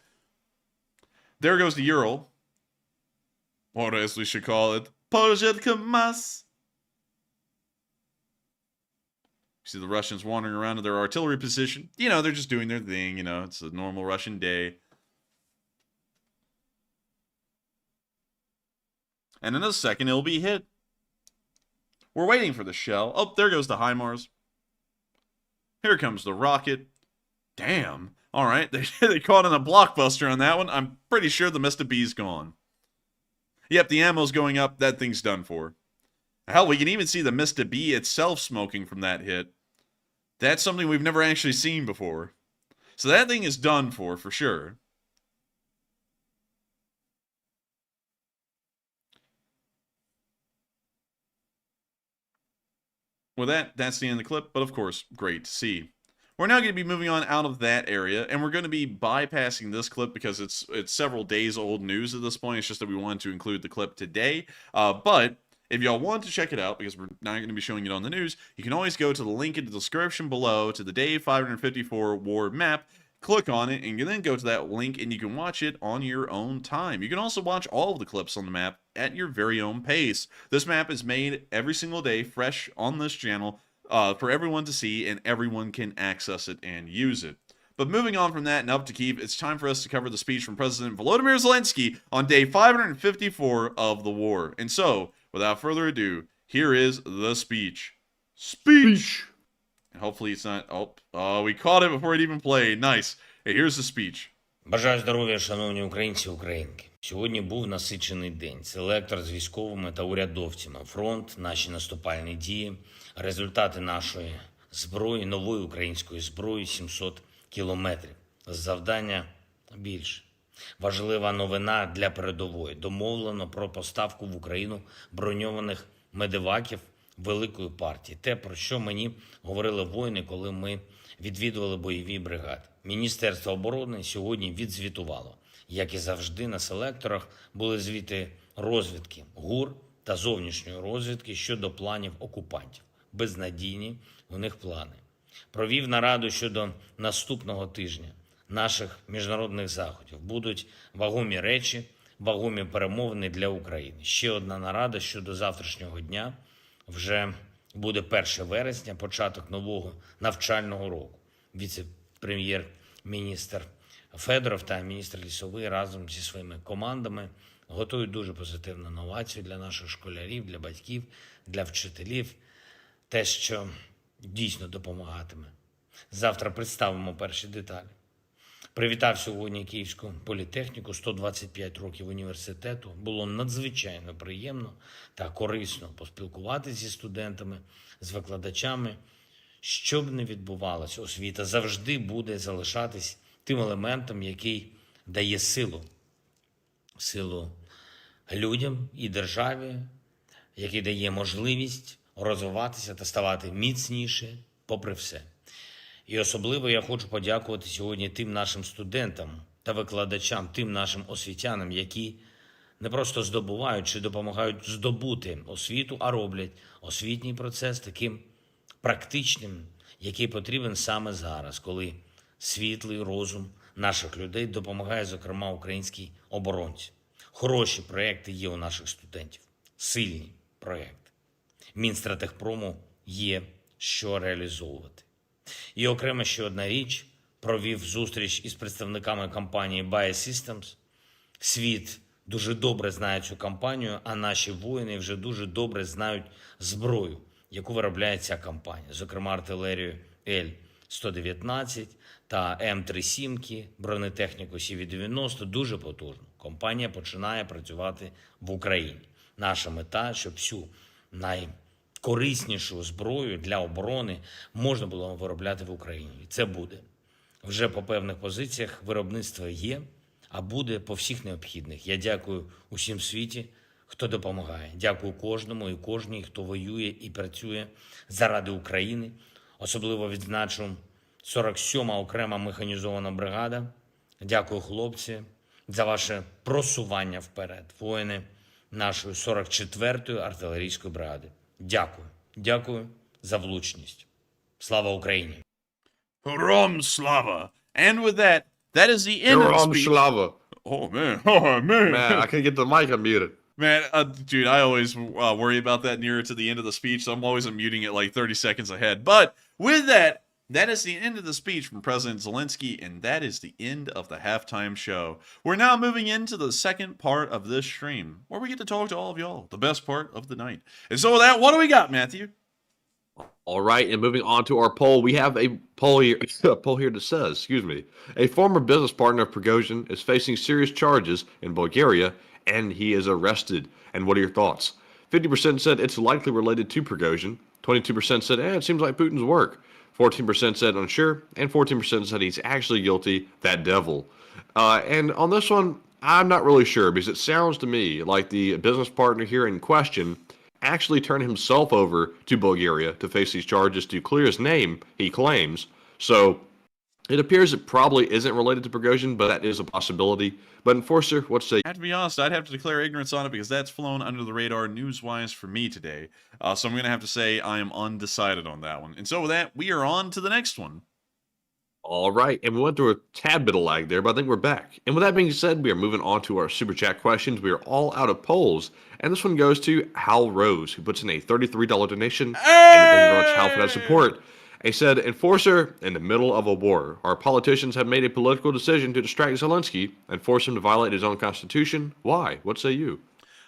There goes the Ural. Or as we should call it, Pozhetkamas. You see the Russians wandering around to their artillery position. You know, they're just doing their thing. You know, it's a normal Russian day. And in a second, it'll be hit. We're waiting for the shell. Oh, there goes the HIMARS. Here comes the rocket. Damn. All right, they caught in a blockbuster on that one. I'm pretty sure the Mr. B's gone. Yep, the ammo's going up. That thing's done for. Hell, we can even see the Mr. B itself smoking from that hit. That's something we've never actually seen before. So that thing is done for sure. With that, that's the end of the clip, but of course, great to see. We're now going to be moving on out of that area, and we're going to be bypassing this clip because it's several days old news at this point. It's just that we wanted to include the clip today. But if y'all want to check it out, because we're not going to be showing it on the news, you can always go to the link in the description below to the Day 554 War map. Click on it, and you then go to that link, and you can watch it on your own time. You can also watch all of the clips on the map at your very own pace. This map is made every single day, fresh on this channel, for everyone to see, and everyone can access it and use it. But moving on from that and up to Kyiv, it's time for us to cover the speech from President Volodymyr Zelensky on day 554 of the war. And so, without further ado, here is the speech. Speech! And hopefully it's not... Oh, we caught it before it even played. Nice. Hey, here's the speech. Бажаю здоров'я, шановні українці і українки. Сьогодні був насичений день. Це лектор з військовими та урядовцями. Фронт, наші наступальні дії, результати нашої зброї, нової української зброї, 700 кілометрів. Завдання більше. Важлива новина для передової. Домовлено про поставку в Україну броньованих медеваків великої партії. Те, про що мені говорили воїни, коли ми відвідували бойові бригади. Міністерство оборони сьогодні відзвітувало. Як і завжди, на селекторах були звіти розвідки ГУР та зовнішньої розвідки щодо планів окупантів. Безнадійні у них плани. Провів нараду щодо наступного тижня наших міжнародних заходів. Будуть вагомі речі, вагомі перемовини для України. Ще одна нарада щодо завтрашнього дня. Вже буде 1 вересня, початок нового навчального року. Віце-прем'єр-міністр Федоров та міністр Лісовий разом зі своїми командами готують дуже позитивну новацію для наших школярів, для батьків, для вчителів. Те, що дійсно допомагатиме. Завтра представимо перші деталі. Привітав сьогодні Київську політехніку, 125 років університету. Було надзвичайно приємно та корисно поспілкуватися зі студентами, з викладачами. Що б не відбувалося, освіта завжди буде залишатись тим елементом, який дає силу. Силу людям і державі, який дає можливість розвиватися та ставати міцніше попри все. І особливо я хочу подякувати сьогодні тим нашим студентам та викладачам, тим нашим освітянам, які не просто здобувають чи допомагають здобути освіту, а роблять освітній процес таким практичним, який потрібен саме зараз, коли світлий розум наших людей допомагає, зокрема, українській оборонці. Хороші проекти є у наших студентів, сильні проекти. Мінстратегпрому є що реалізовувати. І окремо ще одна річ, провів зустріч із представниками компанії Biosystems. Світ дуже добре знає цю компанію, а наші воїни вже дуже добре знають зброю, яку виробляє ця компанія. Зокрема, артилерію Л-119 та М-3 бронетехніку CV-90 дуже потужно. Компанія починає працювати в Україні. Наша мета, щоб всю найкориснішу зброю для оборони можна було виробляти в Україні. І це буде. Вже по певних позиціях виробництво є, а буде по всіх необхідних. Я дякую усім світі, хто допомагає. Дякую кожному і кожній, хто воює і працює заради України. Особливо відзначу 47-ма окрема механізована бригада. Дякую, хлопці, за ваше просування вперед. Воїни нашої 44-ї артилерійської бригади. Дякую. Дякую за влучність. Слава Україні! Героям слава! And with that, that is the end of the speech. Slava. Oh, man. Oh, man. Man, I can't get the mic unmuted. Man, dude, I always worry about that nearer to the end of the speech, so I'm always unmuting it like 30 seconds ahead. But with that, that is the end of the speech from President Zelensky, and that is the end of the halftime show. We're now moving into the second part of this stream, where we get to talk to all of y'all, the best part of the night. And so with that, what do we got, Matthew? All right, and moving on to our poll, we have a poll here that says, a former business partner of Prigozhin is facing serious charges in Bulgaria, and he is arrested. And what are your thoughts? 50% said it's likely related to Prigozhin, 22% said, it seems like Putin's work, 14% said unsure, and 14% said he's actually guilty, that devil. And on this one, I'm not really sure, because it sounds to me like the business partner here in question actually turned himself over to Bulgaria to face these charges to clear his name, he claims. So it appears it probably isn't related to Prigozhin, but that is a possibility. But Enforcer, what say? I have to be honest, I'd have to declare ignorance on it because that's flown under the radar news-wise for me today. So I'm going to have to say I am undecided on that one. And so with that, we are on to the next one. All right, and we went through a tad bit of lag there, but I think we're back. And with that being said, we are moving on to our Super Chat questions. We are all out of polls, and this one goes to Hal Rose, who puts in a $33 donation. And thank you very much, Hal, for that support. He said, Enforcer in the middle of a war. Our politicians have made a political decision to distract Zelensky and force him to violate his own constitution. Why? What say you?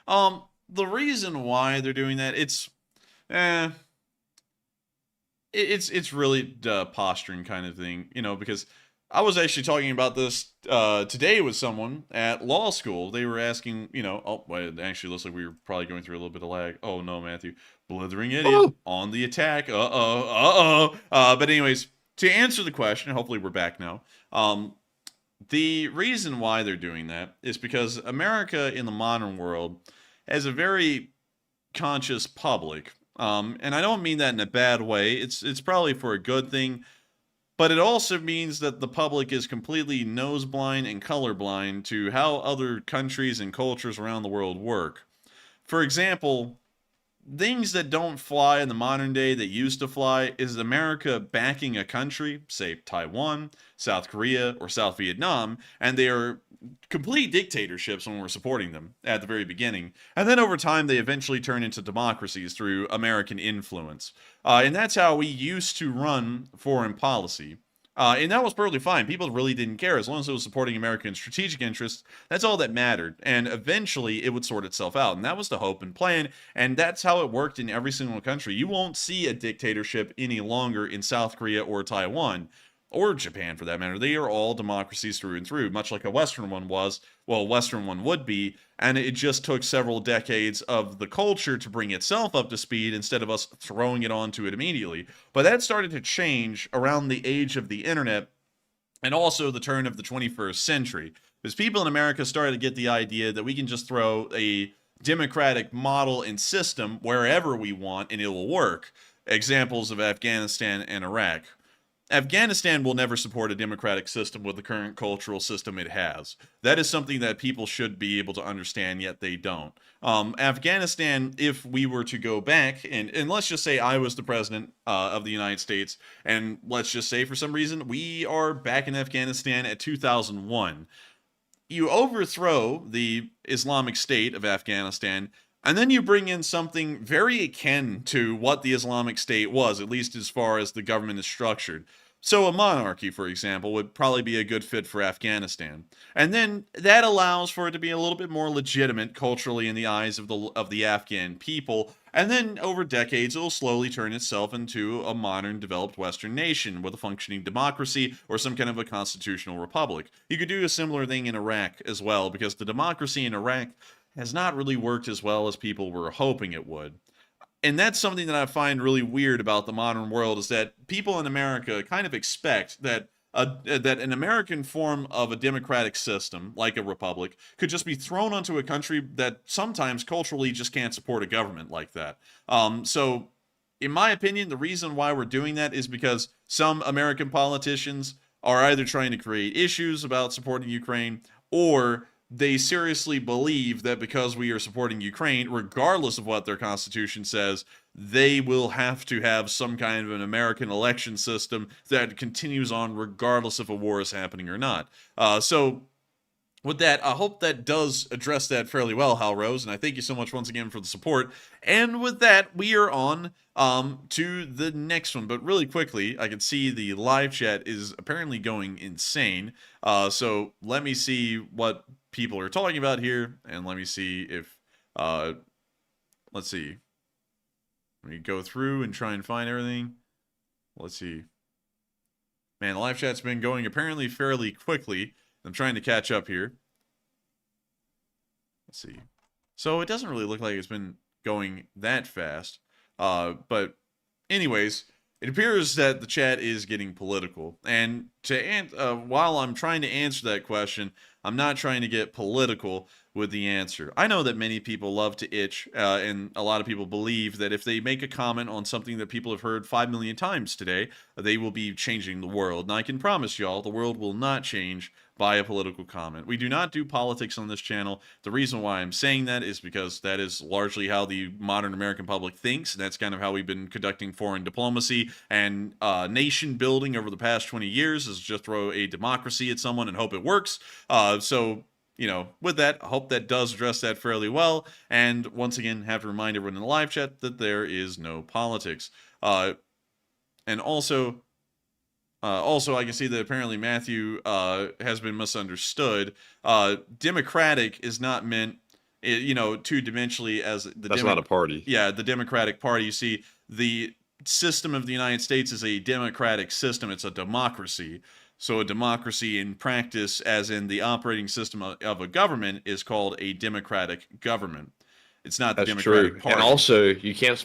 The reason why they're doing that, eh, it's really the posturing kind of thing, because I was actually talking about this today with someone at law school. They were asking, oh, wait, actually, looks like we were probably going through a little bit of lag. Oh, no, Matthew. Blithering idiot on the attack. But anyways, to answer the question, hopefully we're back now. The reason why they're doing that is because America in the modern world has a very conscious public. And I don't mean that in a bad way. It's probably for a good thing. But it also means that the public is completely nose blind and colorblind to how other countries and cultures around the world work. For example, things that don't fly in the modern day that used to fly is America backing a country, say Taiwan, South Korea, or South Vietnam, and they are complete dictatorships when we're supporting them at the very beginning. And then over time, they eventually turn into democracies through American influence. And that's how we used to run foreign policy. And that was perfectly fine. People really didn't care. As long as it was supporting American strategic interests, that's all that mattered. And eventually, it would sort itself out. And that was the hope and plan. And that's how it worked in every single country. You won't see a dictatorship any longer in South Korea or Taiwan, or Japan for that matter. They are all democracies through and through, much like a Western one was. Well, a Western one would be. And it just took several decades of the culture to bring itself up to speed instead of us throwing it onto it immediately. But that started to change around the age of the internet and also the turn of the 21st century. Because people in America started to get the idea that we can just throw a democratic model and system wherever we want and it will work. Examples of Afghanistan and Iraq. Afghanistan will never support a democratic system with the current cultural system it has. That is something that people should be able to understand, yet they don't. Afghanistan, if we were to go back, and let's just say I was the president of the United States, and let's just say for some reason we are back in Afghanistan at 2001. You overthrow the Islamic State of Afghanistan, and then you bring in something very akin to what the Islamic State was, at least as far as the government is structured. So a monarchy, for example, would probably be a good fit for Afghanistan. And then that allows for it to be a little bit more legitimate culturally in the eyes of the Afghan people. And then over decades, it will slowly turn itself into a modern, developed Western nation with a functioning democracy or some kind of a constitutional republic. You could do a similar thing in Iraq as well, because the democracy in Iraq has not really worked as well as people were hoping it would. And that's something that I find really weird about the modern world, is that people in America kind of expect that that an American form of a democratic system, like a republic, could just be thrown onto a country that sometimes culturally just can't support a government like that. So, in my opinion, the reason why we're doing that is because some American politicians are either trying to create issues about supporting Ukraine, or they seriously believe that because we are supporting Ukraine, regardless of what their constitution says, they will have to have some kind of an American election system that continues on regardless if a war is happening or not. So with that, I hope that does address that fairly well, Hal Rose, and I thank you so much once again for the support. And with that, we are on to the next one. But really quickly, I can see the live chat is apparently going insane. So let me see what people are talking about here, and let me see if let's see. Let me go through and try and find everything. Let's see. Man, the live chat's been going apparently fairly quickly. I'm trying to catch up here. Let's see. So it doesn't really look like it's been going that fast. But anyways, it appears that the chat is getting political. And while I'm trying to answer that question, I'm not trying to get political with the answer. I know that many people love to itch, and a lot of people believe that if they make a comment on something that people have heard 5 million times today, they will be changing the world. And I can promise y'all, the world will not change by a political comment. We do not do politics on this channel. The reason why I'm saying that is because that is largely how the modern American public thinks. And that's kind of how we've been conducting foreign diplomacy and nation building over the past 20 years, is just throw a democracy at someone and hope it works. So, you know, with that, I hope that does address that fairly well. And once again, have to remind everyone in the live chat that there is no politics. And also, I can see that apparently Matthew has been misunderstood. Democratic is not meant, two-dimensionally as the. That's not a party. Yeah, the Democratic Party. You see, the system of the United States is a democratic system. It's a democracy. So a democracy in practice, as in the operating system of a government, is called a democratic government. It's not the Democratic Party. And also, you can't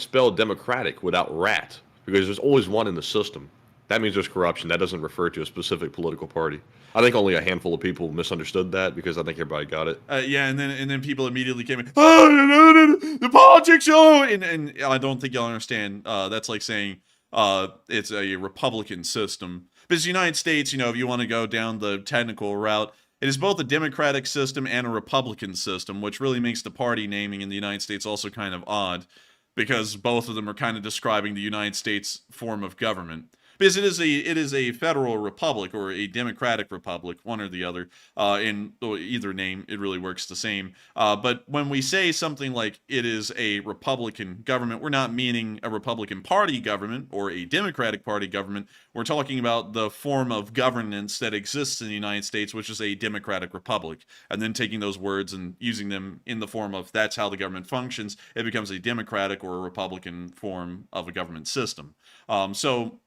spell democratic without rat, because there's always one in the system. That means there's corruption. That doesn't refer to a specific political party. I think only a handful of people misunderstood that, because I think everybody got it. Yeah, and then people immediately came in, oh, the politics, oh, and I don't think you'll understand. That's like saying it's a Republican system. Because the United States, if you want to go down the technical route, it is both a democratic system and a Republican system, which really makes the party naming in the United States also kind of odd, because both of them are kind of describing the United States form of government. Because it is a federal republic or a democratic republic, one or the other. In either name, it really works the same. But when we say something like it is a Republican government, we're not meaning a Republican Party government or a Democratic Party government. We're talking about the form of governance that exists in the United States, which is a democratic republic. And then taking those words and using them in the form of that's how the government functions, it becomes a democratic or a Republican form of a government system. So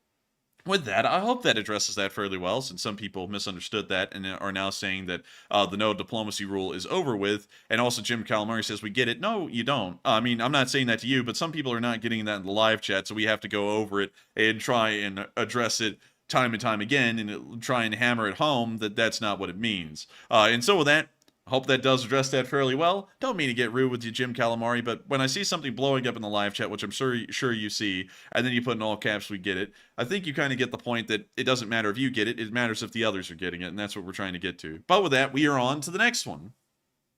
with that, I hope that addresses that fairly well, since some people misunderstood that and are now saying that the no diplomacy rule is over with. And also Jim Calamari says, we get it. No, you don't. I mean, I'm not saying that to you, but some people are not getting that in the live chat, so we have to go over it and try and address it time and time again and try and hammer it home that that's not what it means. And so with that, I hope that does address that fairly well. Don't mean to get rude with you, Jim Calamari, but when I see something blowing up in the live chat, which I'm sure you see, and then you put in all caps, we get it, I think you kind of get the point that it doesn't matter if you get it, it matters if the others are getting it, and that's what we're trying to get to. But with that, we are on to the next one.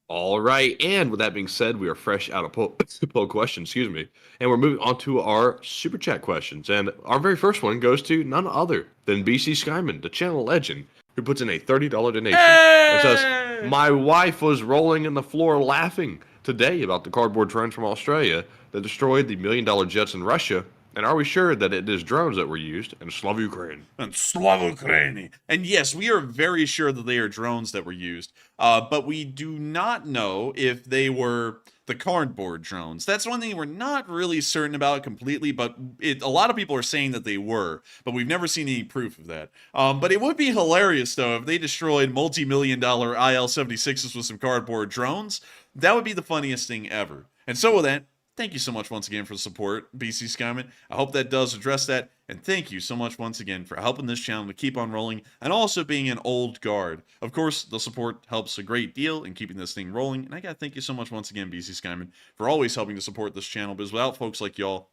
All right, and with that being said, we are fresh out of poll questions, and we're moving on to our super chat questions. And our very first one goes to none other than BC Skyman, the channel legend, who puts in a $30 donation and says, my wife was rolling in the floor laughing today about the cardboard drones from Australia that destroyed the $1 million jets in Russia. And are we sure that it is drones that were used in Slav Ukraine? And Slav Ukraine. And yes, we are very sure that they are drones that were used. But we do not know if they were the cardboard drones. That's one thing we're not really certain about completely, but a lot of people are saying that they were, but we've never seen any proof of that. But it would be hilarious, though, if they destroyed multi-million-dollar IL-76s with some cardboard drones. That would be the funniest thing ever. And so with that, thank you so much once again for the support, BC Skyman. I hope that does address that. And thank you so much once again for helping this channel to keep on rolling and also being an old guard. Of course, the support helps a great deal in keeping this thing rolling. And I got to thank you so much once again, BC Skyman, for always helping to support this channel. Because without folks like y'all,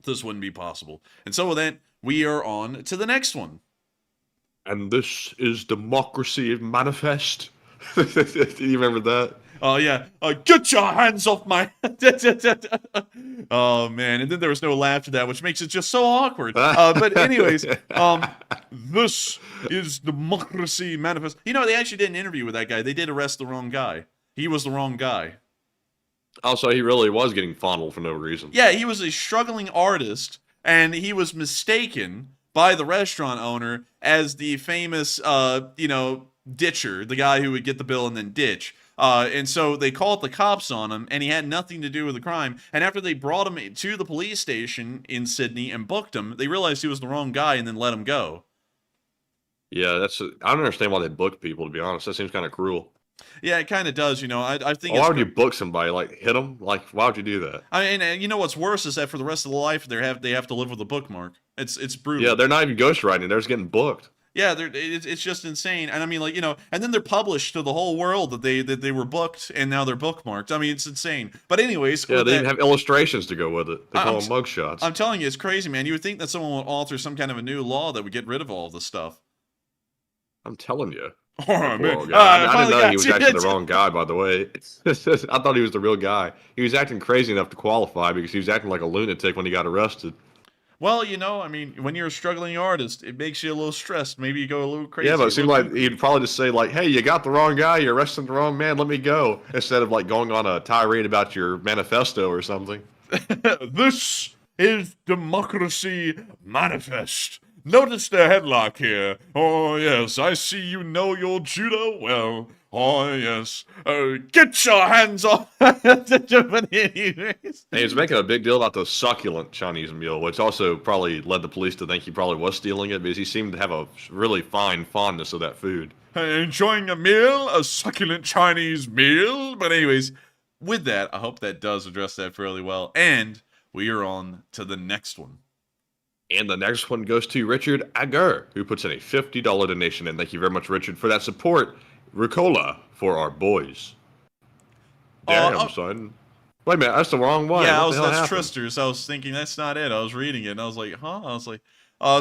this wouldn't be possible. And so with that, we are on to the next one. And this is Democracy Manifest. Do you remember that? Oh, yeah. Get your hands off my... Oh, man. And then there was no laugh to that, which makes it just so awkward. But anyways, this is Democracy Manifest. They actually did an interview with that guy. They did arrest the wrong guy. He was the wrong guy. Also, he really was getting fondled for no reason. Yeah, he was a struggling artist, and he was mistaken by the restaurant owner as the famous, ditcher, the guy who would get the bill and then ditch. And so they called the cops on him, and he had nothing to do with the crime. And after they brought him to the police station in Sydney and booked him, they realized he was the wrong guy and then let him go. Yeah, I don't understand why they book people, to be honest. That seems kind of cruel. Yeah, it kind of does, I think. Why would you book somebody, hit them? Why would you do that? I mean, and what's worse is that for the rest of their life, they have to live with a bookmark. It's brutal. Yeah, they're not even ghostwriting. They're just getting booked. Yeah, it's just insane. And I mean, and then they're published to the whole world that they were booked, and now they're bookmarked. I mean, it's insane. But anyways. Yeah, they even have illustrations to go with it. They call them mugshots. I'm telling you, it's crazy, man. You would think that someone would author some kind of a new law that would get rid of all of this stuff. I'm telling you. Oh, man. I didn't know he was actually the wrong guy, by the way. I thought he was the real guy. He was acting crazy enough to qualify because he was acting like a lunatic when he got arrested. Well, I mean, when you're a struggling artist, it makes you a little stressed. Maybe you go a little crazy. Yeah, but it seemed like he'd probably just say, hey, you got the wrong guy, you're arresting the wrong man, let me go. Instead of, going on a tirade about your manifesto or something. This is Democracy Manifest. Notice the headlock here. Oh, yes, I see you know your judo well. Oh, yes. Get your hands off the Japanese. Hey, he's making a big deal about the succulent Chinese meal, which also probably led the police to think he probably was stealing it because he seemed to have a really fine fondness of that food. Enjoying a meal, a succulent Chinese meal. But anyways, With that, I hope that does address that fairly well. And we are on to the next one. And the next one goes to Richard Agar, who puts in a $50 donation. And thank you very much, Richard, for that support. Ricola for our boys. Damn, son. Wait a minute, that's the wrong one. Yeah, What the hell that's happened? Trister's. I was thinking that's not it. I was reading it and I was like, huh? I was like,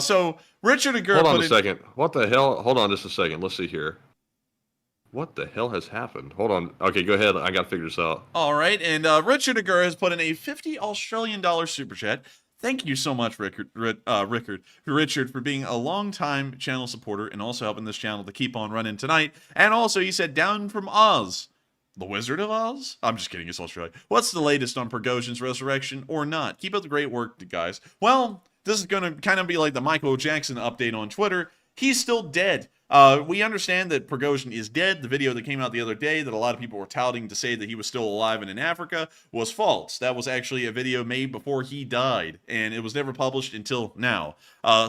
so Richard Agar. Hold on a second. What the hell? Hold on just a second. Let's see here. What the hell has happened? Hold on. Okay, go ahead. I got to figure this out. All right, and Richard Agar has put in a $50 Australian super chat. Thank you so much, Richard, for being a long-time channel supporter and also helping this channel to keep on running tonight. And also, he said, down from Oz. The Wizard of Oz? I'm just kidding, it's Australia. What's the latest on Prigozhin's resurrection or not? Keep up the great work, guys. Well, this is going to kind of be like the Michael Jackson update on Twitter. He's still dead. We understand that Prigozhin is dead. The video that came out the other day that a lot of people were touting to say that he was still alive and in Africa was false. That was actually a video made before he died, and it was never published until now.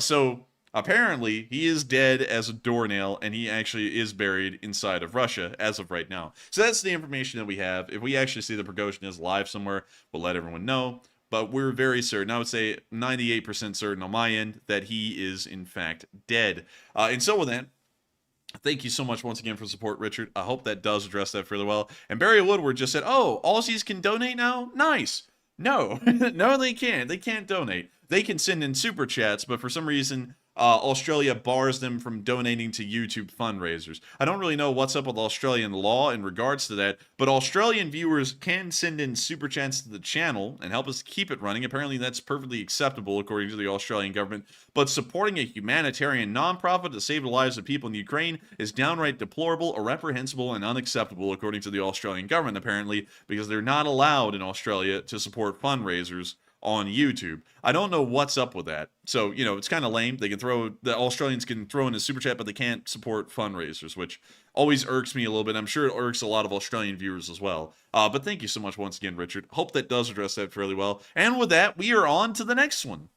So apparently, he is dead as a doornail, and he actually is buried inside of Russia as of right now. So that's the information that we have. If we actually see that Prigozhin is alive somewhere, we'll let everyone know. But we're very certain, I would say 98% certain on my end, that he is in fact dead. And so with that, thank you so much once again for the support, Richard. I hope that does address that fairly well. And Barry Woodward just said, oh, Aussies can donate now? Nice. No, no, they can't. They can't donate. They can send in super chats, but for some reason, Australia bars them from donating to YouTube fundraisers. I don't really know what's up with Australian law in regards to that, but Australian viewers can send in super chats to the channel and help us keep it running. Apparently, that's perfectly acceptable according to the Australian government. But supporting a humanitarian nonprofit to save the lives of people in Ukraine is downright deplorable, reprehensible, and unacceptable according to the Australian government, apparently, because they're not allowed in Australia to support fundraisers on YouTube. I don't know what's up with that. So, you know, it's kind of lame. They can the Australians can throw in a super chat, but they can't support fundraisers, which always irks me a little bit. I'm sure it irks a lot of Australian viewers as well. But thank you so much once again, Richard. Hope that does address that fairly well. And with that, we are on to the next one.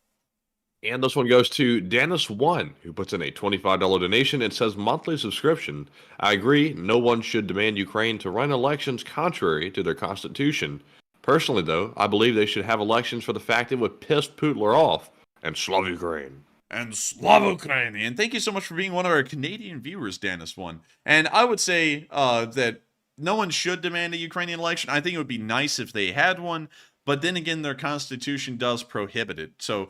And this one goes to Danis1, who puts in a $25 donation and says monthly subscription. I agree, no one should demand Ukraine to run elections contrary to their constitution. Personally, though, I believe they should have elections for the fact it would piss Putler off. And Slav Ukraine. And Slav Ukraine. And thank you so much for being one of our Canadian viewers, Danis1. And I would say that no one should demand a Ukrainian election. I think it would be nice if they had one. But then again, their constitution does prohibit it. So,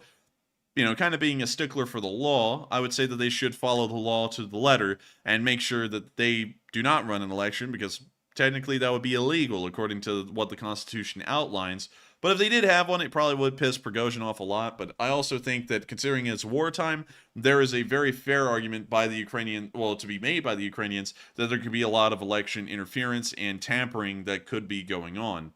you know, kind of being a stickler for the law, I would say that they should follow the law to the letter and make sure that they do not run an election, because technically that would be illegal according to what the Constitution outlines. But if they did have one, it probably would piss Prigozhin off a lot. But I also think that considering it's wartime, there is a very fair argument by the to be made by the Ukrainians, that there could be a lot of election interference and tampering that could be going on.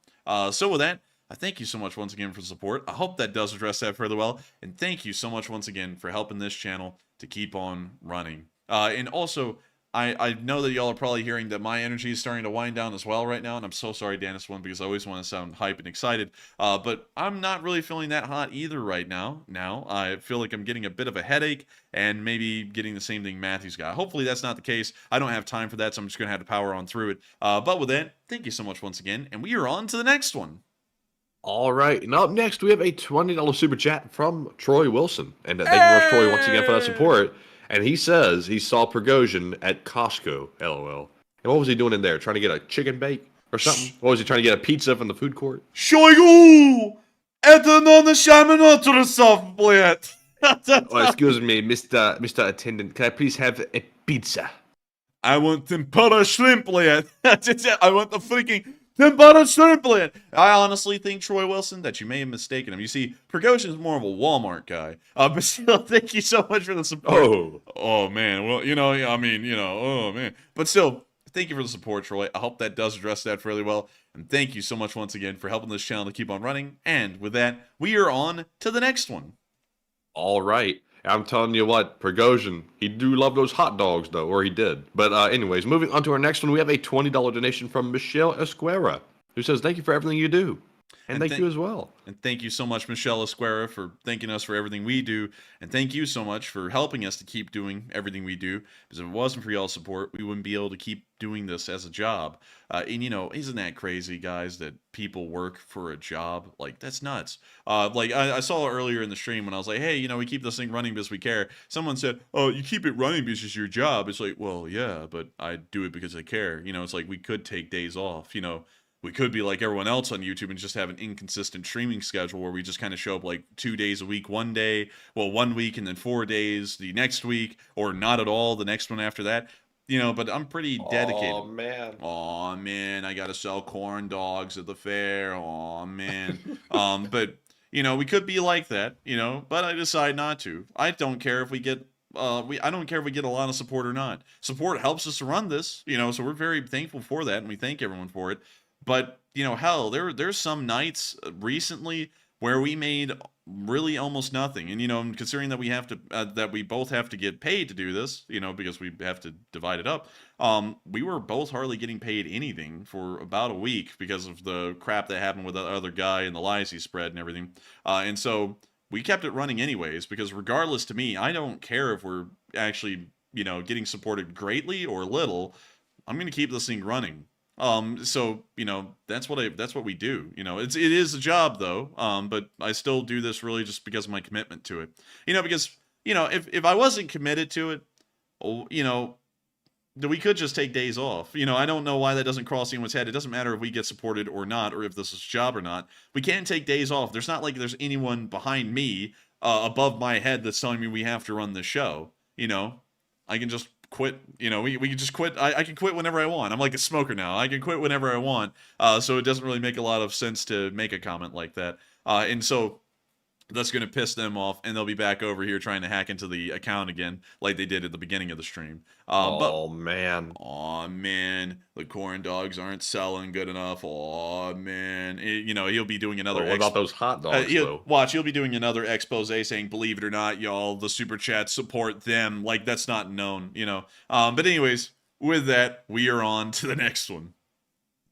So with that, I thank you so much once again for the support. I hope that does address that fairly well. And thank you so much once again for helping this channel to keep on running. And also, I know that y'all are probably hearing that my energy is starting to wind down as well right now, and I'm so sorry, Danis1, because I always want to sound hype and excited. But I'm not really feeling that hot either right now. I feel like I'm getting a bit of a headache and maybe getting the same thing Matthew's got. Hopefully that's not the case. I don't have time for that, so I'm just going to have to power on through it. But with that, thank you so much once again, and we are on to the next one. All right, and up next, we have a $20 super chat from Troy Wilson. And thank you very much, Troy, once again for that support. And he says he saw Prigozhin at Costco, LOL. And what was he doing in there? Trying to get a chicken bake or something? What was he trying to get a pizza from the food court? Шойгу! Это надо шаминатурсов, блядь! Oh, excuse me, Mr. Attendant. Can I please have a pizza? I want tempura shrimp, блядь! I want the freaking tempura shrimp, блядь! I honestly think, Troy Wilson, that you may have mistaken him. You see, Prigozhin is more of a Walmart guy. But still, thank you so much for the support. Oh, man. Well, you know, I mean, you know, oh, man. But still, thank you for the support, Troy. I hope that does address that fairly well. And thank you so much once again for helping this channel to keep on running. And with that, we are on to the next one. All right. I'm telling you what, Prigozhin, he do love those hot dogs, though, or he did. But anyways, moving on to our next one, we have a $20 donation from Michelle Esquera, who says, thank you for everything you do. And thank you as well. And thank you so much, Michelle Esquera, for thanking us for everything we do. And thank you so much for helping us to keep doing everything we do. Because if it wasn't for y'all's support, we wouldn't be able to keep doing this as a job. And, you know, isn't that crazy, guys, that people work for a job? Like, that's nuts. Like, I saw earlier in the stream when I was like, hey, you know, we keep this thing running because we care. Someone said, oh, you keep it running because it's your job. It's like, well, yeah, but I do it because I care. You know, it's like we could take days off, you know. We could be like everyone else on YouTube and just have an inconsistent streaming schedule where we just kind of show up like 2 days a week, 1 day, well, 1 week and then 4 days the next week, or not at all the next one after that. You know, but I'm pretty dedicated. Oh man, I gotta sell corn dogs at the fair. Oh man. But you know, we could be like that, you know, but I decide not to. I don't care if we get I don't care if we get a lot of support or not. Support helps us to run this, you know, so we're very thankful for that, and we thank everyone for it. But, you know, hell, there's some nights recently where we made really almost nothing. And, you know, considering that we have to, that we both have to get paid to do this, you know, because we have to divide it up, we were both hardly getting paid anything for about a week because of the crap that happened with the other guy and the lies he spread and everything. And so we kept it running anyways, because regardless to me, I don't care if we're actually, you know, getting supported greatly or little. I'm going to keep this thing running. So, you know, that's what we do. You know, it is a job though. But I still do this really just because of my commitment to it. You know, because, you know, if I wasn't committed to it, you know, we could just take days off. You know, I don't know why that doesn't cross anyone's head. It doesn't matter if we get supported or not, or if this is a job or not. We can't take days off. There's not like there's anyone behind me, above my head that's telling me we have to run this show. You know, I can just quit. You know, we can just quit. I can quit whenever I want. I'm like a smoker now. I can quit whenever I want. So it doesn't really make a lot of sense to make a comment like that. And so that's going to piss them off, and they'll be back over here trying to hack into the account again, like they did at the beginning of the stream. Man. Oh, man. The corn dogs aren't selling good enough. Oh, man. You know, he'll be doing another... What about those hot dogs, though? Watch, he'll be doing another expose saying, believe it or not, y'all, the super chats support them. Like, that's not known, you know. But anyways, with that, we are on to the next one.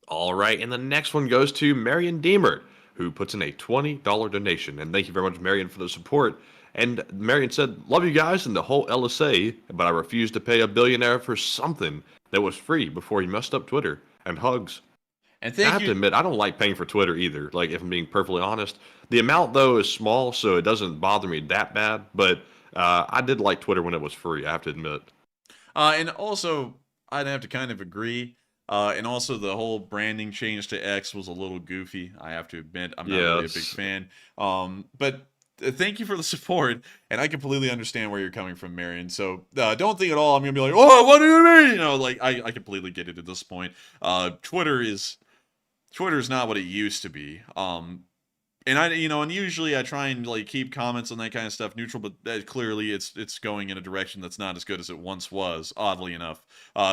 All right, and the next one goes to Marion Deemer, who puts in a $20 donation. And thank you very much, Marion, for the support. And Marion said, love you guys and the whole LSA, but I refuse to pay a billionaire for something that was free before he messed up Twitter. And hugs. And I have to admit, I don't like paying for Twitter either, like, if I'm being perfectly honest. The amount, though, is small, so it doesn't bother me that bad. But I did like Twitter when it was free, I have to admit. And also, I'd have to kind of agree. And also the whole branding change to X was a little goofy. I have to admit, I'm not really a big fan. But thank you for the support, and I completely understand where you're coming from, Marion. So don't think at all I'm gonna be like, oh, what do you mean? You know, like I completely get it at this point. Twitter is not what it used to be. And and usually I try and like keep comments on that kind of stuff neutral, but clearly it's going in a direction that's not as good as it once was, oddly enough.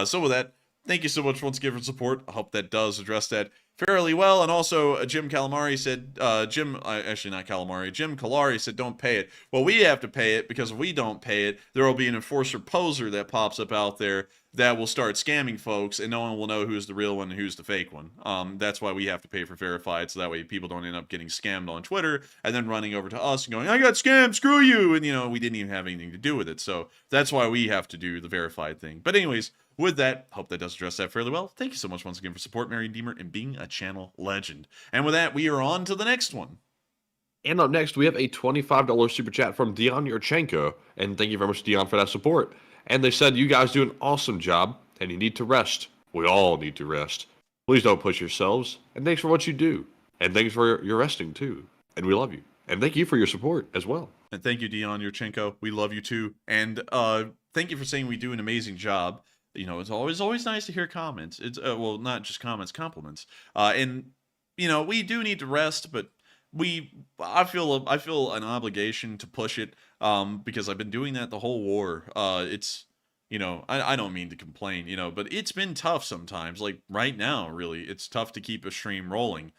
So with that, thank you so much once again for support. I hope that does address that fairly well. And also, Jim Calamari said, actually not Calamari, Jim Calari said, don't pay it. Well, we have to pay it, because if we don't pay it, there will be an enforcer poser that pops up out there that will start scamming folks, and no one will know who's the real one and who's the fake one. That's why we have to pay for verified, so that way people don't end up getting scammed on Twitter and then running over to us and going, I got scammed, screw you, and we didn't even have anything to do with it. So that's why we have to do the verified thing. But anyways, with that, hope that does address that fairly well. Thank you so much once again for support, Marion Deemer, and being a channel legend. And with that, we are on to the next one. And up next, we have a $25 super chat from Dion Yurchenko. And thank you very much, Dion, for that support. And they said, you guys do an awesome job, and you need to rest. We all need to rest. Please don't push yourselves. And thanks for what you do. And thanks for your resting, too. And we love you. And thank you for your support as well. And thank you, Dion Yurchenko. We love you, too. And thank you for saying we do an amazing job. It's always nice to hear comments. It's well, not just comments, compliments. And we do need to rest, but I feel an obligation to push it because I've been doing that the whole war. I don't mean to complain, but it's been tough sometimes. Like right now, really, it's tough to keep a stream rolling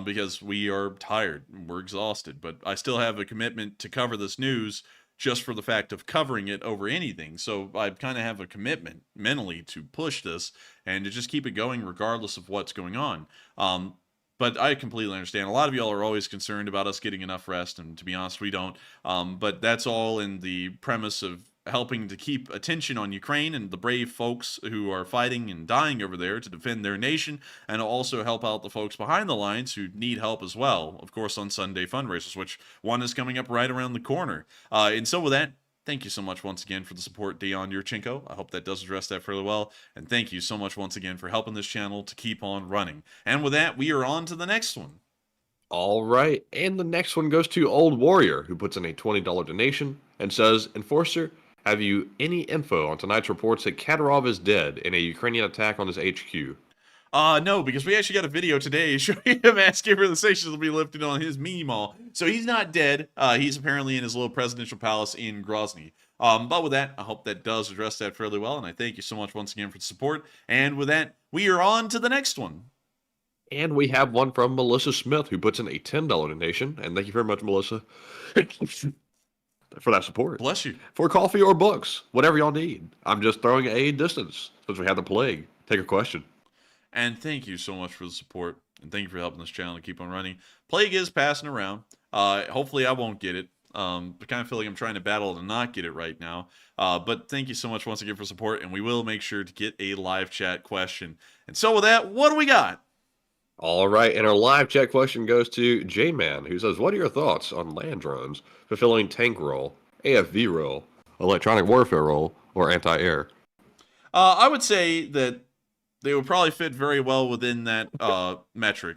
because we are tired, we're exhausted. But I still have a commitment to cover this news just for the fact of covering it over anything. So I kind of have a commitment mentally to push this and to just keep it going regardless of what's going on. But I completely understand. A lot of y'all are always concerned about us getting enough rest, and to be honest, we don't. But that's all in the premise of helping to keep attention on Ukraine and the brave folks who are fighting and dying over there to defend their nation, and also help out the folks behind the lines who need help as well. Of course, on Sunday fundraisers, which one is coming up right around the corner. And so with that, thank you so much once again for the support, Dion Yurchenko. I hope that does address that fairly well. And thank you so much once again for helping this channel to keep on running. And with that, we are on to the next one. All right. And the next one goes to Old Warrior, who puts in a $20 donation and says, Enforcer, have you any info on tonight's reports that Kadyrov is dead in a Ukrainian attack on his HQ? No, because we actually got a video today showing him asking for the sanctions to be lifted on his mini mall. So he's not dead. He's apparently in his little presidential palace in Grozny. But with that, I hope that does address that fairly well. And I thank you so much once again for the support. And with that, we are on to the next one. And we have one from Melissa Smith, who puts in a $10 donation. And thank you very much, Melissa, for that support. Bless you. For coffee or books, whatever y'all need. I'm just throwing a distance since we have the plague. Take a question. And thank you so much for the support. And thank you for helping this channel to keep on running. Plague is passing around. Hopefully I won't get it. I kind of feel like I'm trying to battle to not get it right now. But thank you so much once again for support. And we will make sure to get a live chat question. And so with that, what do we got? All right, and our live chat question goes to J-Man, who says, what are your thoughts on land drones fulfilling tank role, AFV role, electronic warfare role, or anti-air? I would say that they would probably fit very well within that metric.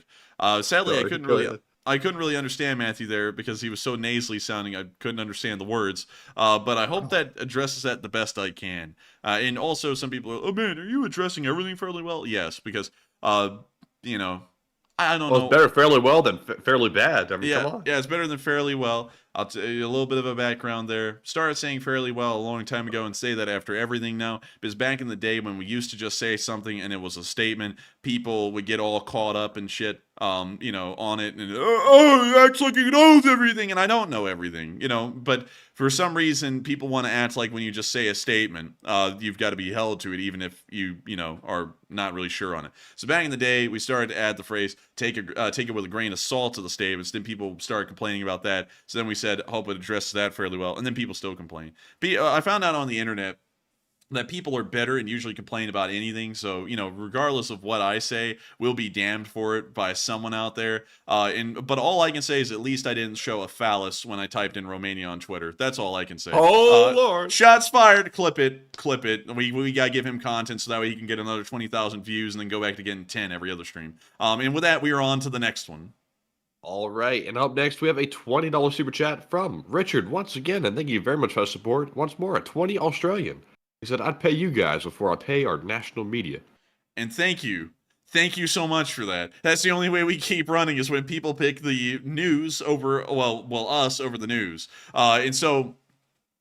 Sadly, I couldn't really understand Matthew there because he was so nasally sounding. I couldn't understand the words. But I hope that addresses that the best I can. And also, some people are, oh man, are you addressing everything fairly well? Yes, because I don't know. It's better fairly well than fairly bad. I mean, yeah, come on. Yeah, it's better than fairly well. I'll tell you a little bit of a background there. Started saying fairly well a long time ago and say that after everything now. Because back in the day when we used to just say something and it was a statement, people would get all caught up and shit, on it. And, he acts like he knows everything. And I don't know everything, But for some reason, people want to act like when you just say a statement, you've got to be held to it, even if you, are not really sure on it. So back in the day, we started to add the phrase, take it with a grain of salt to the statements. Then people started complaining about that. So then we said, hope it addresses that fairly well. And then people still complain. I found out on the internet that people are better and usually complain about anything. So, regardless of what I say, we'll be damned for it by someone out there. But all I can say is at least I didn't show a phallus when I typed in Romania on Twitter. That's all I can say. Oh, Lord. Shots fired. Clip it. We got to give him content so that way he can get another 20,000 views and then go back to getting 10 every other stream. And with that, we are on to the next one. All right, and up next we have a $20 super chat from Richard once again, and thank you very much for the support. Once more, a 20 Australian. He said, I'd pay you guys before I pay our national media. And thank you. Thank you so much for that. That's the only way we keep running is when people pick the news over, us over the news. And so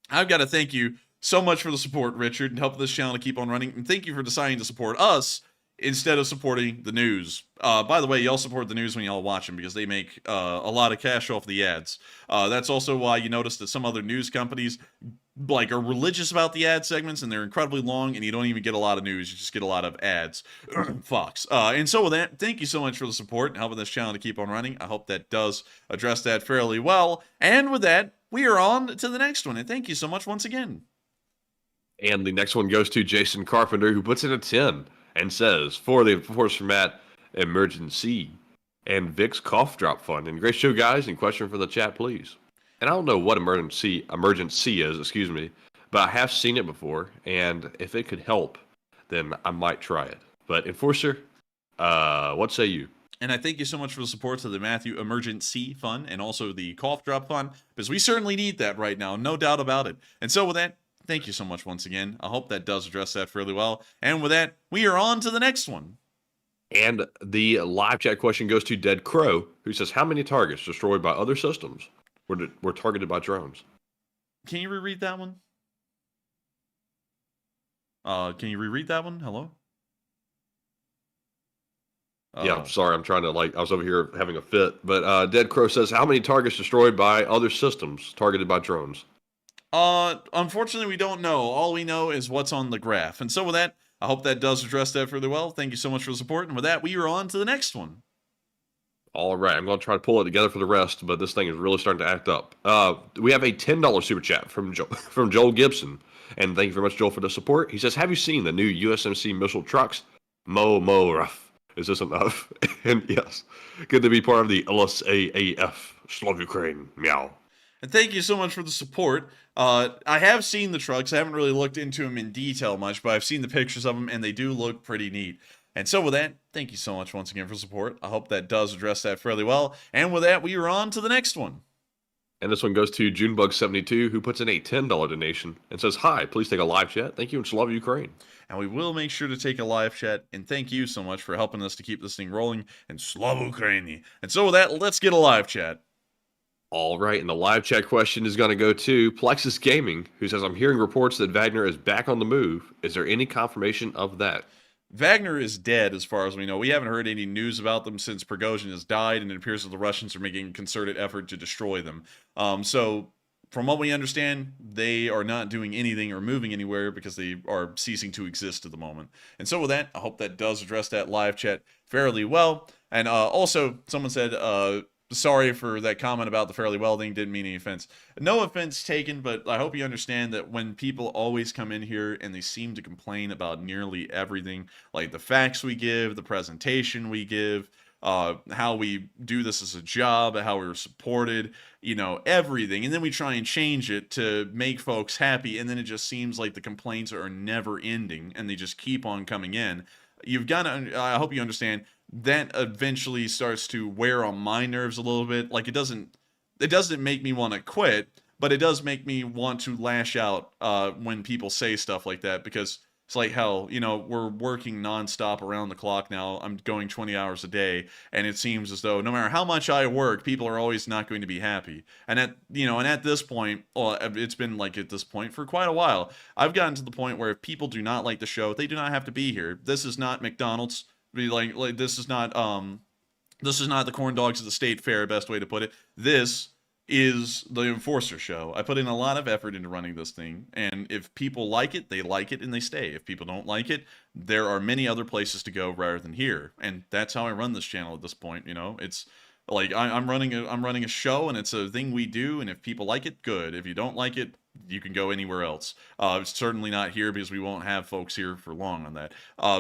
I've got to thank you so much for the support, Richard, and helping this channel to keep on running. And thank you for deciding to support us instead of supporting the news. By the way, y'all support the news when y'all watch them because they make a lot of cash off the ads. That's also why you notice that some other news companies are religious about the ad segments and they're incredibly long and you don't even get a lot of news. You just get a lot of ads. Fox. And so with that, thank you so much for the support and helping this channel to keep on running. I hope that does address that fairly well. And with that, we are on to the next one. And thank you so much once again. And the next one goes to Jason Carpenter, who puts in a 10. And says, for the Enforcer Matt emergency and Vic's cough drop fund. And great show, guys. And question for the chat, please. And I don't know what emergency is, but I have seen it before. And if it could help, then I might try it. But Enforcer, what say you? And I thank you so much for the support to the Matthew Emergency Fund and also the Cough Drop Fund, because we certainly need that right now, no doubt about it. And so with that, thank you so much once again. I hope that does address that fairly well. And with that, we are on to the next one. And the live chat question goes to Dead Crow, who says, how many targets destroyed by other systems were targeted by drones? Can you reread that one? Can you reread that one? Hello? Yeah, I'm sorry. I'm trying to I was over here having a fit. But Dead Crow says, how many targets destroyed by other systems targeted by drones? Unfortunately, we don't know. All we know is what's on the graph. And so with that, I hope that does address that fairly well. Thank you so much for the support. And with that, we are on to the next one. All right, I'm going to try to pull it together for the rest, but this thing is really starting to act up. We have a $10 super chat from from Joel Gibson, and thank you very much, Joel, for the support. He says, have you seen the new USMC missile trucks? Rough. Is this enough? And yes, good to be part of the LSAAF. Slav Ukraine. Meow. And thank you so much for the support. I have seen the trucks. I haven't really looked into them in detail much, but I've seen the pictures of them, and they do look pretty neat. And so with that, thank you so much once again for support. I hope that does address that fairly well. And with that, we are on to the next one. And this one goes to Junebug72, who puts in a $10 donation and says, hi, please take a live chat. Thank you, and Slav Ukraine. And we will make sure to take a live chat. And thank you so much for helping us to keep this thing rolling. And Slav Ukraini. And so with that, let's get a live chat. All right, and the live chat question is going to go to Plexus Gaming, who says, I'm hearing reports that Wagner is back on the move. Is there any confirmation of that? Wagner is dead as far as we know. We haven't heard any news about them since Prigozhin has died, and it appears that the Russians are making a concerted effort to destroy them. So from what we understand, they are not doing anything or moving anywhere because they are ceasing to exist at the moment. And so with that, I hope that does address that live chat fairly well. And also, someone said, sorry for that comment about the fairly well thing. Didn't mean any offense. No offense taken, but I hope you understand that when people always come in here and they seem to complain about nearly everything, like the facts we give, the presentation we give, how we do this as a job, how we're supported, everything. And then we try and change it to make folks happy. And then it just seems like the complaints are never ending and they just keep on coming in. You've got to, I hope you understand, that eventually starts to wear on my nerves a little bit. Like it doesn't make me want to quit, but it does make me want to lash out when people say stuff like that, because it's like, hell, we're working nonstop around the clock now. I'm going 20 hours a day, and it seems as though no matter how much I work, people are always not going to be happy. And at this point, well, it's been like at this point for quite a while. I've gotten to the point where if people do not like the show, they do not have to be here. This is not McDonald's. Like this is not the corn dogs at the state fair, best way to put it. This is the Enforcer show. I put in a lot of effort into running this thing, and if people like it, they like it and they stay. If people don't like it, there are many other places to go rather than here. And that's how I run this channel at this point. It's like I'm running a show, and it's a thing we do, and if people like it, good. If you don't like it, you can go anywhere else. It's certainly not here because we won't have folks here for long on that.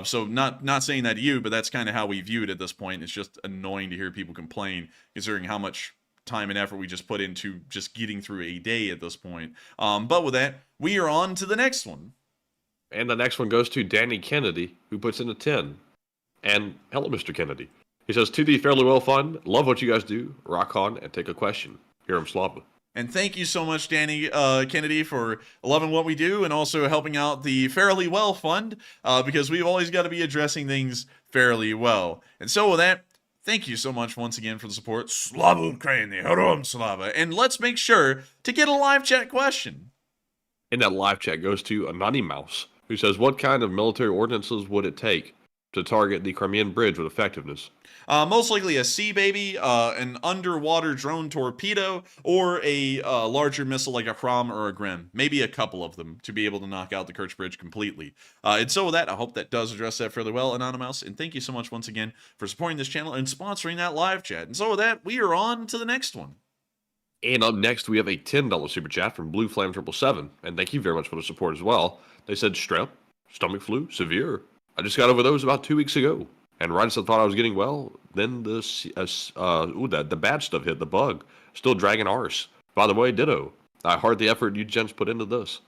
So not saying that to you, but that's kind of how we view it at this point. It's just annoying to hear people complain, considering how much time and effort we just put into just getting through a day at this point. But with that, we are on to the next one. And the next one goes to Danny Kennedy, who puts in a 10. And hello, Mr. Kennedy. He says, to the Fairly Well Fund, love what you guys do. Rock on and take a question. Here I'm Slava. And thank you so much, Danny Kennedy, for loving what we do and also helping out the Fairly Well Fund, because we've always got to be addressing things fairly well. And so with that, thank you so much once again for the support. Slava Ukraini, Herom Slava. And let's make sure to get a live chat question. And that live chat goes to Anani Mouse, who says, what kind of military ordinances would it take to target the Crimean Bridge with effectiveness? Most likely a Sea Baby, an underwater drone torpedo, or a larger missile like a Hram or a Grim. Maybe a couple of them to be able to knock out the Kerch Bridge completely. And so with that, I hope that does address that fairly well, Anonymous. And thank you so much once again for supporting this channel and sponsoring that live chat. And so with that, we are on to the next one. And up next, we have a $10 super chat from Blue Flame 777. And thank you very much for the support as well. They said, strep, stomach flu, severe. I just got over those about 2 weeks ago. And right as I thought I was getting well, then the bad stuff hit, the bug. Still dragging arse. By the way, ditto. I heart the effort you gents put into this.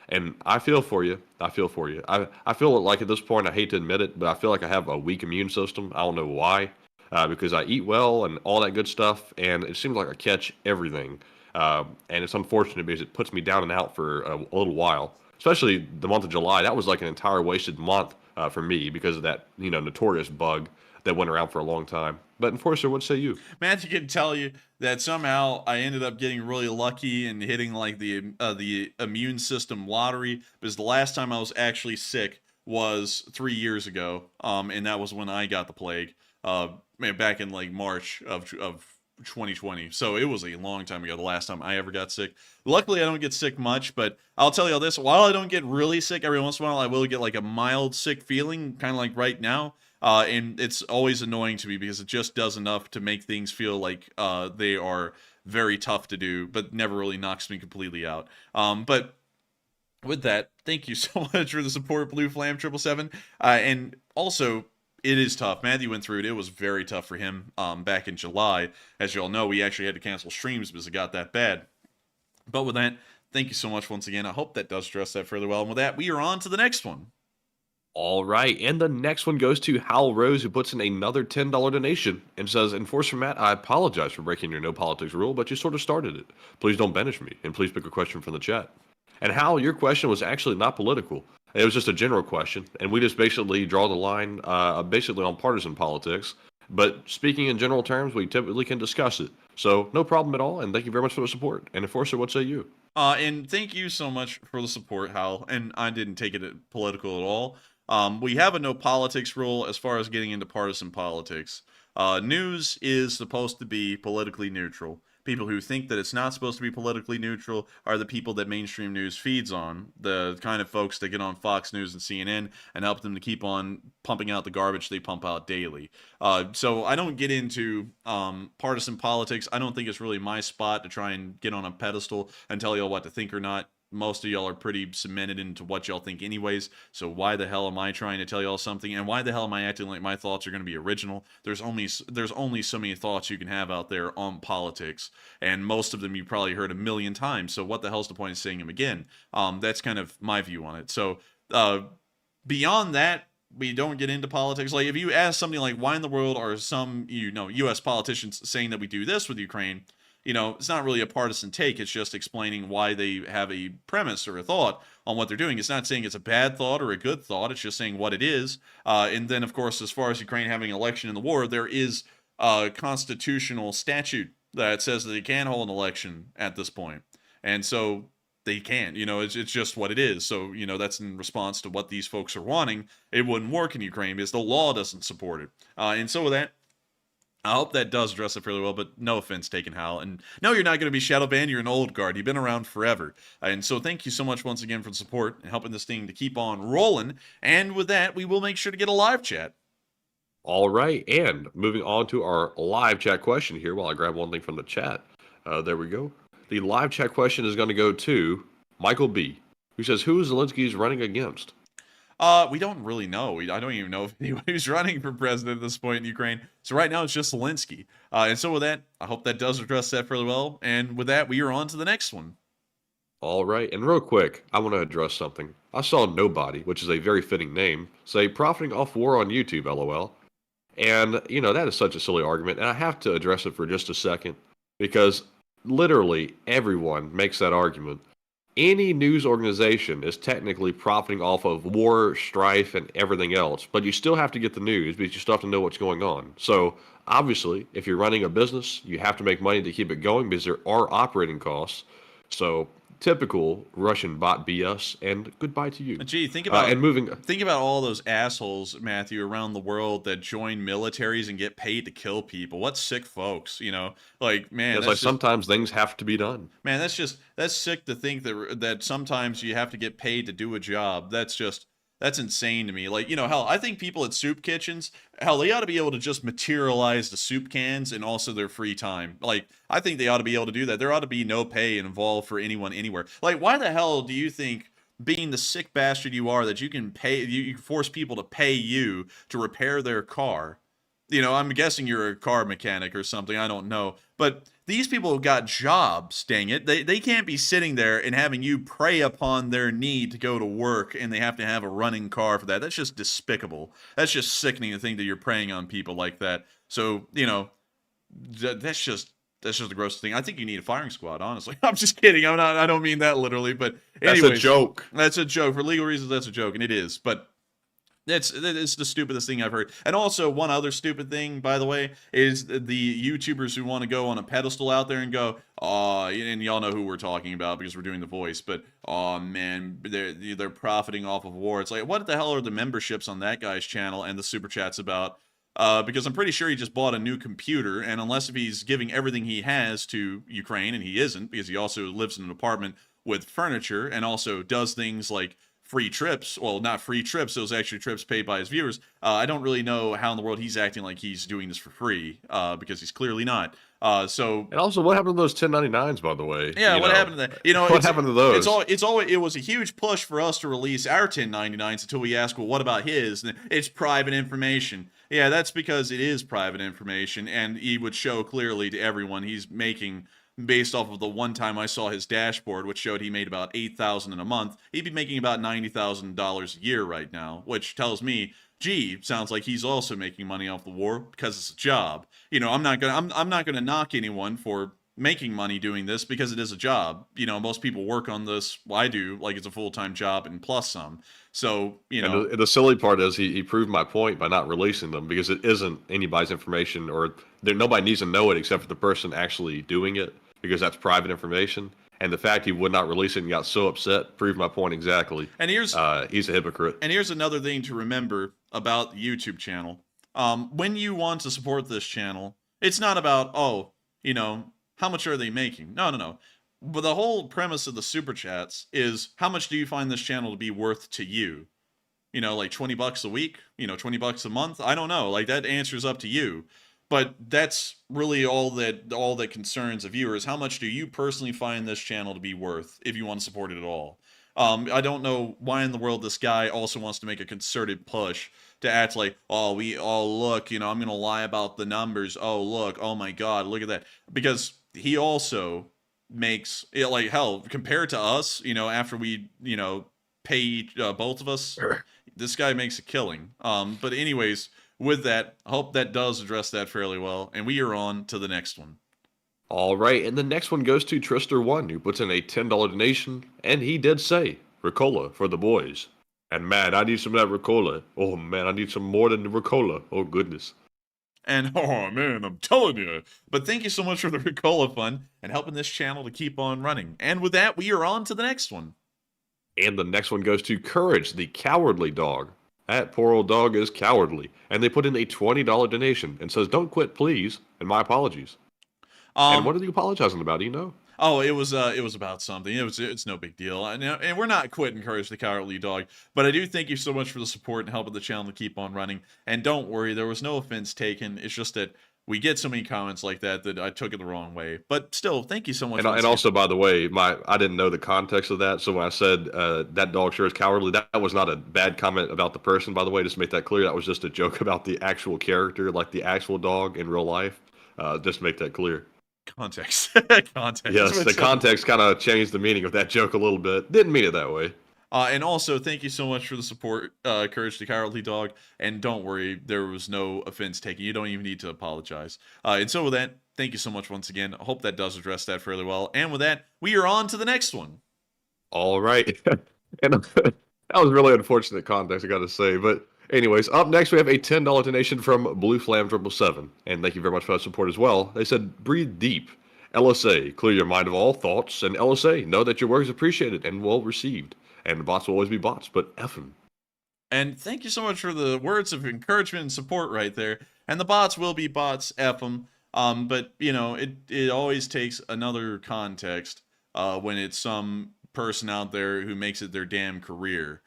And I feel for you. I feel like at this point, I hate to admit it, but I feel like I have a weak immune system. I don't know why. Because I eat well and all that good stuff, and it seems like I catch everything. And it's unfortunate because it puts me down and out for a little while. Especially the month of July. That was like an entire wasted month for me because of that, notorious bug. that went around for a long time. But Enforcer, what say you? Matthew can tell you that somehow I ended up getting really lucky and hitting like the immune system lottery, because the last time I was actually sick was 3 years ago, and that was when I got the plague, back in like March of 2020. So it was a long time ago, the last time I ever got sick. Luckily, I don't get sick much, but I'll tell you all this: while I don't get really sick, every once in a while I will get like a mild sick feeling, kind of like right now. And it's always annoying to me because it just does enough to make things feel like they are very tough to do, but never really knocks me completely out. But with that, thank you so much for the support, Blue Flam 777. And also, it is tough. Matthew went through it. It was very tough for him back in July. As you all know, we actually had to cancel streams because it got that bad. But with that, thank you so much once again. I hope that does address that further well. And with that, we are on to the next one. All right, and the next one goes to Hal Rose, who puts in another $10 donation and says, Enforcer Matt, I apologize for breaking your no politics rule, but you sort of started it. Please don't banish me, and please pick a question from the chat. And Hal, your question was actually not political. It was just a general question, and we just basically draw the line basically on partisan politics. But speaking in general terms, we typically can discuss it. So no problem at all, and thank you very much for the support. And Enforcer, what say you? And thank you so much for the support, Hal. And I didn't take it political at all. We have a no politics rule as far as getting into partisan politics. News is supposed to be politically neutral. People who think that it's not supposed to be politically neutral are the people that mainstream news feeds on. The kind of folks that get on Fox News and CNN and help them to keep on pumping out the garbage they pump out daily. So I don't get into partisan politics. I don't think it's really my spot to try and get on a pedestal and tell y'all what to think or not. Most of y'all are pretty cemented into what y'all think anyways, so why the hell am I trying to tell y'all something, and why the hell am I acting like my thoughts are going to be original? There's only so many thoughts you can have out there on politics, and most of them you probably heard a million times, so what the hell's the point of saying them again? That's kind of my view on it. So beyond that, we don't get into politics. Like, if you ask something like, why in the world are some U.S. politicians saying that we do this with Ukraine, it's not really a partisan take. It's just explaining why they have a premise or a thought on what they're doing. It's not saying it's a bad thought or a good thought. It's just saying what it is. And then, of course, as far as Ukraine having an election in the war, there is a constitutional statute that says that they can hold an election at this point. And so they can. It's just what it is. So, that's in response to what these folks are wanting. It wouldn't work in Ukraine because the law doesn't support it. And so with that, I hope that does address it fairly well, but no offense taken, Hal. And no, you're not going to be shadow banned. You're an old guard. You've been around forever. And so thank you so much once again for the support and helping this thing to keep on rolling. And with that, we will make sure to get a live chat. All right, and moving on to our live chat question here while I grab one thing from the chat. There we go. The live chat question is going to go to Michael B., who says, who is Zelensky's running against? We don't really know. I don't even know if anybody's running for president at this point in Ukraine. So right now it's just Zelensky. And so with that, I hope that does address that fairly well. And with that, we are on to the next one. All right, and real quick, I want to address something. I saw Nobody, which is a very fitting name, say profiting off war on YouTube, LOL. And, that is such a silly argument, and I have to address it for just a second, because literally everyone makes that argument. Any news organization is technically profiting off of war, strife, and everything else, but you still have to get the news because you still have to know what's going on. So, obviously, if you're running a business, you have to make money to keep it going because there are operating costs. So, typical Russian bot BS, and goodbye to you. Gee, think about moving. Think about all those assholes, Matthew, around the world that join militaries and get paid to kill people. What sick folks, like, man. It's like sometimes things have to be done. Man, that's sick to think that sometimes you have to get paid to do a job. That's insane to me. Like, hell, I think people at soup kitchens, hell, they ought to be able to just materialize the soup cans and also their free time. Like, I think they ought to be able to do that. There ought to be no pay involved for anyone anywhere. Like, why the hell do you think, being the sick bastard you are, that you can force people to pay you to repair their car? I'm guessing you're a car mechanic or something. I don't know. But these people have got jobs, dang it. They can't be sitting there and having you prey upon their need to go to work, and they have to have a running car for that. That's just despicable. That's just sickening to think that you're preying on people like that. So, that's just the grossest thing. I think you need a firing squad, honestly. I'm just kidding. I don't mean that literally, but anyways. That's a joke. That's a joke. For legal reasons, that's a joke, and it is. But It's the stupidest thing I've heard. And also, one other stupid thing, by the way, is the YouTubers who want to go on a pedestal out there and go, oh, and y'all know who we're talking about because we're doing the voice, but oh man, they're profiting off of war. It's like, what the hell are the memberships on that guy's channel and the super chats about? Because I'm pretty sure he just bought a new computer, and unless if he's giving everything he has to Ukraine, and he isn't, because he also lives in an apartment with furniture and also does things like free trips. Well, not free trips. Those actually trips paid by his viewers. I don't really know how in the world he's acting like he's doing this for free, because he's clearly not. And also, what happened to those 1099s, by the way? Yeah, what happened to that? You know, what happened to those? It was a huge push for us to release our 1099s until we asked, well, what about his? And it's private information. Yeah, that's because it is private information, and he would show clearly to everyone he's making, based off of the one time I saw his dashboard, which showed he made about $8,000 in a month. He'd be making about $90,000 a year right now, which tells me, gee, sounds like he's also making money off the war because it's a job. You know, I'm not gonna knock anyone for making money doing this because it is a job. You know, most people work on this. Well, I do, like it's a full-time job and plus some. So, you know. And the silly part is he proved my point by not releasing them because it isn't anybody's information, or nobody needs to know it except for the person actually doing it, because that's private information. And the fact he would not release it and got so upset proved my point exactly. And he's a hypocrite. And here's another thing to remember about the YouTube channel. When you want to support this channel, it's not about, oh, you know, how much are they making? No. But the whole premise of the super chats is, how much do you find this channel to be worth to you? You know, like $20 a week, you know, $20 a month. I don't know. Like, that answer's up to you. But that's really all that concerns a viewer is, how much do you personally find this channel to be worth if you want to support it at all. I don't know why in the world this guy also wants to make a concerted push to act like, oh, look, you know, I'm going to lie about the numbers. Oh, look, oh my God, look at that. Because he also makes, like, hell, compared to us, you know, after we, you know, pay both of us, this guy makes a killing. But anyways, with that, I hope that does address that fairly well. And we are on to the next one. All right, and the next one goes to Trister1, who puts in a $10 donation, and he did say, Ricola for the boys. And man, I need some of that Ricola. Oh man, I need some more than the Ricola. Oh goodness. And oh man, I'm telling you. But thank you so much for the Ricola fund and helping this channel to keep on running. And with that, we are on to the next one. And the next one goes to Courage, the cowardly dog. That poor old dog is cowardly. And they put in a $20 donation and says, don't quit, please, and my apologies. And what are you apologizing about? Do you know? Oh, it was about something. It's no big deal. And we're not quitting Courage the Cowardly Dog. But I do thank you so much for the support and helping the channel to keep on running. And don't worry, there was no offense taken. It's just that we get so many comments like that I took it the wrong way. But still, thank you so much. And also, by the way, I didn't know the context of that. So when I said that dog sure is cowardly, that was not a bad comment about the person, by the way. Just to make that clear, that was just a joke about the actual character, like the actual dog in real life. Just to make that clear. Context. Yes, the context kind of changed the meaning of that joke a little bit. Didn't mean it that way. And also, thank you so much for the support, Courage the Cowardly Dog. And don't worry, there was no offense taken. You don't even need to apologize. And so with that, thank you so much once again. I hope that does address that fairly well. And with that, we are on to the next one. All right. And that was really unfortunate context, I got to say. But anyways, up next, we have a $10 donation from Blue Flam 777. And thank you very much for that support as well. They said, breathe deep. LSA, clear your mind of all thoughts. And LSA, know that your work is appreciated and well received. And the bots will always be bots, but F them. And thank you so much for the words of encouragement and support right there. And the bots will be bots, F them. But, you know, it always takes another context when it's some person out there who makes it their damn career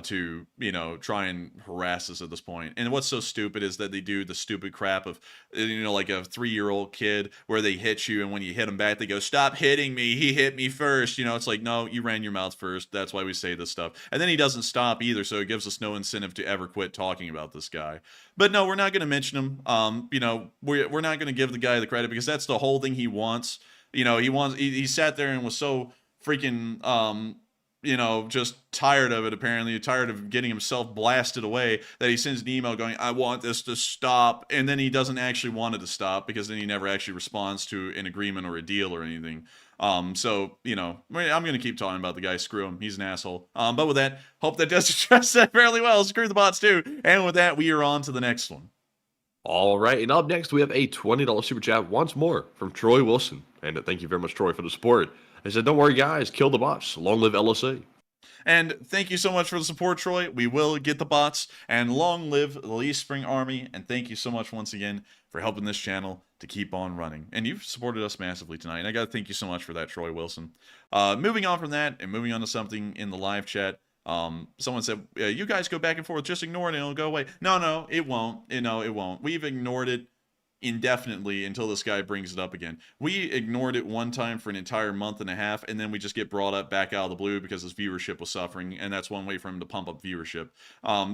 to, you know, try and harass us at this point. And what's so stupid is that they do the stupid crap of, you know, like a 3-year-old kid where they hit you, and when you hit them back, they go, stop hitting me, he hit me first. You know, it's like, no, you ran your mouth first. That's why we say this stuff. And then he doesn't stop either, so it gives us no incentive to ever quit talking about this guy. But no, we're not going to mention him. You know, we're not going to give the guy the credit, because that's the whole thing he wants. You know, he sat there and was so freaking you know, just tired of it, apparently, tired of getting himself blasted away, that he sends an email going, I want this to stop, and then he doesn't actually want it to stop, because then he never actually responds to an agreement or a deal or anything. So, you know, I'm going to keep talking about the guy. Screw him. He's an asshole. But with that, hope that does address that fairly well. Screw the bots too. And with that, we are on to the next one. All right, and up next, we have a $20 super chat once more from Troy Wilson. And thank you very much, Troy, for the support. He said, don't worry, guys. Kill the bots. Long live LSA. And thank you so much for the support, Troy. We will get the bots, and long live the Lee Spring Army. And thank you so much once again for helping this channel to keep on running. And you've supported us massively tonight. And I got to thank you so much for that, Troy Wilson. Moving on from that and moving on to something in the live chat. Someone said, you guys go back and forth, just ignore it and it'll go away. No, it won't. It won't. We've ignored it indefinitely until this guy brings it up again. We ignored it one time for an entire month and a half, and then we just get brought up back out of the blue because his viewership was suffering, and that's one way for him to pump up viewership.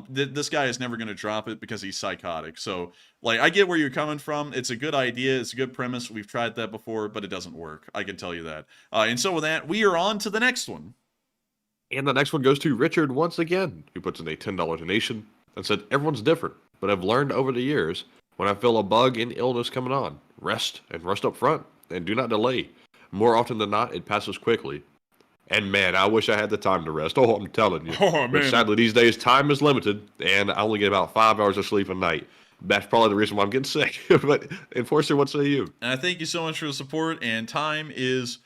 This guy is never going to drop it because he's psychotic. So, like, I get where you're coming from. It's a good idea. It's a good premise. We've tried that before, but it doesn't work. I can tell you that. And so with that, we are on to the next one. And the next one goes to Richard once again, who puts in a $10 donation and said, everyone's different, but I've learned over the years, when I feel a bug and illness coming on, rest and rest up front, and do not delay. More often than not, it passes quickly. And man, I wish I had the time to rest. Oh, I'm telling you. Oh, man. But sadly, these days, time is limited, and I only get about 5 hours of sleep a night. That's probably the reason why I'm getting sick. But, Enforcer, what say you? And I thank you so much for the support, and time is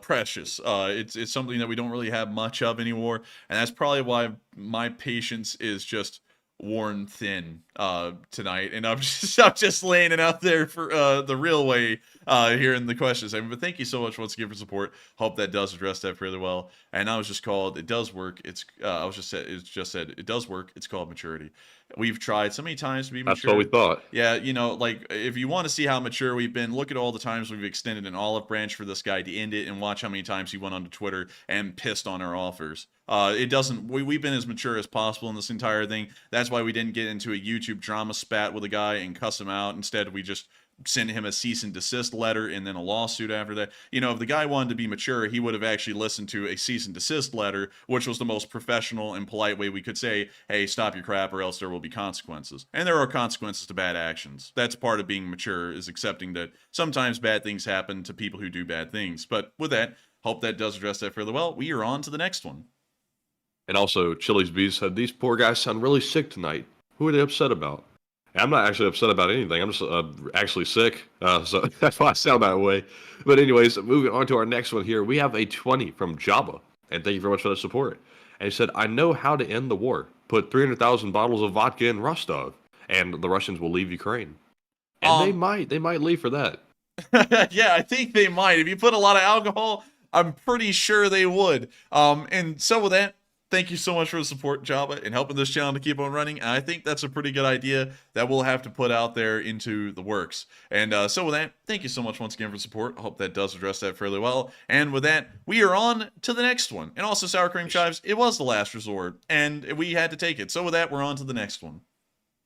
precious. It's something that we don't really have much of anymore, and that's probably why my patience is just worn thin tonight, and I'm just laying it out there for the real way here in the question segment. But thank you so much once again for support. Hope that does address that fairly well. And I was just called, it does work. It's just said it does work. It's called maturity. We've tried so many times to be mature. That's what we thought. Yeah, you know, like, if you want to see how mature we've been, look at all the times we've extended an olive branch for this guy to end it, and watch how many times he went onto Twitter and pissed on our offers. We've been as mature as possible in this entire thing. That's why we didn't get into a YouTube drama spat with a guy and cuss him out. Instead, we just sent him a cease and desist letter and then a lawsuit after that. You know, if the guy wanted to be mature, he would have actually listened to a cease and desist letter, which was the most professional and polite way we could say, hey, stop your crap or else there will be consequences. And there are consequences to bad actions. That's part of being mature, is accepting that sometimes bad things happen to people who do bad things. But with that, hope that does address that fairly well. We are on to the next one. And also, Chili's Bees said, these poor guys sound really sick tonight. Who are they upset about? I'm not actually upset about anything. I'm just actually sick, so that's why I sound that way. But anyways, moving on to our next one here, we have a 20 from Jabba, and thank you very much for the support. And he said, I know how to end the war. Put 300,000 bottles of vodka in Rostov, and the Russians will leave Ukraine. And they might leave for that. Yeah, I think they might. If you put a lot of alcohol, I'm pretty sure they would. And so with that, thank you so much for the support, Jabba, and helping this channel to keep on running. And I think that's a pretty good idea that we'll have to put out there into the works. And so with that, thank you so much once again for support. I hope that does address that fairly well. And with that, we are on to the next one. And also, Sour Cream Chives, it was the last resort, and we had to take it. So with that, we're on to the next one.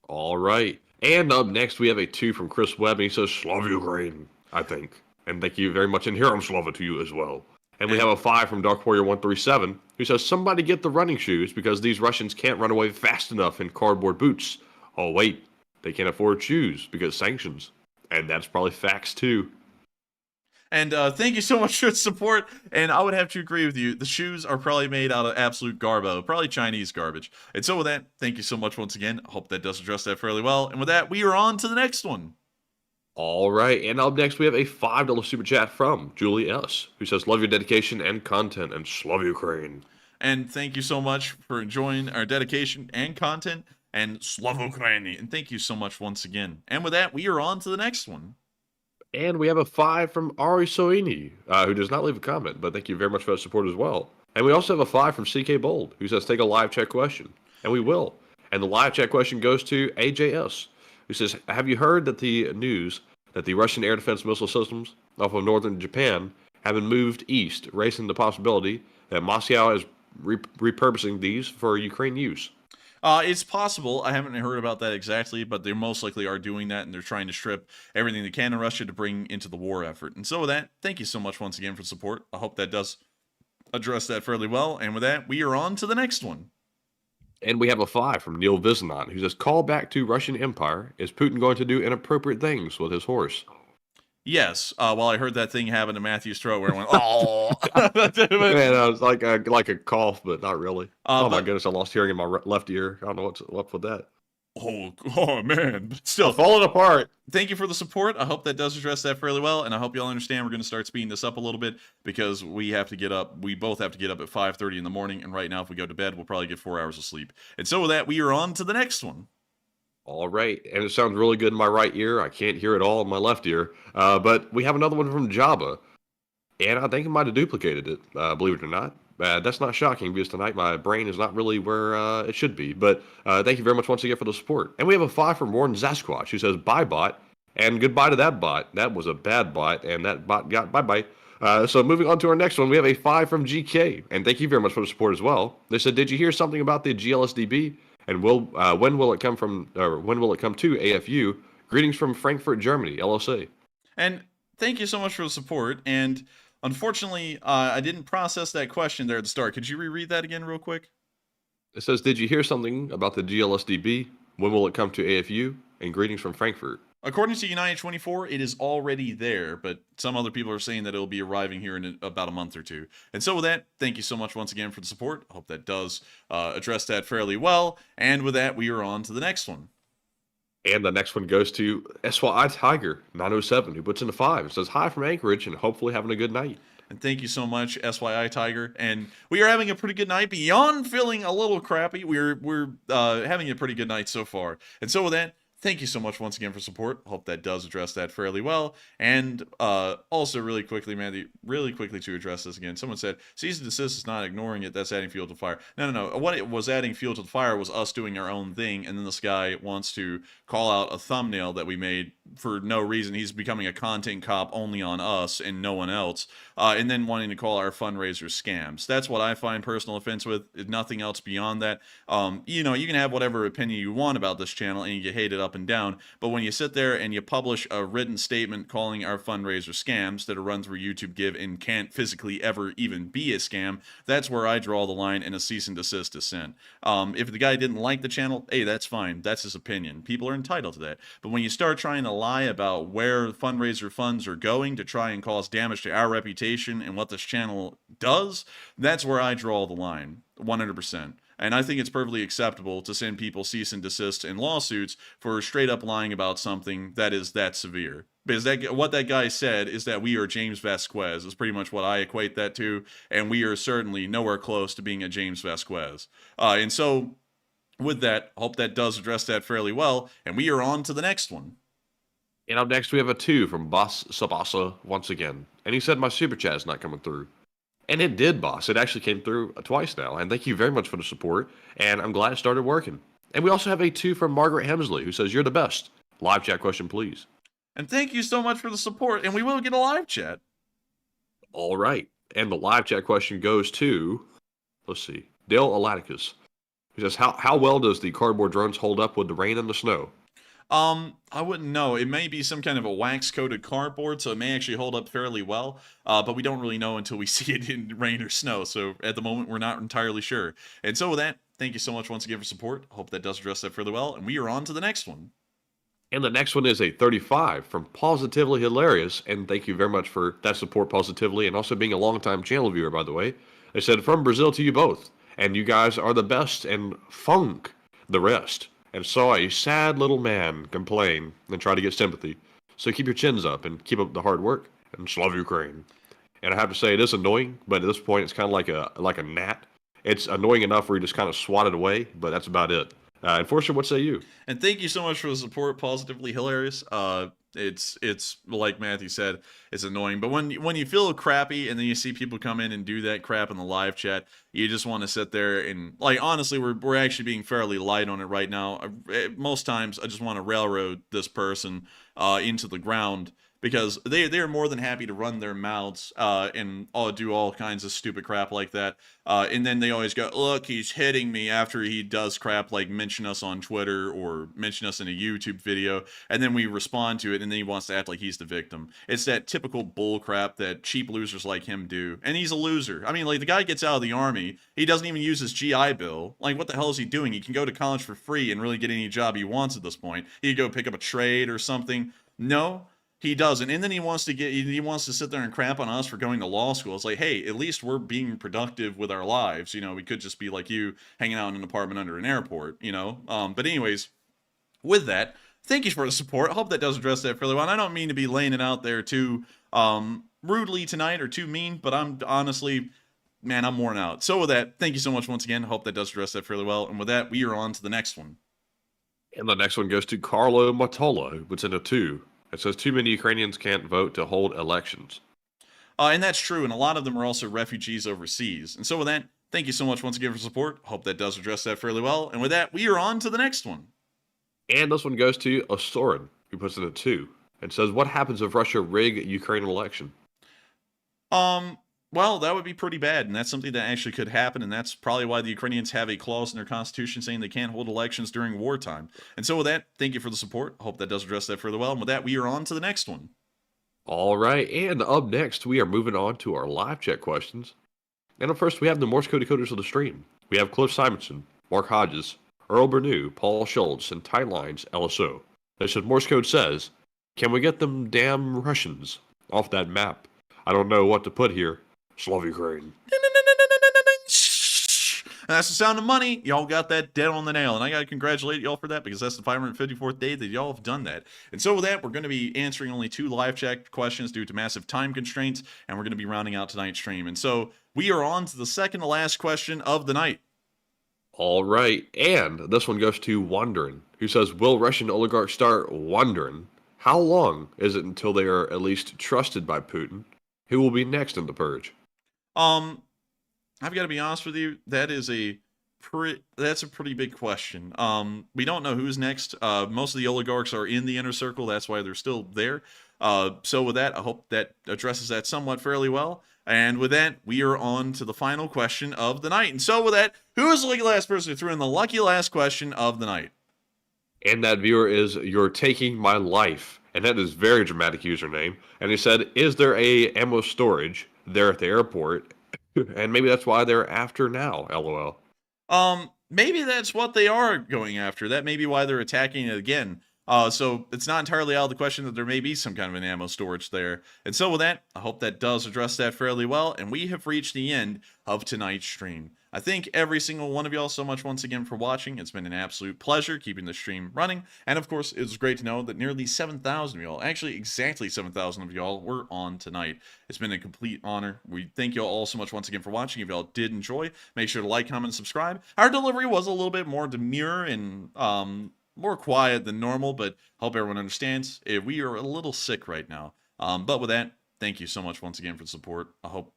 All right. And up next, we have a 2 from Chris Webb, and he says, Slava Ukraine, I think. And thank you very much, and Hiram Slava to you as well. And we have a 5 from Dark Warrior 137, who says, somebody get the running shoes because these Russians can't run away fast enough in cardboard boots. Oh, wait, they can't afford shoes because sanctions. And that's probably facts, too. And thank you so much for the support. And I would have to agree with you. The shoes are probably made out of absolute garbo, probably Chinese garbage. And so with that, thank you so much once again. I hope that does address that fairly well. And with that, we are on to the next one. All right, and up next we have a $5 super chat from Julie S., who says, love your dedication and content, and Slav Ukraine. And thank you so much for enjoying our dedication and content, and Slav Ukraine. And thank you so much once again. And with that, we are on to the next one. And we have a 5 from Ari Soini, who does not leave a comment, but thank you very much for that support as well. And we also have a 5 from CK Bold, who says, take a live chat question. And we will. And the live chat question goes to AJS, who says, have you heard that the news that the Russian air defense missile systems off of northern Japan have been moved east, raising the possibility that Moscow is repurposing these for Ukraine use? It's possible. I haven't heard about that exactly, but they most likely are doing that, and they're trying to strip everything they can in Russia to bring into the war effort. And so with that, thank you so much once again for support. I hope that does address that fairly well. And with that, we are on to the next one. And we have a 5 from Neil Vizanant, who says, call back to Russian Empire. Is Putin going to do inappropriate things with his horse? Yes, while I heard that thing happen to Matthew's throat where it went, oh. Man, I was like a cough, but not really. Oh my But goodness, I lost hearing in my left ear. I don't know what's up with that. oh man, but still, I'm falling apart. thank you for the support. I hope that does address that fairly well, and I hope y'all understand we're going to start speeding this up a little bit because we have to get up. We both have to get up at 5:30 in the morning, and right now, if we go to bed, we'll probably get 4 hours of sleep. And so with that, we are on to the next one. All right, and it sounds really good in my right ear. I can't hear it all in my left ear. But we have another one from Jabba, and I think I might have duplicated it, believe it or not. That's not shocking because tonight my brain is not really where it should be. But thank you very much once again for the support. And we have a 5 from Warren Zasquatch who says, bye, bot, and goodbye to that bot. That was a bad bot, and that bot got bye-bye. So moving on to our next one, we have a 5 from GK, and thank you very much for the support as well. They said, did you hear something about the GLSDB? And when will it come to AFU? Greetings from Frankfurt, Germany, LLC. And thank you so much for the support. And unfortunately, I didn't process that question there at the start. Could you reread that again real quick? It says, did you hear something about the GLSDB? When will it come to AFU? And greetings from Frankfurt. According to United 24, it is already there, but some other people are saying that it'll be arriving here in about a month or two. And so with that, thank you so much once again for the support. I hope that does address that fairly well. And with that, we are on to the next one. And the next one goes to SYI Tiger 907, who puts in a 5. It says, hi from Anchorage, and hopefully having a good night. And thank you so much, SYI Tiger. And we are having a pretty good night. Beyond feeling a little crappy, we're having a pretty good night so far. And so with that, thank you so much once again for support. Hope that does address that fairly well. And also really quickly, Mandy, really quickly to address this again. Someone said, cease and desist is not ignoring it. That's adding fuel to the fire. No. What it was adding fuel to the fire was us doing our own thing. And then this guy wants to call out a thumbnail that we made for no reason. He's becoming a content cop only on us and no one else. And then wanting to call our fundraisers scams. That's what I find personal offense with. Nothing else beyond that. You can have whatever opinion you want about this channel and you get hated up and down, but when you sit there and you publish a written statement calling our fundraiser scams that are run through YouTube Give and can't physically ever even be a scam, that's where I draw the line and a cease and desist is sent. If the guy didn't like the channel, hey, that's fine. That's his opinion. People are entitled to that. But when you start trying to lie about where fundraiser funds are going to try and cause damage to our reputation and what this channel does, that's where I draw the line, 100%. And I think it's perfectly acceptable to send people cease and desist and lawsuits for straight up lying about something that is that severe. Because what that guy said is that we are James Vasquez is pretty much what I equate that to. And we are certainly nowhere close to being a James Vasquez. And so with that, I hope that does address that fairly well. And we are on to the next one. And up next, we have a 2 from Boss Sabasa once again. And he said, my super chat is not coming through. And it did, boss. It actually came through twice now. And thank you very much for the support. And I'm glad it started working. And we also have a 2 from Margaret Hemsley, who says, you're the best. Live chat question, please. And thank you so much for the support. And we will get a live chat. All right. And the live chat question goes to, let's see, Dale Alaticus. He says, how well does the cardboard drones hold up with the rain and the snow? I wouldn't know. It may be some kind of a wax-coated cardboard, so it may actually hold up fairly well, but we don't really know until we see it in rain or snow, so at the moment, we're not entirely sure. And so with that, thank you so much once again for support. Hope that does address that fairly well, and we are on to the next one. And the next one is a 35 from Positively Hilarious, and thank you very much for that support, Positively, and also being a longtime channel viewer, by the way. They said, from Brazil to you both, and you guys are the best, and funk the rest. And saw a sad little man complain and try to get sympathy. So keep your chins up and keep up the hard work. And Slav Ukraine. And I have to say, it is annoying, but at this point, it's kind of like a gnat. It's annoying enough where you just kind of swat it away, but that's about it. Enforcer, what say you? And thank you so much for the support, Positively Hilarious. It's like Matthew said, it's annoying. But when you feel crappy and then you see people come in and do that crap in the live chat, you just want to sit there and, like, honestly, we're actually being fairly light on it right now. Most times, I just want to railroad this person into the ground. Because they're more than happy to run their mouths and do all kinds of stupid crap like that. And then they always go, look, he's hitting me after he does crap like mention us on Twitter or mention us in a YouTube video. And then we respond to it and then he wants to act like he's the victim. It's that typical bull crap that cheap losers like him do. And he's a loser. I mean, like, the guy gets out of the army. He doesn't even use his GI Bill. Like, what the hell is he doing? He can go to college for free and really get any job he wants at this point. He can go pick up a trade or something. No. He doesn't, and then he wants to sit there and crap on us for going to law school. It's like, hey, at least we're being productive with our lives. You know, we could just be like you, hanging out in an apartment under an airport. You know, but anyways, with that, thank you for the support. I hope that does address that fairly well. And I don't mean to be laying it out there too rudely tonight or too mean, but I'm honestly, man, I'm worn out. So with that, thank you so much once again. I hope that does address that fairly well. And with that, we are on to the next one. And the next one goes to Carlo Matola, who puts in a 2. It says too many Ukrainians can't vote to hold elections. And that's true, and a lot of them are also refugees overseas. And so with that, thank you so much once again for support. Hope that does address that fairly well. And with that, we are on to the next one. And this one goes to Osorin, who puts in a 2. It says, what happens if Russia rig Ukrainian election? Well, that would be pretty bad, and that's something that actually could happen, and that's probably why the Ukrainians have a clause in their constitution saying they can't hold elections during wartime. And so with that, thank you for the support. I hope that does address that further well. And with that, we are on to the next one. All right, and up next, we are moving on to our live chat questions. And up first, we have the Morse code decoders of the stream. We have Cliff Simonson, Mark Hodges, Earl Bernew, Paul Schultz, and Tightlines LSO. They said Morse code says, can we get them damn Russians off that map? I don't know what to put here. Slav Ukraine. And that's the sound of money. Y'all got that dead on the nail. And I got to congratulate y'all for that because that's the 554th day that y'all have done that. And so with that, we're going to be answering only 2 live chat questions due to massive time constraints. And we're going to be rounding out tonight's stream. And so we are on to the second to last question of the night. All right. And this one goes to Wondering, who says, will Russian oligarchs start wondering how long is it until they are at least trusted by Putin? Who will be next in the purge? I've got to be honest with you. That's a pretty big question. We don't know who's next. Most of the oligarchs are in the inner circle. That's why they're still there. So with that, I hope that addresses that somewhat fairly well. And with that, we are on to the final question of the night. And so with that, who is the lucky last person who threw in the lucky last question of the night? And that viewer is You're Taking My Life. And that is very dramatic username. And he said, is there a ammo storage there at the airport? And maybe that's why they're after now, LOL. Maybe that's what they are going after. That may be why they're attacking it again. So it's not entirely out of the question that there may be some kind of an ammo storage there. And so with that, I hope that does address that fairly well. And we have reached the end of tonight's stream. I thank every single one of y'all so much once again for watching. It's been an absolute pleasure keeping the stream running. And of course, it was great to know that nearly 7,000 of y'all, actually exactly 7,000 of y'all, were on tonight. It's been a complete honor. We thank y'all all so much once again for watching. If y'all did enjoy, make sure to like, comment, and subscribe. Our delivery was a little bit more demure and more quiet than normal, but hope everyone understands. We are a little sick right now. But with that, thank you so much once again for the support. I hope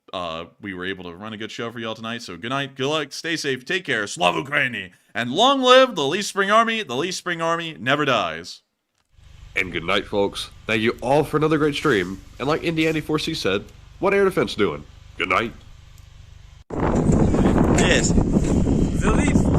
we were able to run a good show for y'all tonight. So good night, good luck, stay safe, take care, Slav Ukraini, and long live the Leaf Spring Army. The Leaf Spring Army never dies. And good night, folks. Thank you all for another great stream. And like Indy94C said, what air defense doing? Good night. Yes. The Leaf